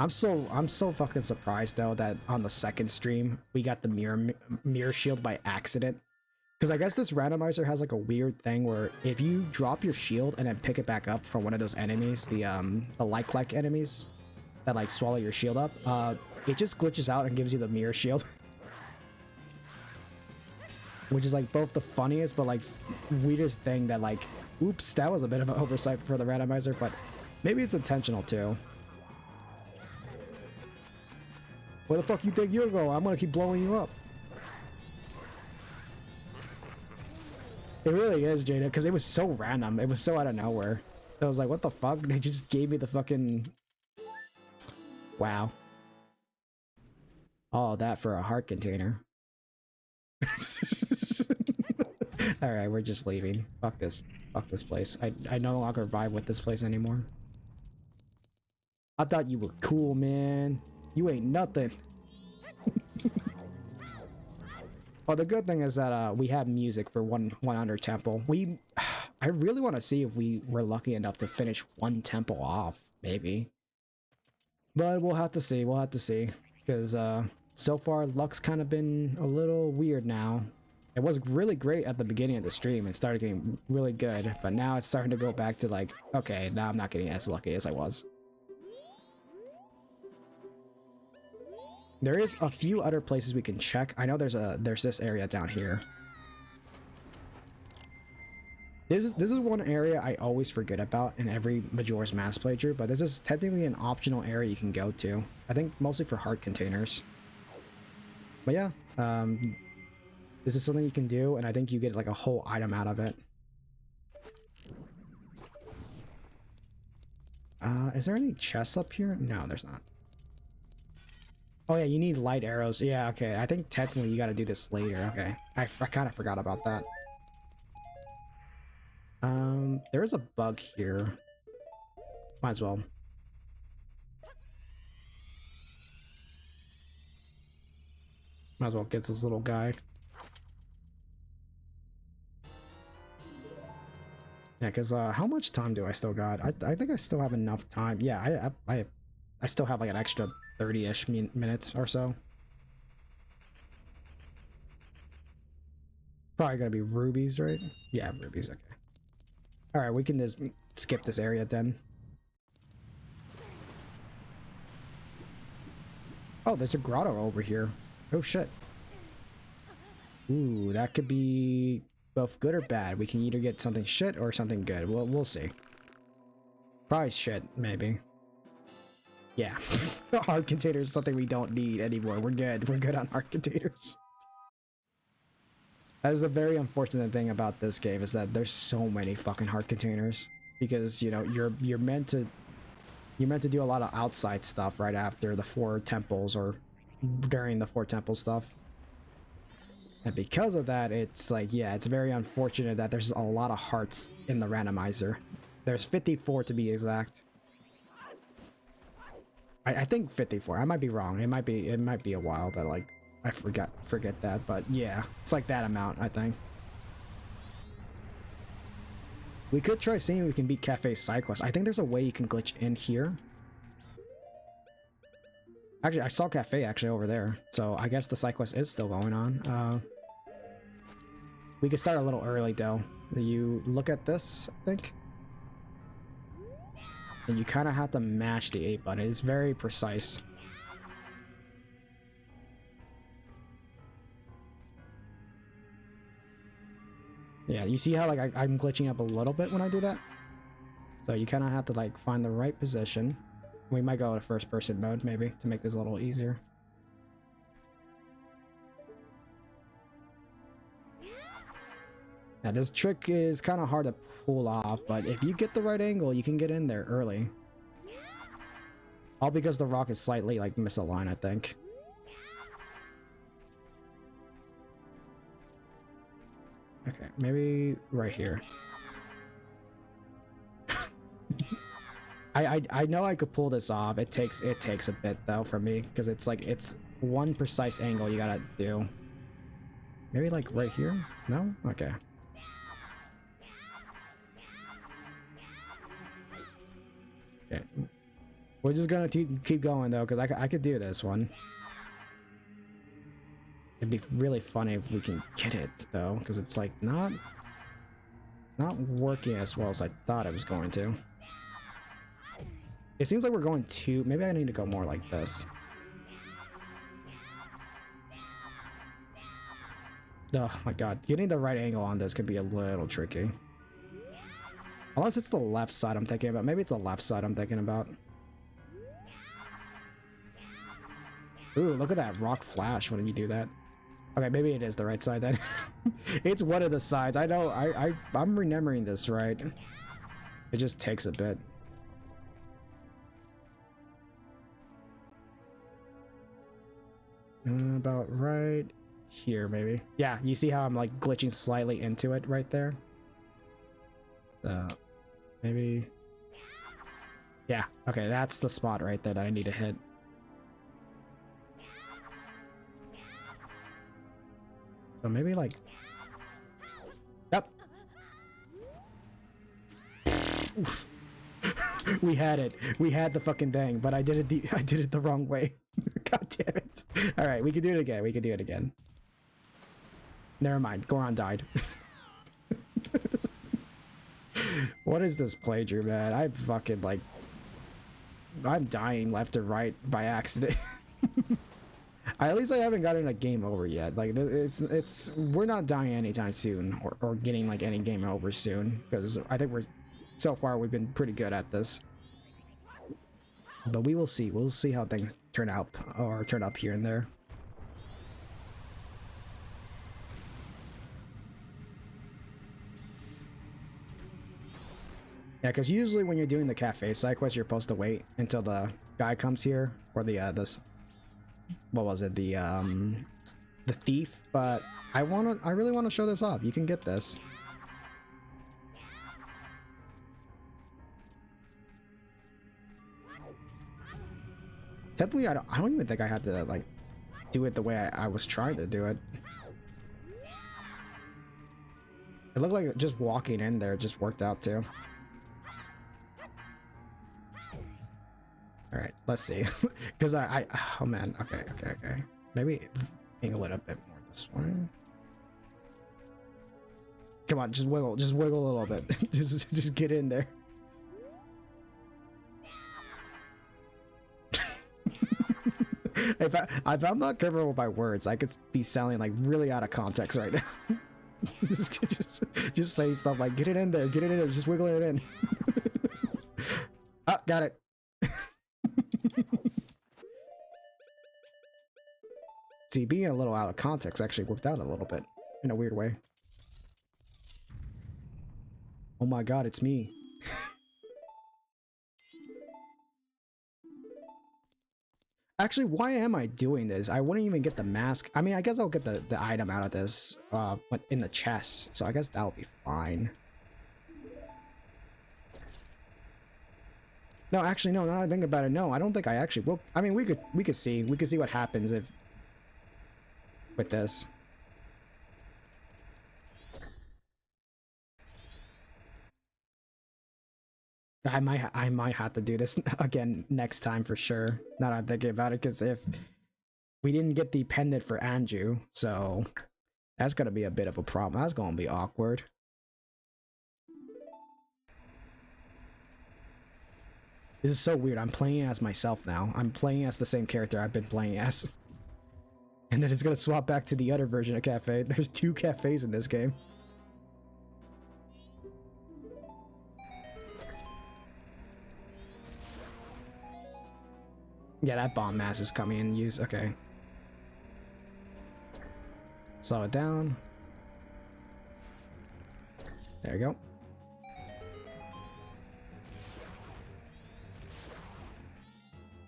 I'm so fucking surprised though that on the second stream we got the mirror shield by accident. Because I guess this randomizer has like a weird thing where if you drop your shield and then pick it back up from one of those enemies, the like enemies that like swallow your shield up, it just glitches out and gives you the mirror shield. Which is like both the funniest but like weirdest thing that like, oops, that was a bit of an oversight for the randomizer, but maybe it's intentional too. Where the fuck you think you're going? I'm gonna keep blowing you up. It really is, Jada, because it was so random. It was so out of nowhere. I was like, what the fuck? They just gave me the fucking... Wow. All that for a heart container. Alright, we're just leaving. Fuck this. Fuck this place. I no longer vibe with this place anymore. I thought you were cool, man. You ain't nothing. Well, the good thing is that we have music for one under temple. I really want to see if we were lucky enough to finish one temple off, maybe. But we'll have to see. We'll have to see. Because so far, luck's kind of been a little weird now. It was really great at the beginning of the stream. It started getting really good. But now it's starting to go back to like, okay, now I'm not getting as lucky as I was. There is a few other places we can check. I know there's this area down here. This is one area I always forget about in every Majora's Mask playthrough, but this is technically an optional area you can go to. I think mostly for heart containers. But yeah, this is something you can do, and I think you get like a whole item out of it. Is there any chests up here? No, there's not. Oh yeah, you need light arrows. Yeah, okay. I think technically you gotta do this later. Okay. I kind of forgot about that. There is a bug here. Might as well. Might as well get this little guy. Yeah, because how much time do I still got? I think I still have enough time. Yeah, I still have like an extra 30-ish minutes or so. Probably gonna be rubies, right? Yeah, rubies, okay. Alright, we can just skip this area then. Oh, there's a grotto over here. Oh shit. Ooh, that could be both good or bad. We can either get something shit or something good. We'll see. Probably shit, maybe. Yeah. Heart containers is something we don't need anymore. We're good. We're good on heart containers. That is the very unfortunate thing about this game, is that there's so many fucking heart containers, because you know you're meant to do a lot of outside stuff right after the 4 temples or during the 4 temple stuff. And because of that, it's like, yeah, it's very unfortunate that there's a lot of hearts in the randomizer. There's 54 to be exact. I think 54. I might be wrong. It might be a while that like I forget that, but yeah, it's like that amount, I think. We could try seeing if we can beat Cafe Cyclist. I think there's a way you can glitch in here. Actually, I saw Cafe actually over there, so I guess the Cyclist is still going on. We could start a little early though. You look at this, I think. And you kind of have to mash the 8 button. It's very precise. Yeah, you see how like I'm glitching up a little bit when I do that? So you kind of have to like find the right position. We might go to first person mode maybe to make this a little easier. Now this trick is kind of hard to pull off, but if you get the right angle, you can get in there early. All because the rock is slightly like misaligned, I think. Okay, maybe right here. I know I could pull this off. It takes a bit though for me, because it's like it's one precise angle you gotta do. Maybe like right here? No? Okay. Okay. We're just gonna keep going though, because I could do this one. It'd be really funny if we can get it though, because it's like not working as well as I thought it was going to. It seems like we're going too. Maybe I need to go more like this. Oh my god, getting the right angle on this could be a little tricky. Unless it's the left side I'm thinking about. Maybe it's the left side I'm thinking about. Ooh, look at that rock flash when you do that. Okay, maybe it is the right side then. It's one of the sides. I know, I'm remembering this right. It just takes a bit. About right here, maybe. Yeah, you see how I'm like glitching slightly into it right there? Maybe. Yeah, okay, that's the spot right there that I need to hit. So maybe like, yep. We had it. We had the fucking thing, but I did it the wrong way. God damn it. All right, we can do it again. We can do it again. Never mind. Goron died. What is this playthrough, man? I'm fucking like, I'm dying left and right by accident. At least I haven't gotten a game over yet. Like it's we're not dying anytime soon, or getting like any game over soon, because I think so far we've been pretty good at this. But we will see. We'll see how things turn out, or turn up here and there. Yeah, because usually when you're doing the cafe side quest, you're supposed to wait until the guy comes here, or the this, what was it, the thief. But I really want to show this off. You can get this. Technically, I don't even think I had to like do it the way I was trying to do it. It looked like just walking in there just worked out too. All right, let's see. Because oh man, okay. Maybe angle it a bit more this way. Come on, just wiggle a little bit. just get in there. If I'm not careful with my words, I could be sounding like really out of context right now. just say stuff like, get it in there, just wiggle it in. Oh, got it. See, being a little out of context actually worked out a little bit. in a weird way. Oh my god, it's me. Actually, why am I doing this? I wouldn't even get the mask. I mean, I guess I'll get the item out of this, but in the chest. So I guess that'll be fine. No, actually, no. Now that I think about it, no. I don't think I actually will. I mean, we could see what happens if with this. I might have to do this again next time for sure. Now that I'm thinking about it, because if we didn't get the pendant for Anju, so that's gonna be a bit of a problem. That's gonna be awkward. This is so weird. I'm playing as myself now. I'm playing as the same character I've been playing as. And then it's gonna swap back to the other version of Cafe. There's 2 cafes in this game. Yeah, that bomb mass is coming in use. Okay. Slow it down. There we go.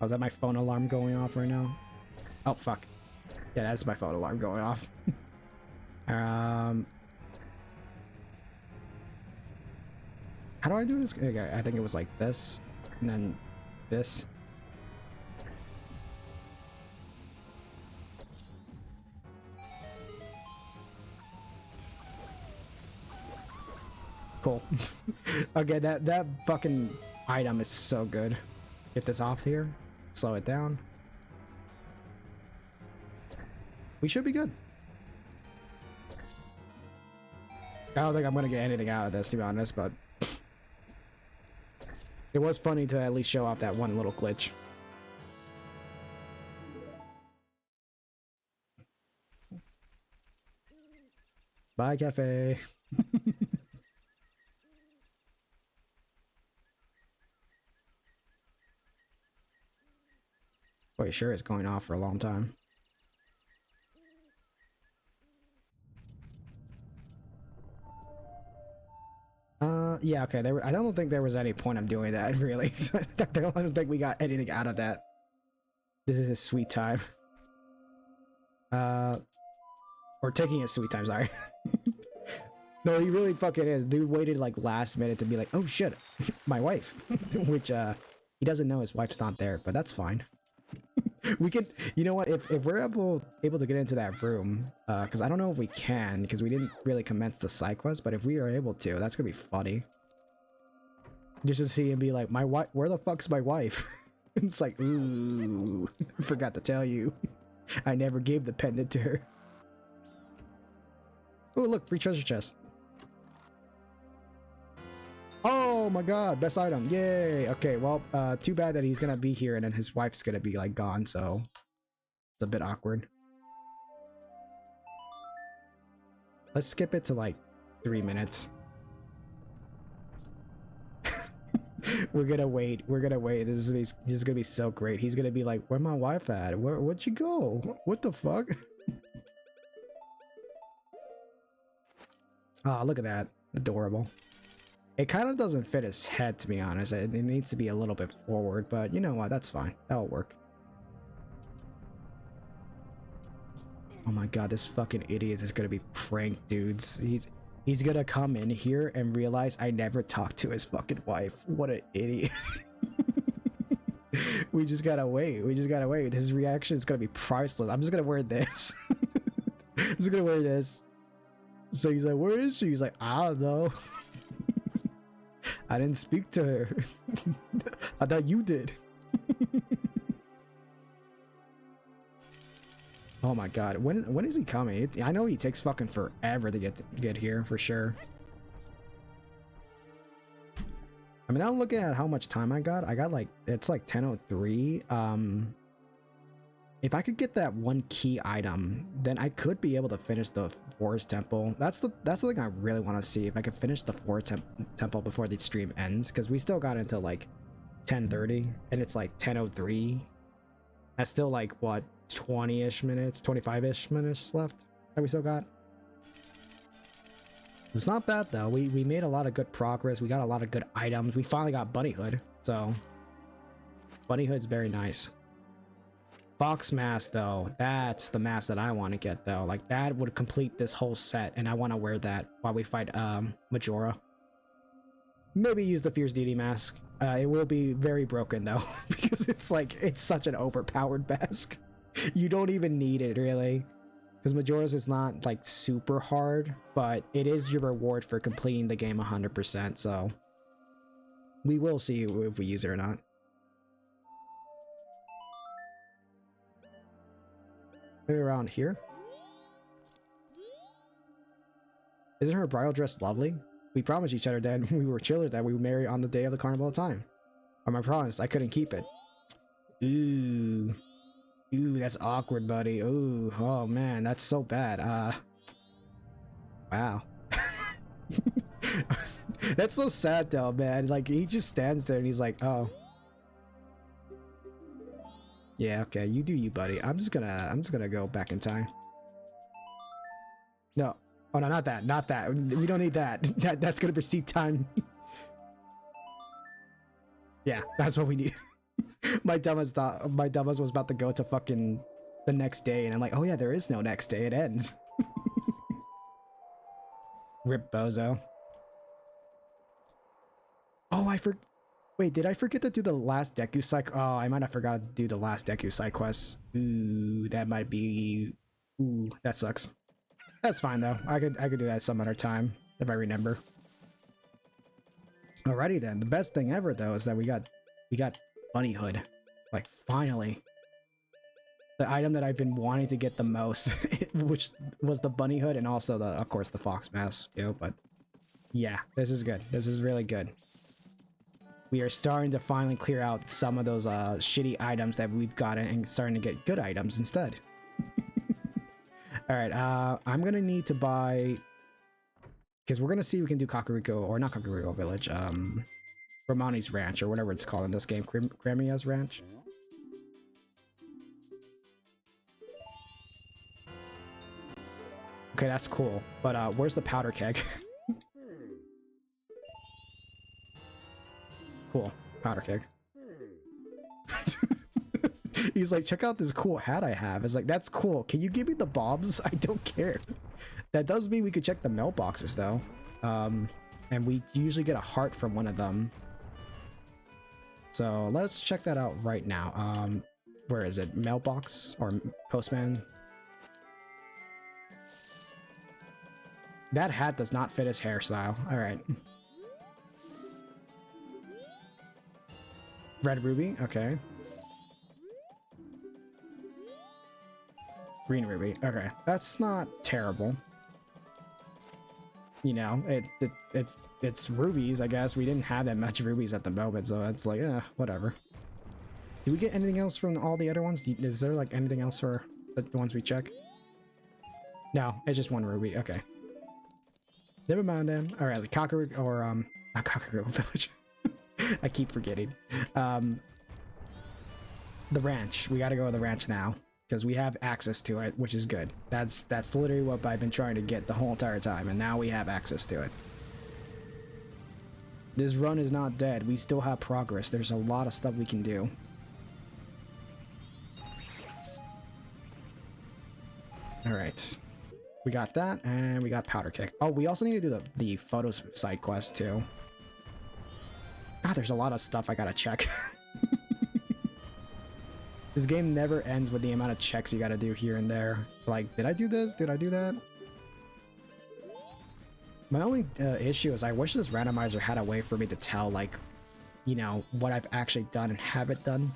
Oh, is that my phone alarm going off right now? Oh, fuck. Yeah, that's my phone alarm going off. How do I do this? Okay, I think it was like this, and then this. Cool. Okay, that fucking item is so good. Get this off here. Slow it down. We should be good. I don't think I'm gonna get anything out of this, to be honest, but it was funny to at least show off that one little glitch. Bye, cafe. Boy, sure is going off for a long time. Yeah, okay. I don't think there was any point of doing that, really. I don't think we got anything out of that. This is a sweet time. Or taking a sweet time, sorry. No, he really fucking is. Dude waited like last minute to be like, oh shit, my wife. Which, he doesn't know his wife's not there, but that's fine. We could, you know what, if we're able to get into that room, because I don't know if we can, because we didn't really commence the side quest, but if we are able to, that's gonna be funny. Just to see him be like, my wife, where the fuck's my wife? It's like, ooh, forgot to tell you. I never gave the pendant to her. Oh, look, free treasure chest. Oh my god, best item, yay. Okay, well, too bad that he's gonna be here and then his wife's gonna be like gone, so it's a bit awkward. Let's skip it to like 3 minutes. We're gonna wait. This is gonna be so great. He's gonna be like, where my wife at? Where'd you go? What the fuck? Oh, look at that. Adorable. It kind of doesn't fit his head, to be honest. It needs to be a little bit forward, but you know what? That's fine. That'll work. Oh my god, this fucking idiot is gonna be pranked, dudes. He's gonna come in here and realize I never talked to his fucking wife. What an idiot. We just gotta wait. His reaction is gonna be priceless. I'm just gonna wear this. I'm just gonna wear this. So he's like, where is she? He's like, I don't know. I didn't speak to her. I thought you did. Oh my god, when is he coming? I know he takes fucking forever to get here for sure. I mean, I'm looking at how much time I got like, it's like 10:03. If I could get that one key item, then I could be able to finish the forest temple. That's the thing I really want to see, if I could finish the forest temple before the stream ends, because we still got into like 10:30 and it's like 10:03. That's still like what, 20-ish minutes, 25-ish minutes left that we still got. It's not bad though. We made a lot of good progress. We got a lot of good items. We finally got Bunny Hood, so Bunny Hood's very nice. Fox mask though, that's the mask that I want to get though. Like that would complete this whole set, and I want to wear that while we fight Majora. Maybe use the Fierce Deity mask. It will be very broken though, because it's like, it's such an overpowered mask. You don't even need it really, because Majora's is not like super hard, but it is your reward for completing the game 100%. So we will see if we use it or not. Maybe around here. Isn't her bridal dress lovely? We promised each other that we were chillers that we would marry on the day of the carnival of time. Or my promise, I couldn't keep it. Ooh. Ooh, that's awkward, buddy. Ooh, oh man, that's so bad. Wow. That's so sad though, man. Like, he just stands there and he's like, oh. Yeah, okay, you do you, buddy. I'm just gonna go back in time. No. Oh no, not that, not that. We don't need that. That's gonna precede time. Yeah, that's what we need. My dumbass thought, my dumbass was about to go to fucking the next day, and I'm like, oh yeah, there is no next day, it ends. Rip bozo. Oh, wait, did I forget to do the last Deku side? Oh, I might have forgot to do the last Deku side quest. Ooh, that might be... Ooh, that sucks. That's fine though. I could do that some other time if I remember. Alrighty then. The best thing ever though is that we got Bunny Hood. Like finally. The item that I've been wanting to get the most, which was the Bunny Hood and also the, of course, the Fox mask too, but yeah, this is good. This is really good. We are starting to finally clear out some of those shitty items that we've gotten and starting to get good items instead. Alright, I'm gonna need to buy... Because we're gonna see if we can do Kakariko, or not Kakariko Village, Romani's Ranch, or whatever it's called in this game, Cremia's Ranch. Okay, that's cool, but where's the powder keg? Cool, powder keg. He's like, check out this cool hat I have. It's like, that's cool. Can you give me the bombs? I don't care. That does mean we could check the mailboxes though. And we usually get a heart from one of them. So let's check that out right now. Where is it? Mailbox or postman? That hat does not fit his hairstyle. All right. Red ruby. Okay. Green ruby. Okay, that's not terrible. You know, it's rubies, I guess. We didn't have that much rubies at the moment, so it's like, whatever. Do we get anything else from all the other ones? Is there like anything else for the ones we check? No, it's just one ruby. Okay. Never mind then. All right, the Kakariko, or not Kakariko Village. I keep forgetting. The ranch. We gotta go to the ranch now. Because we have access to it, which is good. That's literally what I've been trying to get the whole entire time, and now we have access to it. This run is not dead. We still have progress. There's a lot of stuff we can do. Alright. We got that, and we got powder kick. Oh, we also need to do the photos side quest, too. God, there's a lot of stuff I gotta check. This game never ends with the amount of checks you gotta do here and there. Like, did I do this? Did I do that? My only issue is I wish this randomizer had a way for me to tell, like, you know, what I've actually done and haven't done.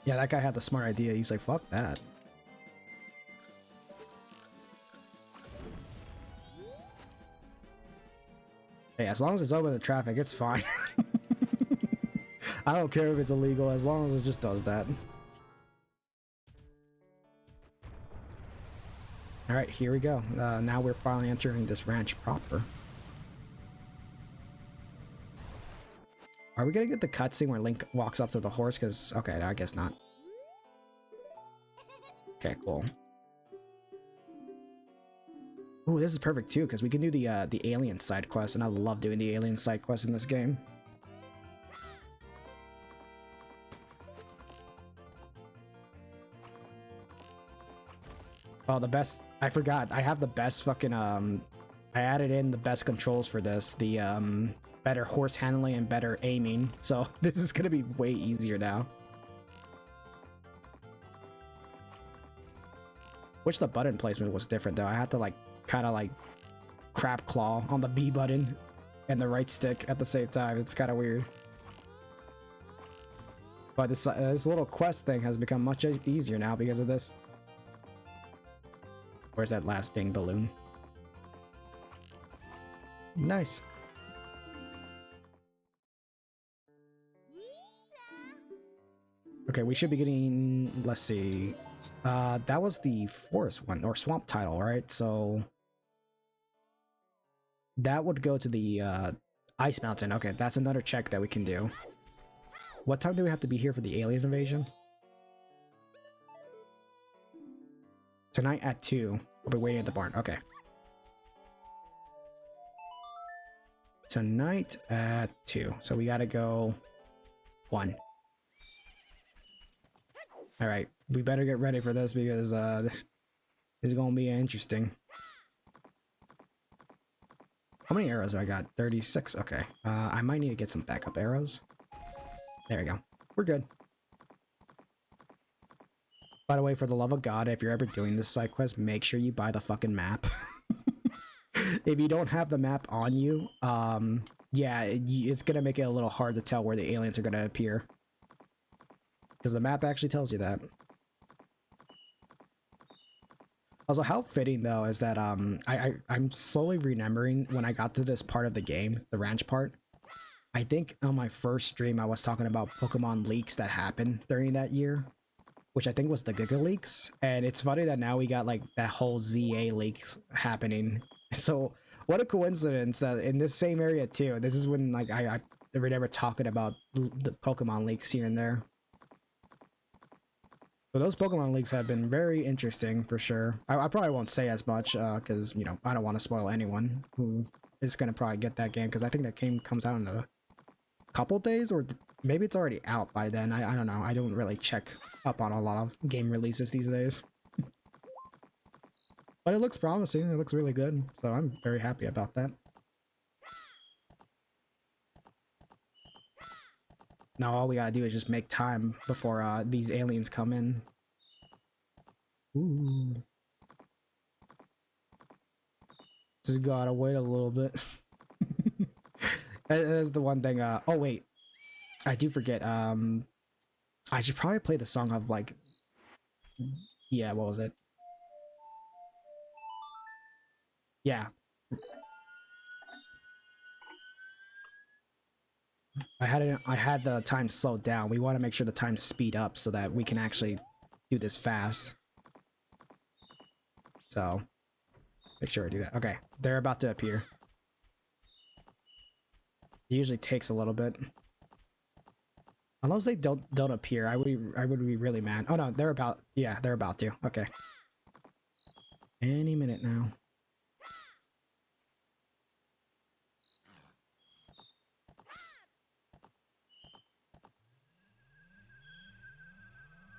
Yeah, that guy had the smart idea. He's like, fuck that. Hey, as long as it's open to traffic, it's fine. I don't care if it's illegal, as long as it just does that. Alright, here we go. Now we're finally entering this ranch proper. Are we gonna get the cutscene where Link walks up to the horse? Because, okay, I guess not. Okay, cool. Ooh, this is perfect too, because we can do the alien side quest, and I love doing the alien side quest in this game. Oh, the best, I forgot, I have the best fucking, I added in the best controls for this, the, better horse handling and better aiming, so this is gonna be way easier now. Which the button placement was different though, I had to like, kind of like, crap claw on the B button and the right stick at the same time, it's kind of weird. But this little quest thing has become much easier now because of this. Where's that last ding balloon? Nice. Okay, we should be getting, let's see. That was the forest one, or swamp title, right? So that would go to the ice mountain. Okay, that's another check that we can do. What time do we have to be here for the alien invasion? Tonight at 2. We'll be waiting at the barn. Okay. Tonight at 2. So we gotta go 1. Alright, we better get ready for this because this is gonna be interesting. How many arrows do I got? 36. Okay. I might need to get some backup arrows. There we go. We're good. By the way, for the love of God, if you're ever doing this side quest, make sure you buy the fucking map. If you don't have the map on you, yeah, it's gonna make it a little hard to tell where the aliens are gonna appear. Because the map actually tells you that. Also, how fitting though is that I'm slowly remembering when I got to this part of the game, the ranch part. I think on my first stream I was talking about Pokemon leaks that happened during that year, which I think was the Giga leaks. And it's funny that now we got like that whole ZA leaks happening. So what a coincidence that in this same area too. This is when like I remember talking about the Pokemon leaks here and there. So those Pokemon leaks have been very interesting for sure. I probably won't say as much because, you know, I don't want to spoil anyone who is going to probably get that game because I think that game comes out in a couple days or maybe it's already out by then. I don't know. I don't really check up on a lot of game releases these days. But it looks promising. It looks really good. So I'm very happy about that. Now all we gotta do is just make time before these aliens come in. Ooh. Just gotta wait a little bit. That's the one thing. Oh wait, I do forget. I should probably play the song of like. Yeah, what was it? Yeah. I had the time slowed down. We want to make sure the time speed up so that we can actually do this fast. So make sure I do that. Okay, they're about to appear. It usually takes a little bit. Unless they don't appear, I would be really mad. Oh no, they're about, yeah, they're about to. Okay. Any minute now.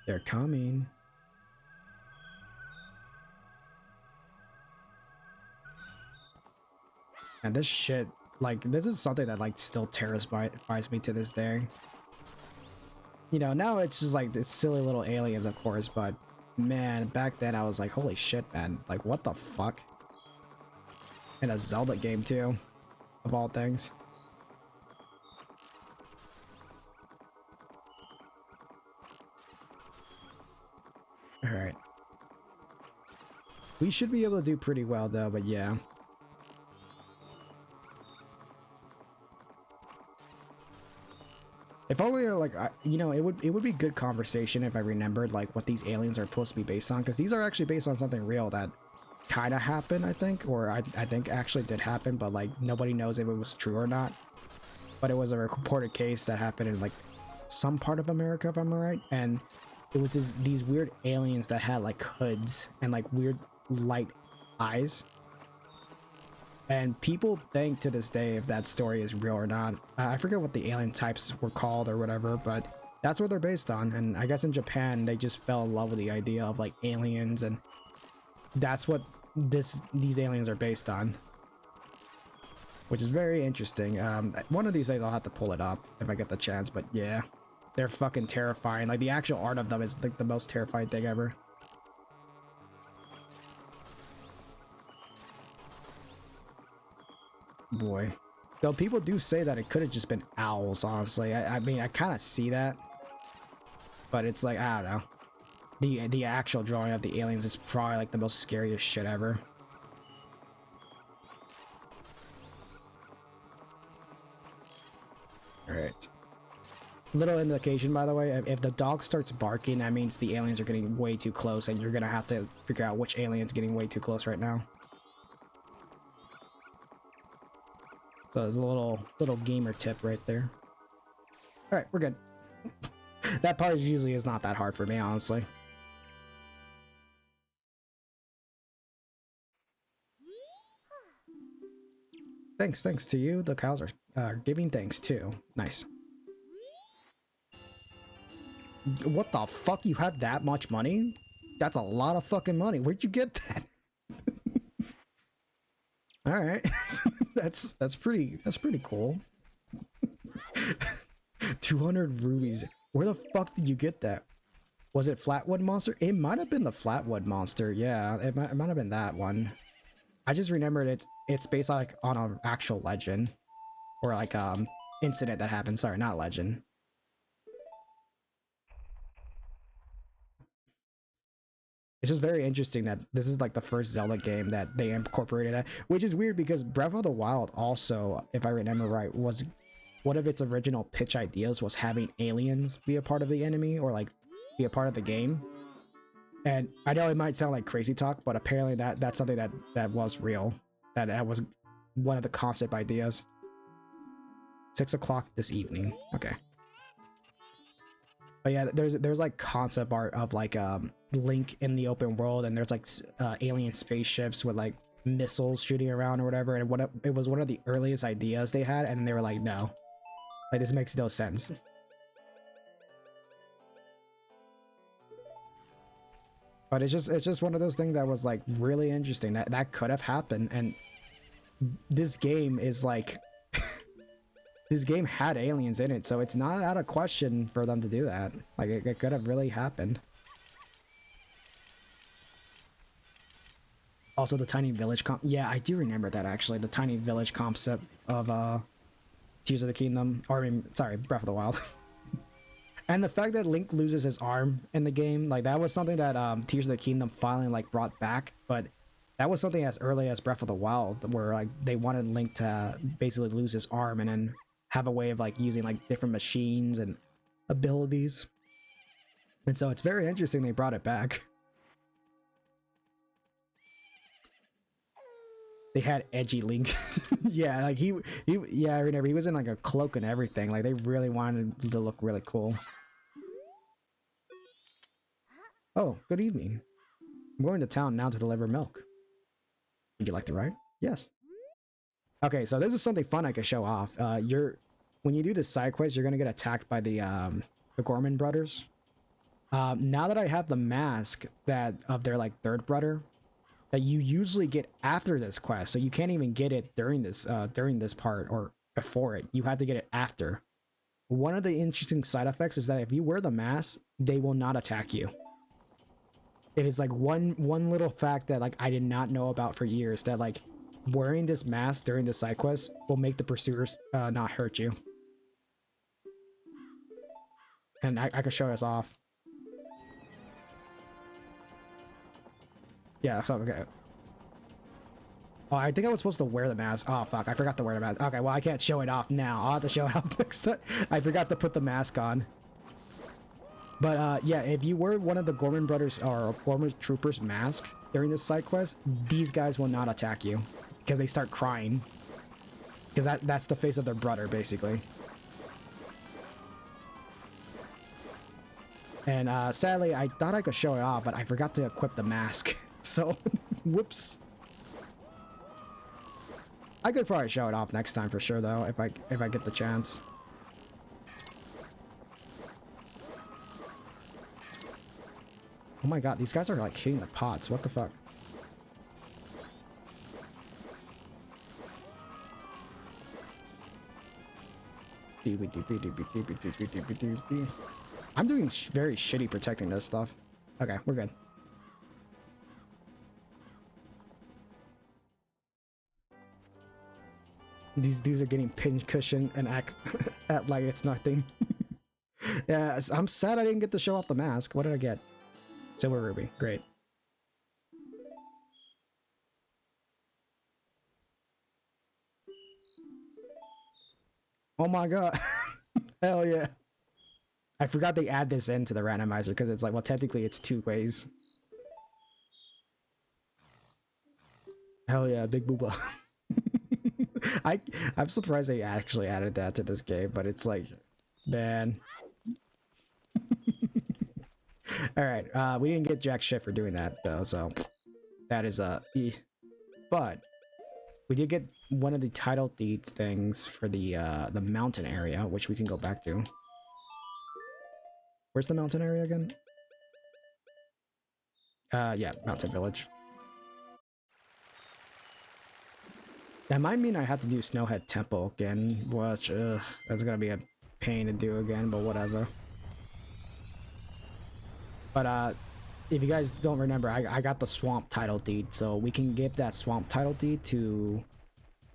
They're coming. And this shit, like, this is something that, like, still terrifies me to this day. You know, now it's just, like, it's silly little aliens, of course, but, man, back then I was like, holy shit, man. Like, what the fuck? In a Zelda game, too. Of all things. Alright. We should be able to do pretty well, though, but yeah. If only, like, you know, it would be good conversation if I remembered, like, what these aliens are supposed to be based on, because these are actually based on something real that kind of happened, I think, or I think actually did happen, but, like, nobody knows if it was true or not. But it was a reported case that happened in, like, some part of America, if I'm right, and it was these weird aliens that had, like, hoods and, like, weird light eyes. And people think to this day if that story is real or not. I forget what the alien types were called or whatever, but that's what they're based on. And I guess in Japan, they just fell in love with the idea of like aliens, and that's what these aliens are based on. Which is very interesting. One of these days I'll have to pull it up if I get the chance, but yeah. They're fucking terrifying. Like the actual art of them is like the most terrifying thing ever. Boy. Though people do say that it could have just been owls, honestly. I mean, I kind of see that. But it's like, I don't know. The actual drawing of the aliens is probably like the most scariest shit ever. Alright. Little indication, by the way, if the dog starts barking, that means the aliens are getting way too close, and you're gonna have to figure out which alien's getting way too close right now. So there's a little gamer tip right there. Alright, we're good. That part usually is not that hard for me, honestly. Thanks to you. The cows are giving thanks too. Nice. What the fuck? You had that much money? That's a lot of fucking money. Where'd you get that? All right. that's pretty cool. 200 rubies. Where the fuck did you get that? Was it Flatwood Monster? It might have been the Flatwood Monster. Yeah, it might have been that one. I just remembered it's based like on an actual legend, or like incident that happened. Sorry, not legend. It's just very interesting that this is like the first Zelda game that they incorporated that, which is weird because Breath of the Wild also, if I remember right, was one of its original pitch ideas was having aliens be a part of the enemy or like be a part of the game. And I know it might sound like crazy talk, but apparently that's something that was real. That was one of the concept ideas. 6 o'clock this evening. Okay. But yeah, there's like concept art of like Link in the open world, and there's like alien spaceships with like missiles shooting around or whatever, and it was one of the earliest ideas they had, and they were like, no, like this makes no sense. But it's just one of those things that was like really interesting that could have happened. And this game is like this game had aliens in it, so it's not out of question for them to do that. Like it could have really happened. Also the tiny village yeah, I do remember that actually, the tiny village concept of Tears of the Kingdom, or I mean, sorry, Breath of the Wild. And the fact that Link loses his arm in the game, like that was something that Tears of the Kingdom finally like brought back, but that was something as early as Breath of the Wild where like they wanted Link to basically lose his arm and then have a way of like using like different machines and abilities. And so it's very interesting they brought it back. They had edgy Link. Yeah, like yeah, I remember he was in like a cloak and everything. Like they really wanted him to look really cool. Oh, good evening. I'm going to town now to deliver milk. Would you like to ride? Yes. Okay, so this is something fun I could show off. When you do the side quest, you're gonna get attacked by the Gorman brothers. Now that I have the mask of their like third brother, that you usually get after this quest, so you can't even get it during this part or before it. You have to get it after. One of the interesting side effects is that if you wear the mask, they will not attack you. It is like one little fact that like I did not know about for years, that like wearing this mask during the side quest will make the pursuers not hurt you. And I could show us off. Yeah, so okay. Oh, I think I was supposed to wear the mask. Oh fuck, I forgot to wear the mask. Okay, well I can't show it off now. I'll have to show it off next time. I forgot to put the mask on. But yeah, if you were one of the Gorman brothers or Gorman troopers mask during this side quest, these guys will not attack you because they start crying. Because that's the face of their brother, basically. And sadly, I thought I could show it off, but I forgot to equip the mask. So, whoops. I could probably show it off next time for sure though, if I get the chance. Oh my god, these guys are like hitting the pots. What the fuck? I'm doing very shitty protecting this stuff. Okay, we're good. These dudes are getting pin cushion and act like it's nothing. Yeah, I'm sad I didn't get to show off the mask. What did I get? Silver ruby. Great. Oh my god. Hell yeah. I forgot they add this into the randomizer because it's like, well, technically it's 2 ways. Hell yeah, big booba. I'm surprised they actually added that to this game, but it's like, man. Alright, we didn't get jack shit for doing that though, so that is E. But we did get one of the title deeds things for the mountain area, which we can go back to. Where's the mountain area again? Yeah, mountain village. That might mean I have to do Snowhead Temple again, which, that's gonna be a pain to do again, but whatever. But, if you guys don't remember, I got the swamp title deed, so we can give that swamp title deed to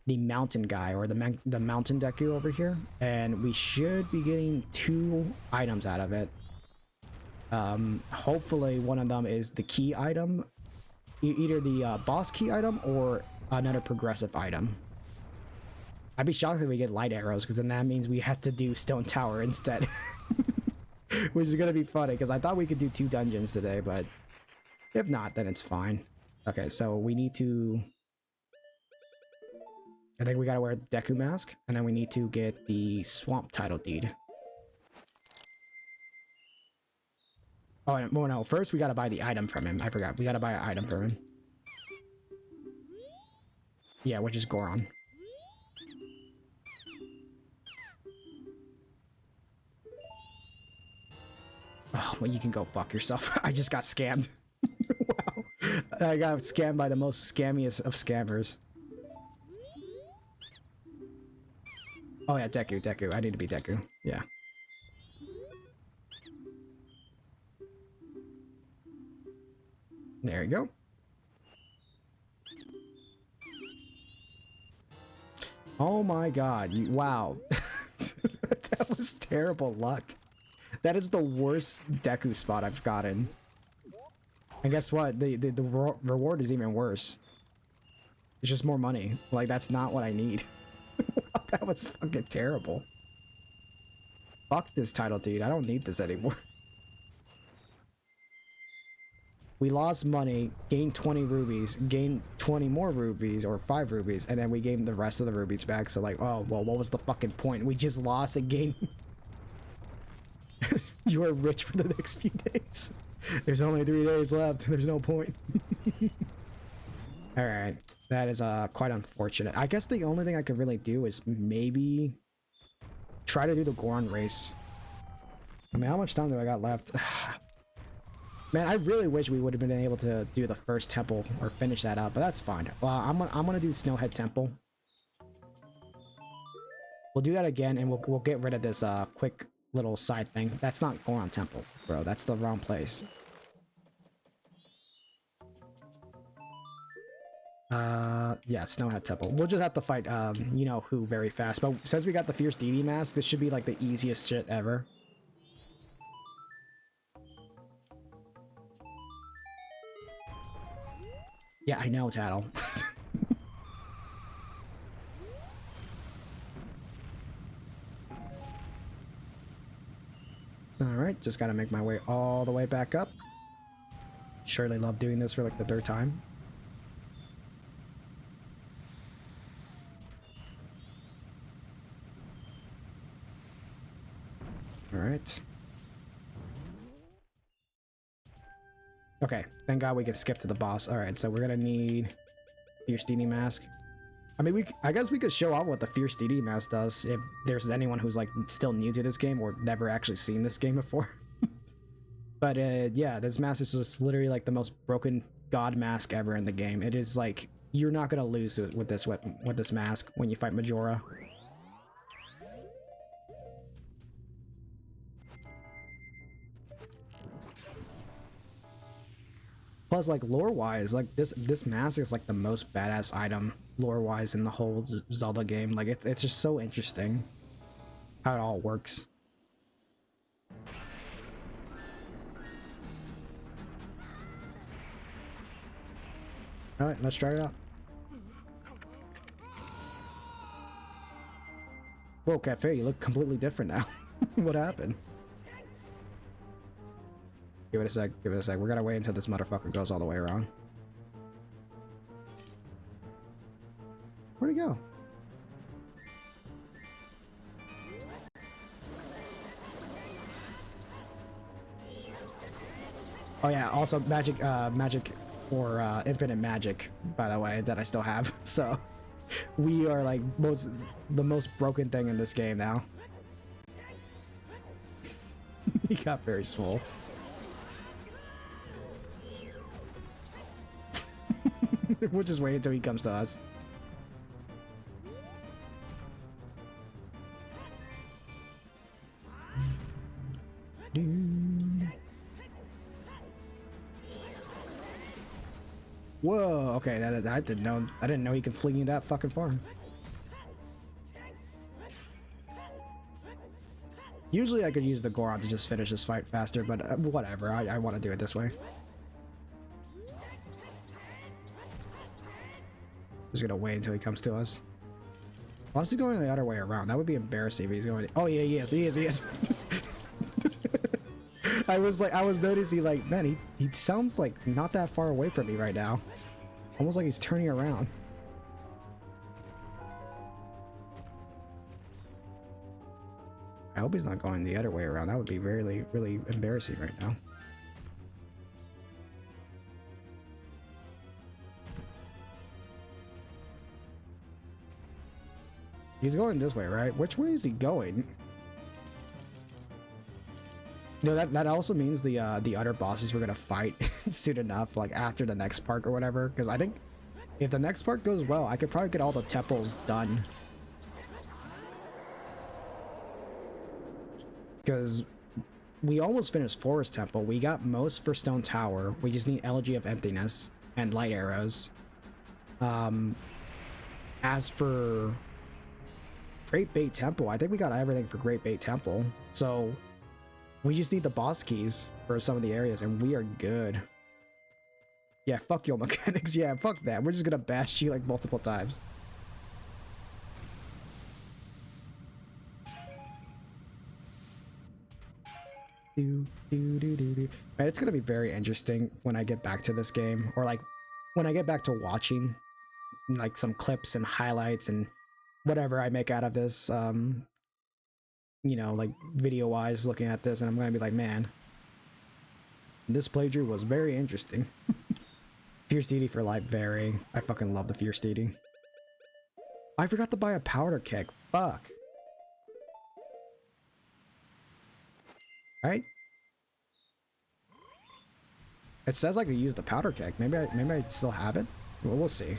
the mountain guy, or the mountain Deku over here, and we should be getting 2 items out of it. Hopefully one of them is the key item, either the boss key item or another progressive item. I'd be shocked if we get light arrows, because then that means we have to do Stone Tower instead. Which is gonna be funny, because I thought we could do 2 dungeons today, but if not, then it's fine. Okay, so we need to... I think we gotta wear the Deku mask, and then we need to get the swamp title deed. Oh, no, first we gotta buy the item from him. I forgot. We gotta buy an item from him. Yeah, which is Goron. Oh, well, you can go fuck yourself. I just got scammed. Wow. I got scammed by the most scammiest of scammers. Oh yeah, Deku. I need to be Deku. Yeah. There you go. Oh my god, wow. That was terrible luck. That is the worst Deku spot I've gotten. And guess what? The reward is even worse. It's just more money. Like, that's not what I need. Wow, that was fucking terrible. Fuck this title deed. I don't need this anymore. We lost money, gained 20 rubies, gained 20 more rubies, or 5 rubies, and then we gained the rest of the rubies back. So like, oh, well, what was the fucking point? We just lost and gained... You are rich for the next few days. There's only 3 days left. There's no point. Alright. That is quite unfortunate. I guess the only thing I could really do is maybe try to do the Goron race. I mean, how much time do I got left? Man, I really wish we would have been able to do the first temple or finish that up, but that's fine. Well, I'm gonna do Snowhead Temple. We'll do that again, and we'll get rid of this quick little side thing. That's not Goron Temple, bro. That's the wrong place. Yeah, Snowhead Temple. We'll just have to fight, you know who very fast. But since we got the Fierce Deity mask, this should be like the easiest shit ever. Yeah, I know, Tattle. Alright, just gotta make my way all the way back up. Surely love doing this for like the 3rd time. Alright. Okay, thank god we can skip to the boss. Alright, so we're gonna need Fierce Deity mask. I mean, I guess we could show off what the Fierce Deity mask does if there's anyone who's like still new to this game or never actually seen this game before. But yeah, this mask is just literally like the most broken god mask ever in the game. It is like you're not gonna lose with this weapon, with this mask when you fight Majora. Plus, like lore-wise, like this mask is like the most badass item lore-wise in the whole Zelda game. Like it's just so interesting how it all works. All right, let's try it out. Whoa, Cafe, you look completely different now. What happened? Give it a sec, give it a sec. We're gonna wait until this motherfucker goes all the way around. Where'd he go? Oh yeah, also magic, or infinite magic, by the way, that I still have. So we are like the most broken thing in this game now. He got very swole. We'll just wait until he comes to us. Whoa, okay, I didn't know he could fling you that fucking far. Usually I could use the Goron to just finish this fight faster, but whatever, I want to do it this way. Just gonna wait until he comes to us. Unless he's going the other way around. That would be embarrassing if he's going. Oh yeah, he is. I was noticing like, man, he sounds like not that far away from me right now. Almost like he's turning around. I hope he's not going the other way around. That would be really, really embarrassing right now. He's going this way, right? Which way is he going? You know, that also means the other bosses we're gonna fight soon enough, like after the next part or whatever. Because I think if the next part goes well, I could probably get all the temples done. Because we almost finished Forest Temple. We got most for Stone Tower. We just need Elegy of Emptiness and Light Arrows. As for Great Bait Temple, I think we got everything for Great Bait Temple. So we just need the boss keys for some of the areas and we are good. Yeah, fuck your mechanics. Yeah, fuck that. We're just gonna bash you like multiple times. Man, it's gonna be very interesting when I get back to this game, or like when I get back to watching like some clips and highlights and whatever I make out of this, you know, like video wise looking at this, and I'm gonna be like, man, this playthrough was very interesting. Fierce Deity for life, very. I fucking love the Fierce Deity. I forgot to buy a powder keg. Fuck. Right? It says I could use the powder keg. Maybe I still have it. Well, we'll see.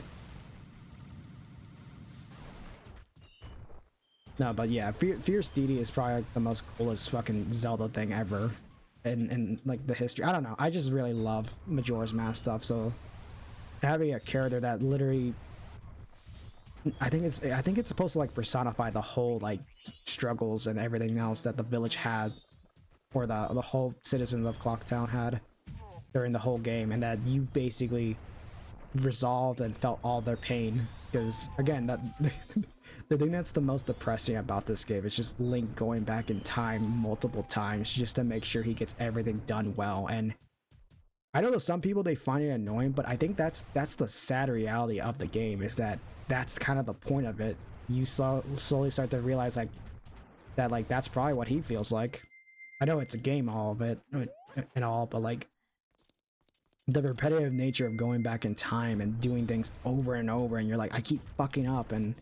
No, but yeah, Fierce Deity is probably like the most coolest fucking Zelda thing ever in like the history. I don't know. I just really love Majora's Mask stuff. So having a character that literally, I think it's supposed to like personify the whole like struggles and everything else that the village had, or the whole citizens of Clocktown had during the whole game, and that you basically resolved and felt all their pain. Because again, that the thing that's the most depressing about this game is just Link going back in time multiple times just to make sure he gets everything done well. And I know that some people, they find it annoying, but I think that's the sad reality of the game, is that that's kind of the point of it. You slowly start to realize like that, like that's probably what he feels like. I know it's a game, all of it and all, but like the repetitive nature of going back in time and doing things over and over, and you're like, I keep fucking up, and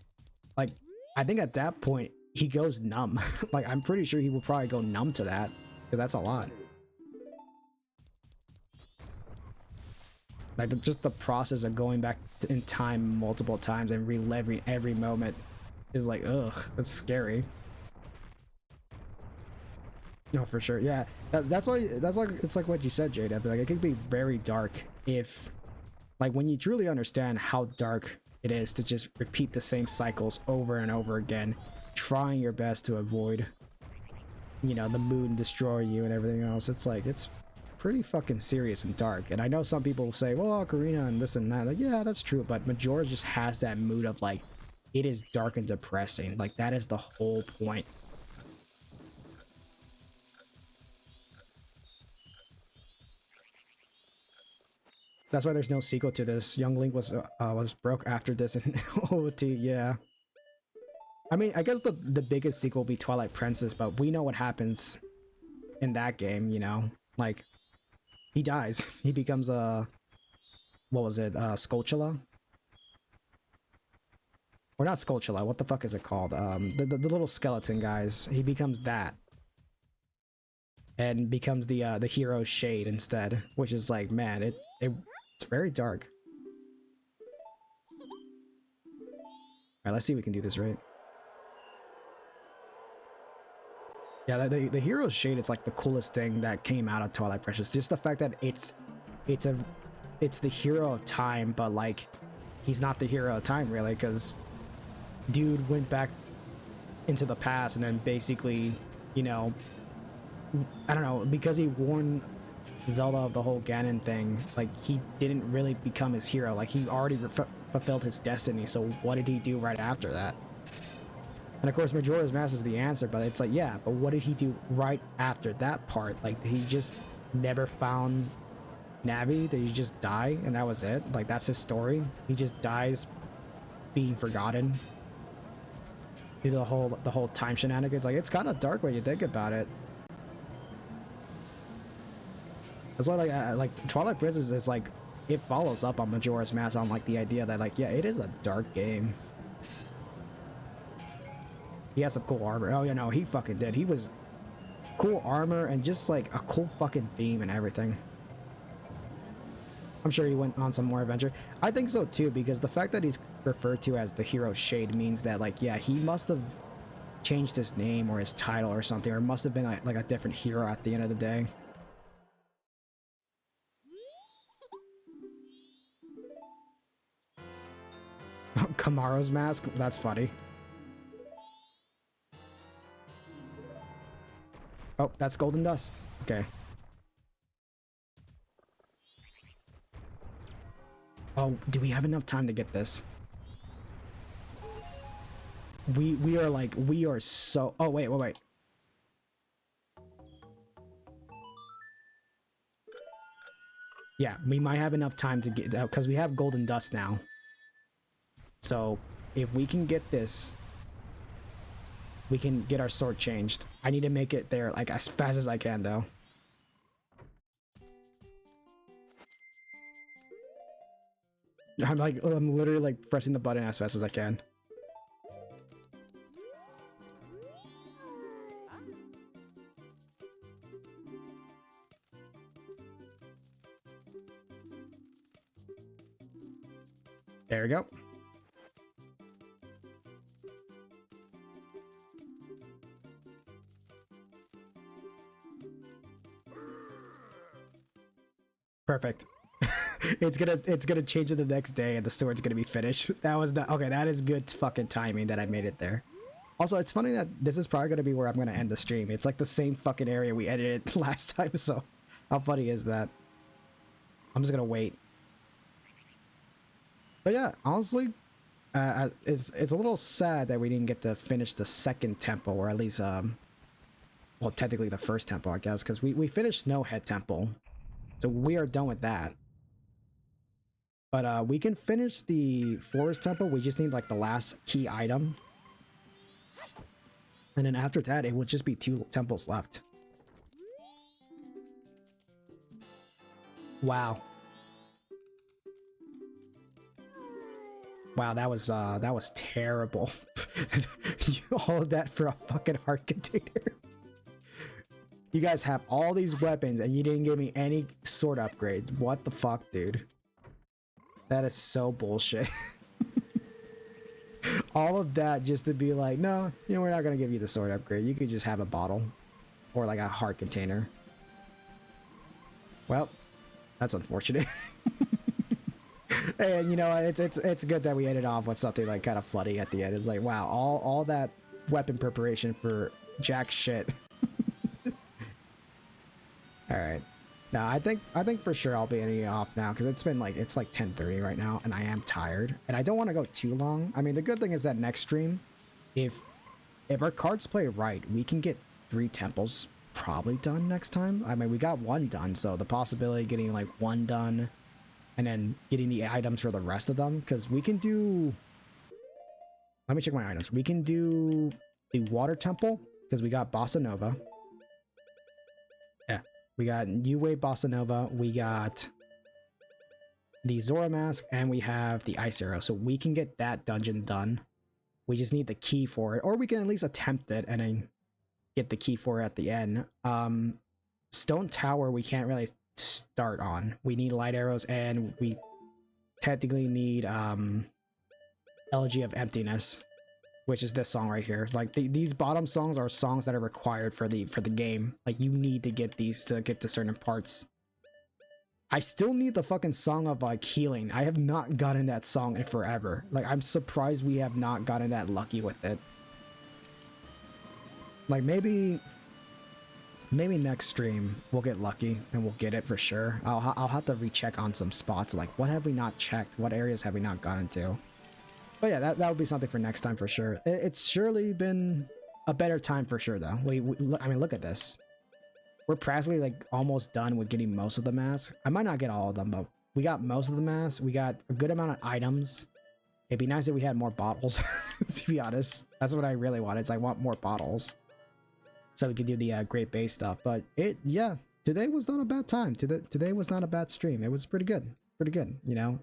like, I think at that point he goes numb. Like, I'm pretty sure he will probably go numb to that, because that's a lot. Like, just the process of going back in time multiple times and reliving every moment is like, ugh, that's scary. No, for sure. Yeah, that's why it's like what you said, Jada. Like, it could be very dark if, like, when you truly understand how dark it is to just repeat the same cycles over and over again, trying your best to avoid, you know, the moon destroy you and everything else. It's like, it's pretty fucking serious and dark. And I know some people say, well, Ocarina and this and that. Like, yeah, that's true. But Majora just has that mood of, like, it is dark and depressing. Like, that is the whole point. That's why there's no sequel to this. Young Link was broke after this in OT. Yeah. I mean, I guess the biggest sequel will be Twilight Princess, but we know what happens in that game, you know? Like, he dies. He becomes a... What was it? Skulltula? Or not Skulltula, what the fuck is it called? The little skeleton guys. He becomes that. And becomes the hero's shade instead. Which is like, man, it's very dark. Alright, let's see if we can do this right. Yeah, the hero's shade, it's like the coolest thing that came out of Twilight Princess. Just the fact that it's the hero of time, but like, he's not the hero of time really, because dude went back into the past and then basically, you know, I don't know, because he warned Zelda of the whole Ganon thing, like, he didn't really become his hero. Like, he already fulfilled his destiny, so what did he do right after that? And of course, Majora's Mask is the answer, but it's like, yeah, but what did he do right after that part? Like, he just never found Navi? Did he just die and that was it? Like, that's his story? He just dies being forgotten due to the whole time shenanigans? Like, it's kind of dark when you think about it. That's why, like Twilight Princess is like, it follows up on Majora's Mask on like the idea that, like, yeah, it is a dark game. He has some cool armor. Oh, you know, he fucking did. He was cool armor and just like a cool fucking theme and everything. I'm sure he went on some more adventure. I think so too, because the fact that he's referred to as the hero shade means that, like, yeah, he must have changed his name or his title or something, or must have been like a different hero at the end of the day. Kamaro's mask? That's funny. Oh, that's golden dust. Okay. Oh, do we have enough time to get this? We are like, we are so... Oh, wait. Yeah, we might have enough time to get... Because we have golden dust now. So, if we can get this... We can get our sword changed. I need to make it there, like, as fast as I can, though. I'm literally, like, pressing the button as fast as I can. There we go. Perfect. it's gonna change it the next day and the sword's gonna be finished. That was the okay. That is good fucking timing that I made it there. Also, it's funny that this is probably gonna be where I'm gonna end the stream. It's like the same fucking area we edited last time. So, how funny is that? I'm just gonna wait. But yeah, honestly, it's a little sad that we didn't get to finish the second temple, or at least well, technically the first temple, I guess, because we finished Snowhead Temple. So we are done with that. But we can finish the Forest Temple. We just need like the last key item. And then after that, it would just be 2 temples left. Wow. Wow, that was terrible. All of that for a fucking heart container. You guys have all these weapons and you didn't give me any sword upgrades. What the fuck, dude? That is so bullshit. All of that just to be like, no, you know, we're not gonna give you the sword upgrade. You could just have a bottle or like a heart container. Well, that's unfortunate. And you know, it's good that we ended off with something like kind of floody at the end. It's like, wow, all that weapon preparation for jack shit. All right. Now I think for sure I'll be ending off now because it's like 10:30 right now and I am tired and I don't want to go too long. I mean, the good thing is that next stream, if our cards play right, we can get 3 temples probably done next time. I mean, we got 1 done, so the possibility of getting like 1 done and then getting the items for the rest of them, because we can do, let me check my items. We can do the water temple because we got Bossa Nova. Yeah, we got New-Wave Bossa Nova, we got the Zora mask, and we have the ice arrow, so we can get that dungeon done. We just need the key for it, or we can at least attempt it and then get the key for it at the end. Stone Tower we can't really start on. We need light arrows and we technically need Elegy of Emptiness, which is this song right here. Like these bottom songs are songs that are required for the game. Like you need to get these to get to certain parts. I still need the fucking song of like healing. I have not gotten that song in forever. Like I'm surprised we have not gotten that lucky with it. Like maybe next stream we'll get lucky and we'll get it for sure. I'll have to recheck on some spots, like what have we not checked, what areas have we not gotten to. But yeah, that would be something for next time for sure. It's surely been a better time for sure though. I mean, look at this. We're practically like almost done with getting most of the masks. I might not get all of them, but we got most of the masks. We got a good amount of items. It'd be nice if we had more bottles, to be honest. That's what I really want. It's I want more bottles, so we can do the Great Base stuff. But yeah, today was not a bad time. Today was not a bad stream. It was pretty good, you know.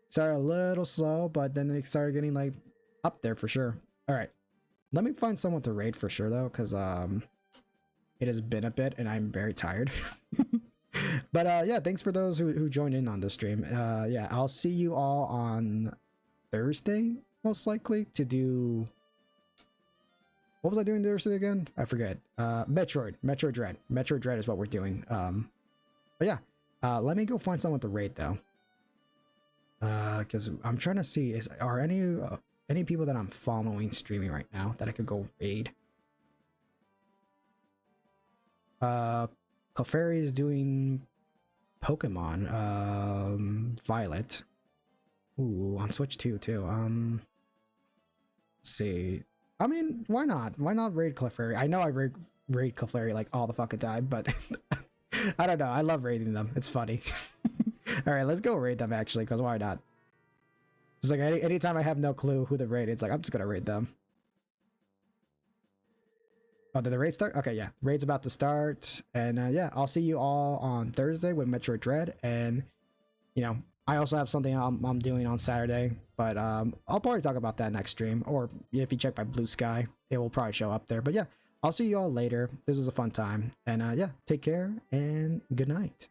Started a little slow, but then it started getting like up there for sure. All right, let me find someone to raid for sure though, because it has been a bit and I'm very tired. But yeah, thanks for those who joined in on this stream. Yeah, I'll see you all on Thursday most likely to do, what was I doing Thursday again? I forget. Metroid Dread is what we're doing. But yeah, let me go find someone to raid though, because I'm trying to see are any people that I'm following streaming right now that I could go raid. Clefairy is doing Pokemon Violet. Ooh, on Switch 2 too. Let's see. I mean, why not? Why not raid Clefairy? I know I raid Clefairy like all the fucking time, but I don't know. I love raiding them. It's funny. All right, let's go raid them actually, because why not? It's like anytime I have no clue who to raid, it's like I'm just gonna raid them. Oh, did the raid start? Okay, yeah, raid's about to start, and yeah, I'll see you all on Thursday with Metroid Dread, and you know, I also have something I'm doing on Saturday, but I'll probably talk about that next stream, or if you check my Blue Sky, it will probably show up there. But yeah, I'll see you all later. This was a fun time, and yeah, take care and good night.